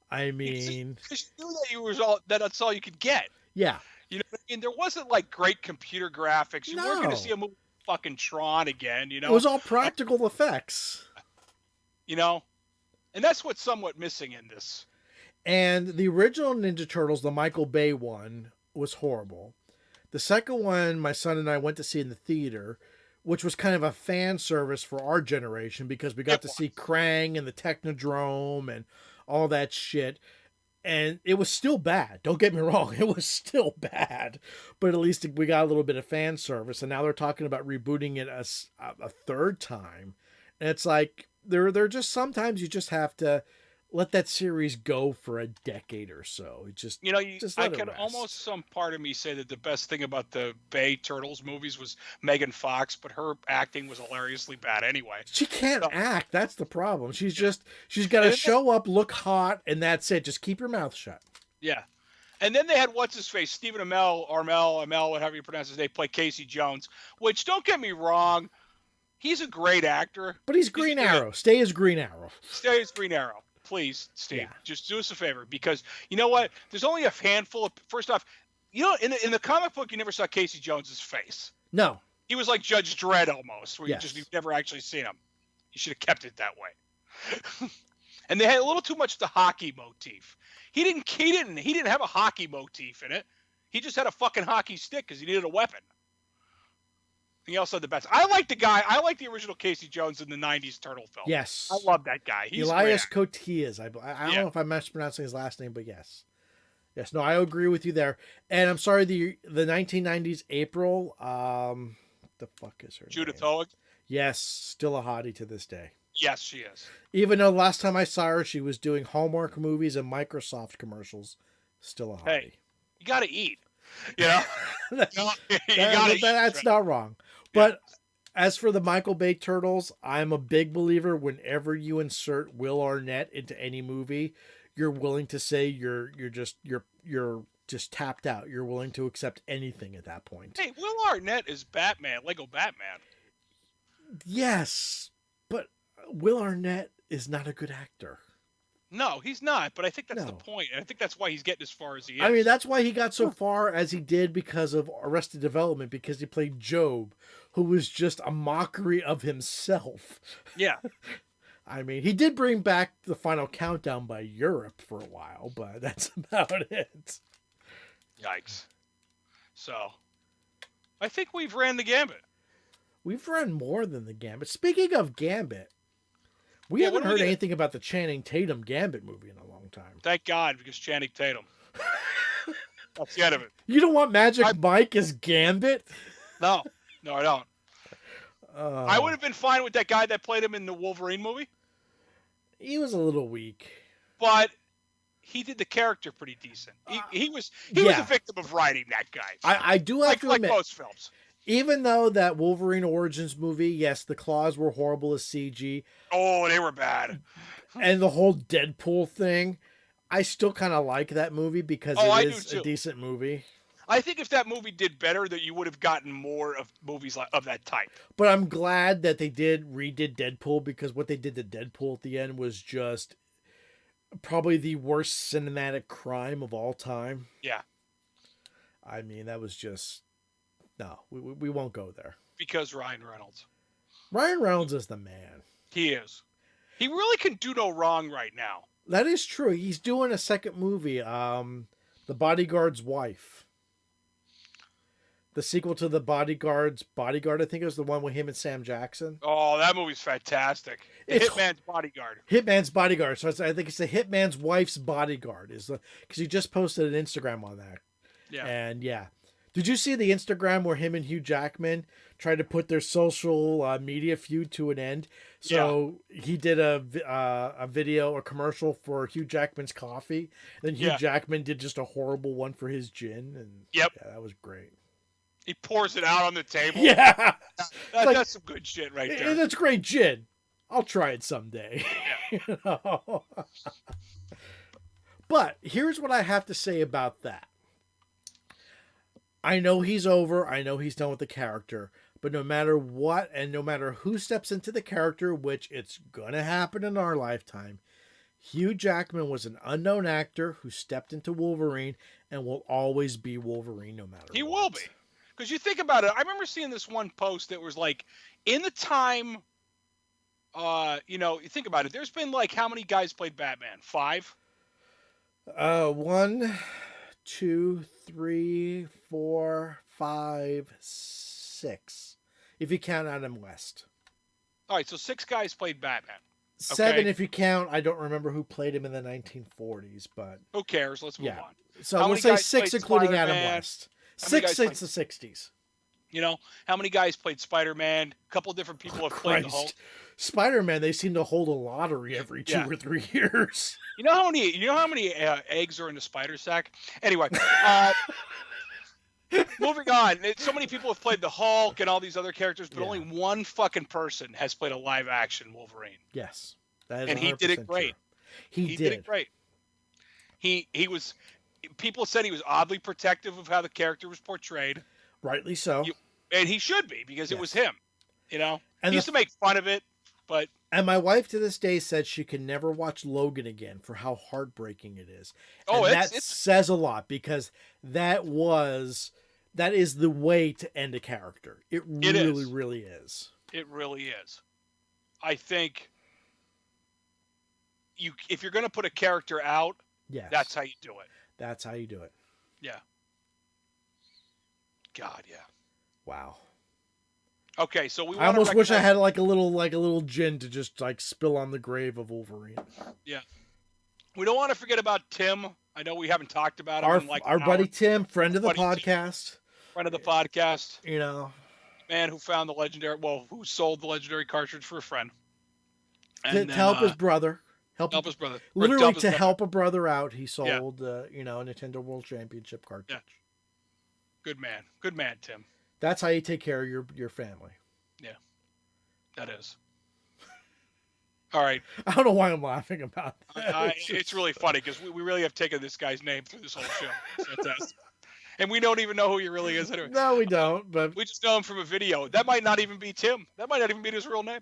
I mean... Because you knew that's all you could get. Yeah. You know what I mean? There wasn't, like, great computer graphics. You weren't going to see a movie fucking Tron again, you know? It was all practical effects. You know? And that's what's somewhat missing in this. And the original Ninja Turtles, the Michael Bay one, was horrible. The second one, my son and I went to see in the theater, which was kind of a fan service for our generation because we got to see Krang and the Technodrome and all that shit. And it was still bad. Don't get me wrong. It was still bad. But at least we got a little bit of fan service. And now they're talking about rebooting it a third time. And it's like, they're just, sometimes you just have to let that series go for a decade or so. It just, just I let it can rest. almost, some part of me say that the best thing about the Bay Turtles movies was Megan Fox, but her acting was hilariously bad anyway. She can't act. That's the problem. She's got to show up, look hot, and that's it. Just keep your mouth shut. Yeah. And then they had what's his face, Stephen Amell, whatever you pronounce his name, play Casey Jones. Which, don't get me wrong, he's a great actor. But he's Green Arrow. Stay as Green Arrow. Stay as Green Arrow. Please, Steve, Yeah. just do us a favor, because you know what? There's only a handful of. First off, in the comic book, you never saw Casey Jones's face. No. He was like Judge Dredd almost, where Yes. you've never actually seen him. You should have kept it that way. And they had a little too much the hockey motif. He didn't have a hockey motif in it. He just had a fucking hockey stick because he needed a weapon. He also had the best. I like the original Casey Jones in the '90s Turtle film. Yes. I love that guy. He's Elias great. Cotillas. I don't know if I'm mispronouncing his last name, but yes. Yes, no, I agree with you there. And I'm sorry, the 1990s April, the fuck is her Judith name? Hoag? Yes, still a hottie to this day. Yes, she is. Even though last time I saw her, she was doing Hallmark movies and Microsoft commercials. Still a hottie. Hey, you got to eat. You know? That's not wrong. But as for the Michael Bay Turtles, I'm a big believer whenever you insert Will Arnett into any movie, you're willing to say you're just tapped out. You're willing to accept anything at that point. Hey, Will Arnett is Batman, Lego Batman. Yes, but Will Arnett is not a good actor. No, he's not, but I think that's the No. point. And I think that's why he's getting as far as he is. I mean, that's why he got so far as he did because of Arrested Development, because he played Job, who was just a mockery of himself. Yeah. I mean, he did bring back the Final Countdown by Europe for a while, but that's about it. Yikes. So, I think we've ran the gambit. We've run more than the Gambit. Speaking of Gambit, we haven't heard anything about the Channing Tatum Gambit movie in a long time. Thank God, because Channing Tatum. That's the end of it. You don't want Magic Mike as Gambit? No, I don't. I would have been fine with that guy that played him in the Wolverine movie. He was a little weak. But he did the character pretty decent. He was a victim of writing that guy. I do have to admit, like most films. Even though that Wolverine Origins movie, yes, the claws were horrible as CG. Oh, they were bad. And the whole Deadpool thing, I still kind of like that movie because it is a decent movie. I think if that movie did better, that you would have gotten more of movies of that type. But I'm glad that they redid Deadpool, because what they did to Deadpool at the end was just probably the worst cinematic crime of all time. Yeah. I mean, that was just... No, we won't go there. Because Ryan Reynolds. Ryan Reynolds is the man. He is. He really can do no wrong right now. That is true. He's doing a second movie, The Bodyguard's Wife. The sequel to The Bodyguard's Bodyguard, I think it was the one with him and Sam Jackson. Oh, that movie's fantastic. Hitman's Bodyguard. Hitman's Bodyguard. So I think it's the Hitman's Wife's Bodyguard. Because he just posted an Instagram on that. Yeah. And yeah. Did you see the Instagram where him and Hugh Jackman tried to put their social media feud to an end? So he did a video, a commercial for Hugh Jackman's coffee. Then Hugh Jackman did just a horrible one for his gin. And yeah, that was great. He pours it out on the table. Yeah. That's some good shit right there. That's great gin. I'll try it someday. Yeah. You know? But here's what I have to say about that. I know he's over. I know he's done with the character. But no matter what, and no matter who steps into the character, which it's going to happen in our lifetime, Hugh Jackman was an unknown actor who stepped into Wolverine and will always be Wolverine no matter what. He will be. Because you think about it, I remember seeing this one post that was like, in the time, you think about it, there's been like, how many guys played Batman? 5? 1, 2, 3, 4, 5, 6. If you count Adam West. All right, so 6 guys played Batman. 7 Okay. if you count. I don't remember who played him in the 1940s, but Who cares? Let's move Yeah. on. so How we'll many say guys 6 played including Adam Spider-Man? West. How many 6 guys since the 60s. You know, how many guys played Spider-Man? A couple of different people have played the whole. Christ. Spider-Man, they seem to hold a lottery every 2 or 3 years. You know how many eggs are in the spider sack? Anyway, moving on. So many people have played the Hulk and all these other characters, but only one fucking person has played a live action Wolverine. Yes. That is And he did it 100% great. true. He did it great. He was. People said he was oddly protective of how the character was portrayed. Rightly so. And he should be, because it was him. You know, And he used to make fun of it, but And my wife to this day said she can never watch Logan again for how heartbreaking it is. Oh, and it's- that says a lot, because that is the way to end a character. It really, really is. It really is. I think if you're going to put a character out, Yes. that's how you do it. That's how you do it. Yeah. God, yeah. Wow. Okay, so we. I almost wish I had like a little gin to just like spill on the grave of Wolverine. Yeah. We don't want to forget about Tim. I know we haven't talked about him in like Our an buddy hour. Tim, friend of the Buddy Tim. podcast. Friend of the podcast. You know, Man who found who sold the legendary cartridge for a friend. to help his brother. Help his brother. Literally Help his to brother. help a brother out, he sold a Nintendo World Championship cartridge. Yeah. Good man. Good man, Tim. That's how you take care of your family. Yeah. That is. All right. I don't know why I'm laughing about that. It's really funny because we really have taken this guy's name through this whole show. It's fantastic. And we don't even know who he really is anyway. No, we don't. But we just know him from a video. That might not even be Tim. That might not even be his real name.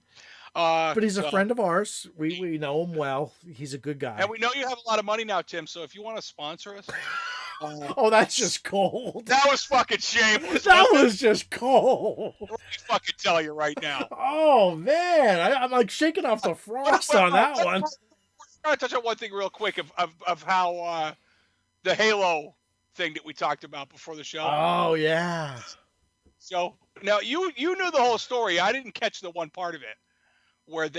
But he's a friend of ours. We know him well. He's a good guy. And we know you have a lot of money now, Tim. So if you want to sponsor us. Oh, that's just cold. That was fucking shameless. That was just cold. Let me fucking tell you right now. Oh, man. I'm like shaking off the frost on that one. I want to touch on one thing real quick of how the Halo thing that we talked about before the show. Oh, yeah. So now you knew the whole story. I didn't catch the one part of it where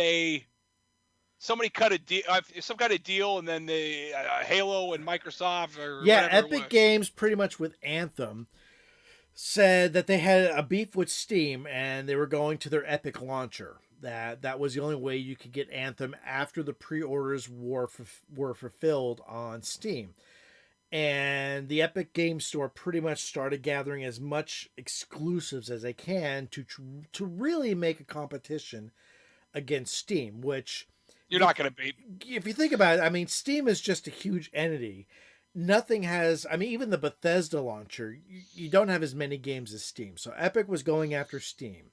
somebody cut a deal, some kind of deal, and then the Halo and Microsoft or whatever Epic Games, pretty much with Anthem, said that they had a beef with Steam and they were going to their Epic launcher. That was the only way you could get Anthem after the pre-orders were fulfilled on Steam. And the Epic Game Store pretty much started gathering as much exclusives as they can to really make a competition against Steam, which you're not going to beat. If you think about it, I mean, Steam is just a huge entity. Nothing has, I mean, even the Bethesda launcher, you don't have as many games as Steam. So Epic was going after Steam.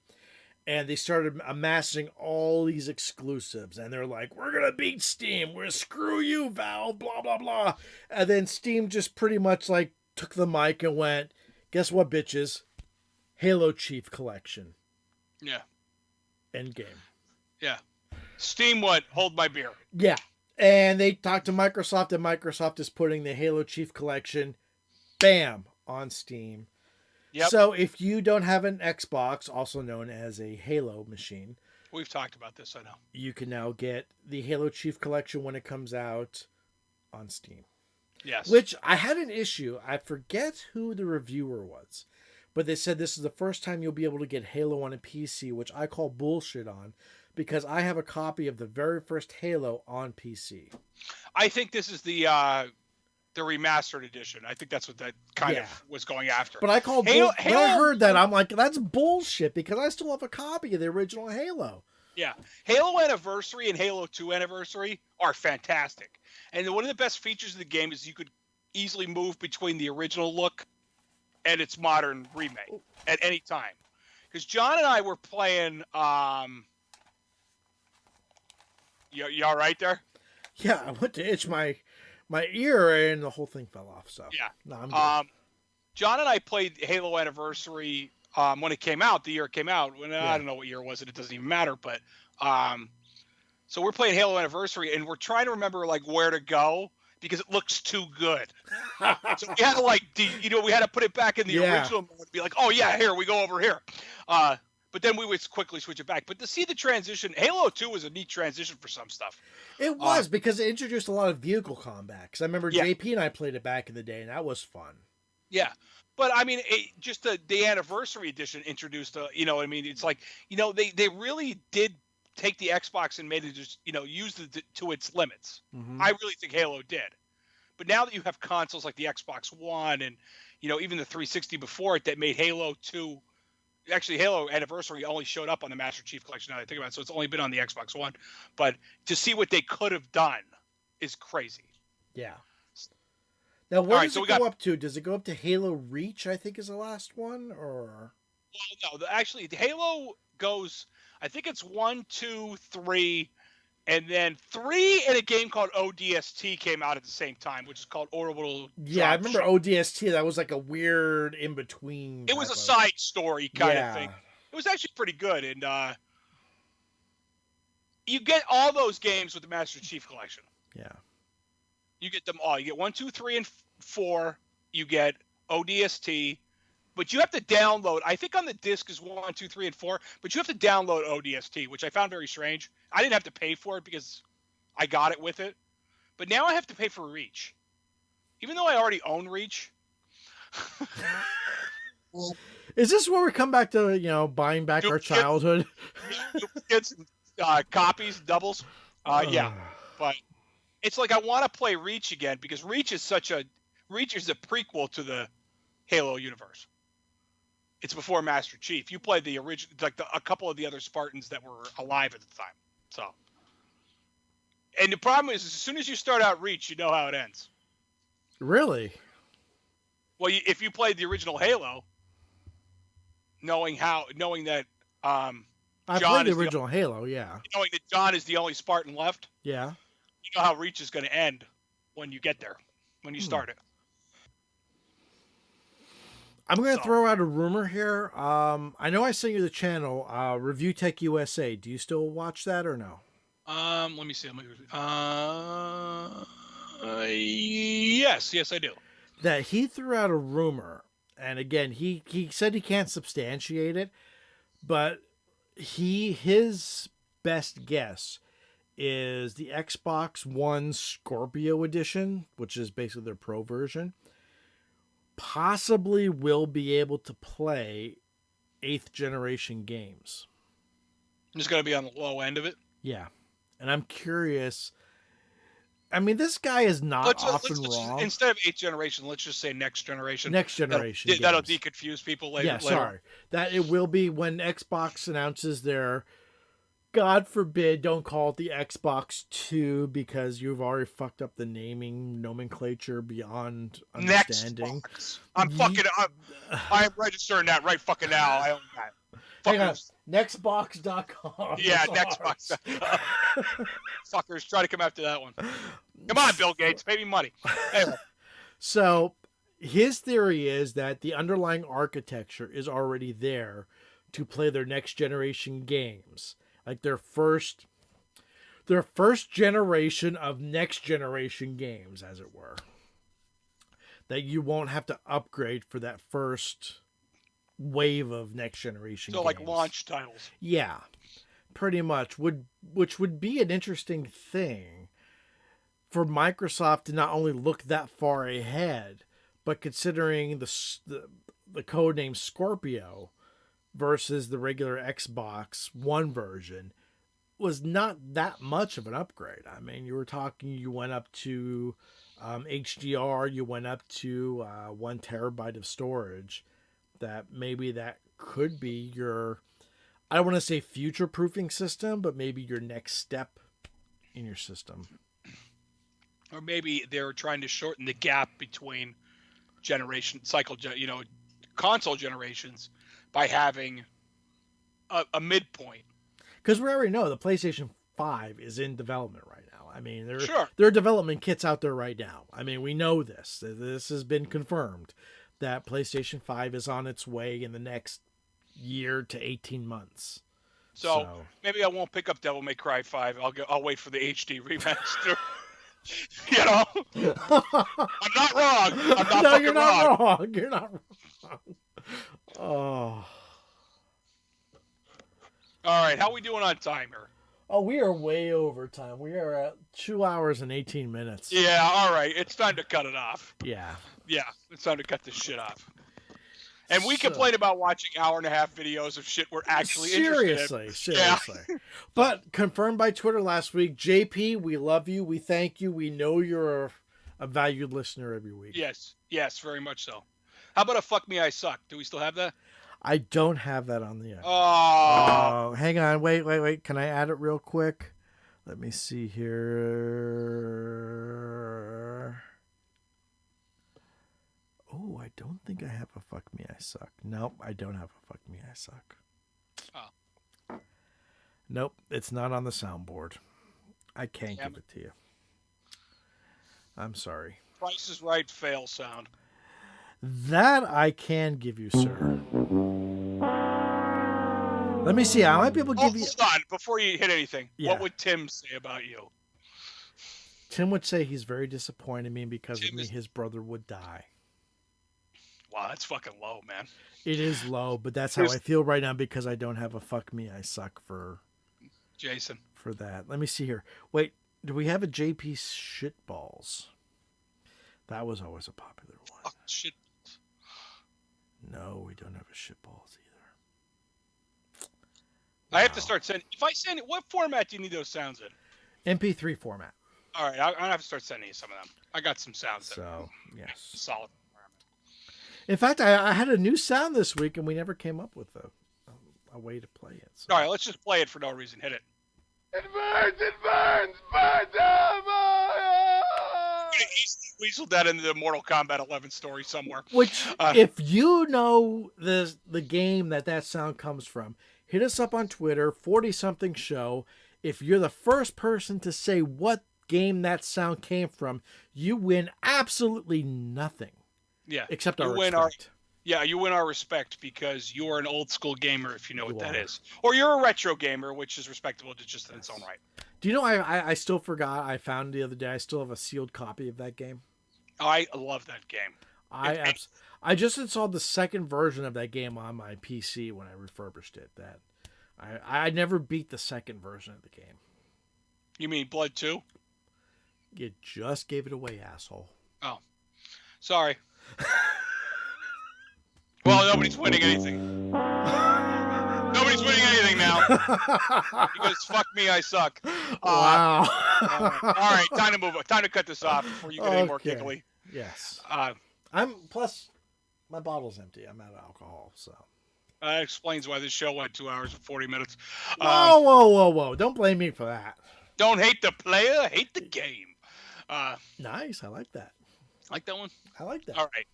And they started amassing all these exclusives. And they're like, we're going to beat Steam. We're screw you, Valve, blah, blah, blah. And then Steam just pretty much like took the mic and went, guess what, bitches? Halo Chief Collection. Yeah. Endgame. Yeah. Steam would hold my beer. Yeah. And they talked to Microsoft, and Microsoft is putting the Halo Chief Collection, bam, on Steam. Yep. So if you don't have an Xbox, also known as a Halo machine, we've talked about this, I know. You can now get the Halo Chief Collection when it comes out on Steam. Yes. Which I had an issue. I forget who the reviewer was, but they said this is the first time you'll be able to get Halo on a PC, which I call bullshit on, because I have a copy of the very first Halo on PC. I think this is the remastered edition. I think that's what that kind of was going after. But I called Halo, when I heard that, I'm like, that's bullshit, because I still have a copy of the original Halo. Yeah. Halo Anniversary and Halo 2 Anniversary are fantastic. And one of the best features of the game is you could easily move between the original look and its modern remake at any time. Because John and I were playing you all right there? Yeah, I went to itch my ear and the whole thing fell off. So yeah, no, I'm good. John and I played Halo Anniversary when it came out. The year it came out. I don't know what year it was. It doesn't even matter. But so we're playing Halo Anniversary and we're trying to remember like where to go because it looks too good. So we had to we had to put it back in the original mode. Be like, oh yeah, here we go over here. but then we would quickly switch it back. But to see the transition, Halo 2 was a neat transition for some stuff. It was because it introduced a lot of vehicle combat. Because I remember JP and I played it back in the day, and that was fun. Yeah. But I mean, just the anniversary edition introduced, you know, I mean, it's like, you know, they really did take the Xbox and made it just, you know, used it to its limits. Mm-hmm. I really think Halo did. But now that you have consoles like the Xbox One and, you know, even the 360 before it that made Halo 2, actually Halo Anniversary only showed up on the Master Chief Collection now that I think about it, so it's only been on the Xbox One. But to see what they could have done is crazy. Yeah. Now, what does it go up to? Does it go up to Halo Reach, I think is the last one? Or Well, no, actually, Halo goes, I think it's 1, 2, 3, and then 3 in a game called ODST came out at the same time, which is called Orbital. Yeah, I remember ODST. That was like a weird in-between. It was a side story kind of thing. It was actually pretty good, and you get all those games with the Master Chief Collection. Yeah. You get them all. You get 1, 2, 3, and 4. You get ODST, but you have to download. I think on the disc is 1, 2, 3, and 4, but you have to download ODST, which I found very strange. I didn't have to pay for it because I got it with it, but now I have to pay for Reach, even though I already own Reach. Is this where we come back to, you know, buying back our childhood? It's copies, doubles. Yeah, but it's like I want to play Reach again because Reach is a prequel to the Halo universe. It's before Master Chief. You played the original, like a couple of the other Spartans that were alive at the time. So, and the problem is, as soon as you start out Reach, you know how it ends. Really? Well, if you played the original Halo, knowing that I played the original Halo, yeah. Knowing that John is the only Spartan left. Yeah. You know how Reach is going to end when you get there, when you start it. I'm going to throw out a rumor here. I know I sent you the channel, Review Tech USA. Do you still watch that or no? Let me see. Yes, I do. That he threw out a rumor, and again, he said he can't substantiate it, but his best guess is the Xbox One Scorpio Edition, which is basically their Pro version, possibly will be able to play 8th generation games. It's going to be on the low end of it? Yeah. And I'm curious. I mean, this guy is not often wrong. Instead of 8th generation, let's just say next generation. Next generation. That'll de-confuse people later. Yeah, sorry. That it will be when Xbox announces their, God forbid, don't call it the Xbox 2 because you've already fucked up the naming nomenclature beyond understanding. Nextbox. I'm registering that right fucking now. I own that. Hang on. Nextbox.com. Yeah, Nextbox.com. Fuckers, try to come after that one. Come on, Bill Gates, pay me money. Anyway. So his theory is that the underlying architecture is already there to play their next generation games. Like their first generation of next generation games, as it were. That you won't have to upgrade for that first wave of next generation games. Like launch titles. Yeah. Pretty much. Which would be an interesting thing for Microsoft to not only look that far ahead, but considering the codename Scorpio versus the regular Xbox One version was not that much of an upgrade. I mean, you went up to HDR, you went up to 1 terabyte of storage. That maybe that could be your, I don't want to say future-proofing system, but maybe your next step in your system. Or maybe they're trying to shorten the gap between console generations by having a midpoint. Because we already know the PlayStation 5 is in development right now. I mean, there are development kits out there right now. I mean, we know this. This has been confirmed that PlayStation 5 is on its way in the next year to 18 months. So maybe I won't pick up Devil May Cry 5. I'll wait for the HD remaster. You know, I'm not wrong. You're not wrong. You're not wrong. Oh. All right, how we doing on time here? Oh, we are way over time. We are at 2 hours and 18 minutes. Yeah, all right. It's time to cut it off. Yeah. Yeah, it's time to cut this shit off. And we complain about watching hour-and-a-half videos of shit we're actually interested in. Seriously. Yeah. But confirmed by Twitter last week, JP, we love you. We thank you. We know you're a valued listener every week. Yes, very much so. How about a Fuck Me, I Suck? Do we still have that? I don't have that on the app. Oh. Hang on. Wait. Can I add it real quick? Let me see here. Oh, I don't think I have a Fuck Me, I Suck. Nope, I don't have a Fuck Me, I Suck. Oh. Nope, it's not on the soundboard. I can't give it to you. I'm sorry. Price is Right fail sound. That I can give you, sir. Let me see. I might be able to give you... Hold on, before you hit anything. Yeah. What would Tim say about you? Tim would say he's very disappointed in me because of me. His brother would die. Wow, that's fucking low, man. It is low, but that's how I feel right now because I don't have a Fuck Me, I Suck for... Jason. For that. Let me see here. Wait, do we have a JP Shitballs? That was always a popular one. Fuck, shit. No, we don't have a Shitballs either. I have to start sending... If I send it, what format do you need those sounds in? MP3 format. All right, I'll have to start sending you some of them. I got some sounds. So, yes. Solid. In fact, I had a new sound this week, and we never came up with a way to play it. So. All right, let's just play it for no reason. Hit it. It burns! He's weaseled that into the Mortal Kombat 11 story somewhere. Which, if you know the game that sound comes from, hit us up on Twitter, 40-something show. If you're the first person to say what game that sound came from, you win absolutely nothing. Yeah. Except our respect. You win our respect because you're an old school gamer, if you know what that is. Or you're a retro gamer, which is respectable to just in its own right. Do you know, I still forgot, I found the other day, I still have a sealed copy of that game. I love that game. I just installed the second version of that game on my PC when I refurbished it. That I never beat the second version of the game. You mean Blood 2? You just gave it away, asshole. Oh. Sorry. Well, nobody's winning anything. Nobody's winning anything now. Because fuck me, I suck. Wow. All right, time to move on. Time to cut this off before you get any more giggly. Yes. Plus my bottle's empty. I'm out of alcohol, so. That explains why this show went 2 hours and 40 minutes. Whoa. Don't blame me for that. Don't hate the player, hate the game. Nice. I like that. Like that one? I like that. All right.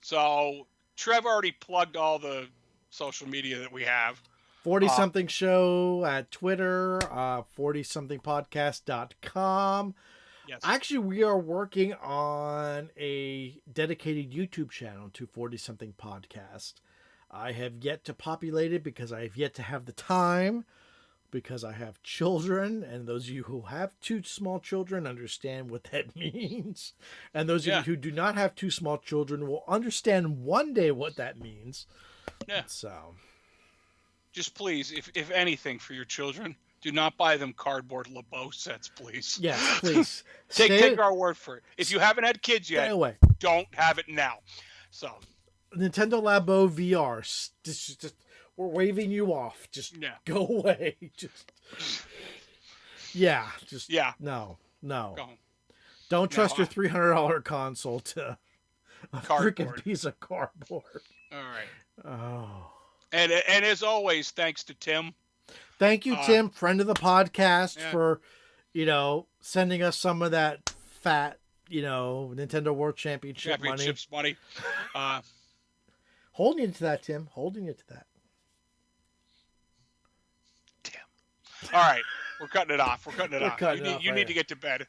So, Trev already plugged all the social media that we have. 40-something show at Twitter, 40somethingpodcast.com. Yes. Actually, we are working on a dedicated YouTube channel to 40-something podcast. I have yet to populate it because I have yet to have the time, because I have children, and those of you who have two small children understand what that means. And those of you who do not have two small children will understand one day what that means. Yeah. So, just please, if anything, for your children, do not buy them cardboard Labo sets, please. Yes, please. Take our word for it. If you haven't had kids yet, don't have it now. So, Nintendo Labo VR. Just we're waving you off. Just go away. No. Go home. Don't trust your $300 console to a freaking piece of cardboard. All right. Oh. And as always, thanks to Tim. Thank you, Tim, friend of the podcast, for sending us some of that fat, Nintendo World Championship money. Holding you to that, Tim. Holding you to that. Damn. All right. We're cutting it off. You need to get to bed.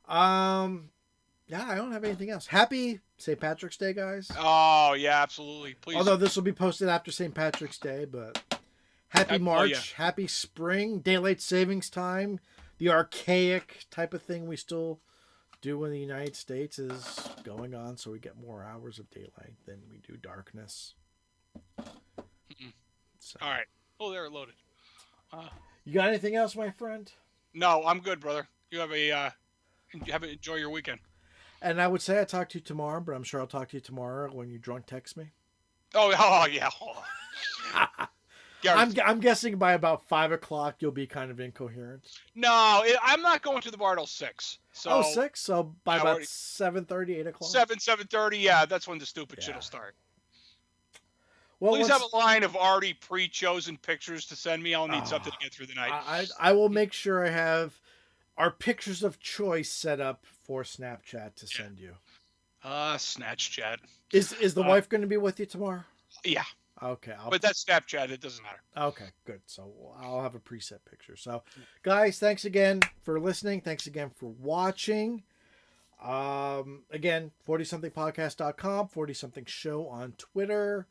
Yeah, I don't have anything else. Happy St. Patrick's Day, guys. Oh, yeah, absolutely. Please. Although this will be posted after St. Patrick's Day, but happy March, happy spring, daylight savings time, the archaic type of thing we still do in the United States is going on, so we get more hours of daylight than we do darkness. So. All right. Oh, they're loaded. You got anything else, my friend? No, I'm good, brother. You enjoy your weekend. And I would say I talk to you tomorrow, but I'm sure I'll talk to you tomorrow when you drunk text me. Oh yeah. I'm guessing by about 5 o'clock you'll be kind of incoherent. No, I'm not going to the bar till 6. So 6? So by about 7:30, 8 o'clock? 7:30, yeah, that's when the stupid shit will start. Well, please have a line of already pre-chosen pictures to send me. I'll need something to get through the night. I will make sure I have our pictures of choice set up for Snapchat to send you. Snatch chat. Is the wife going to be with you tomorrow? Yeah. Okay. But that's Snapchat. It doesn't matter. Okay, good. So I'll have a preset picture. So, guys, thanks again for listening. Thanks again for watching. Again, 40somethingpodcast.com, 40something show on Twitter.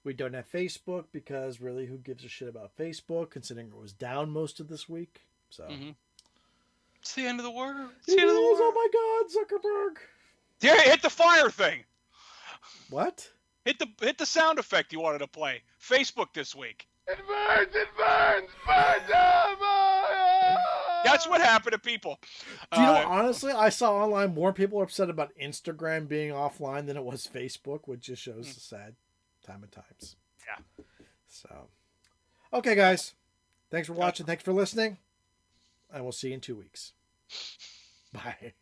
We don't have Facebook because really, who gives a shit about Facebook, considering it was down most of this week. So it's the end of the world. It's the end of the world. Oh my God, Zuckerberg! Yeah, hit the fire thing. What? Hit the sound effect you wanted to play. Facebook this week. It burns. That's what happened to people. Do you know, honestly, I saw online more people are upset about Instagram being offline than it was Facebook, which just shows the sad time of times. Yeah. So, okay, guys. Thanks for watching. Thanks for listening. And we'll see you in 2 weeks. Bye.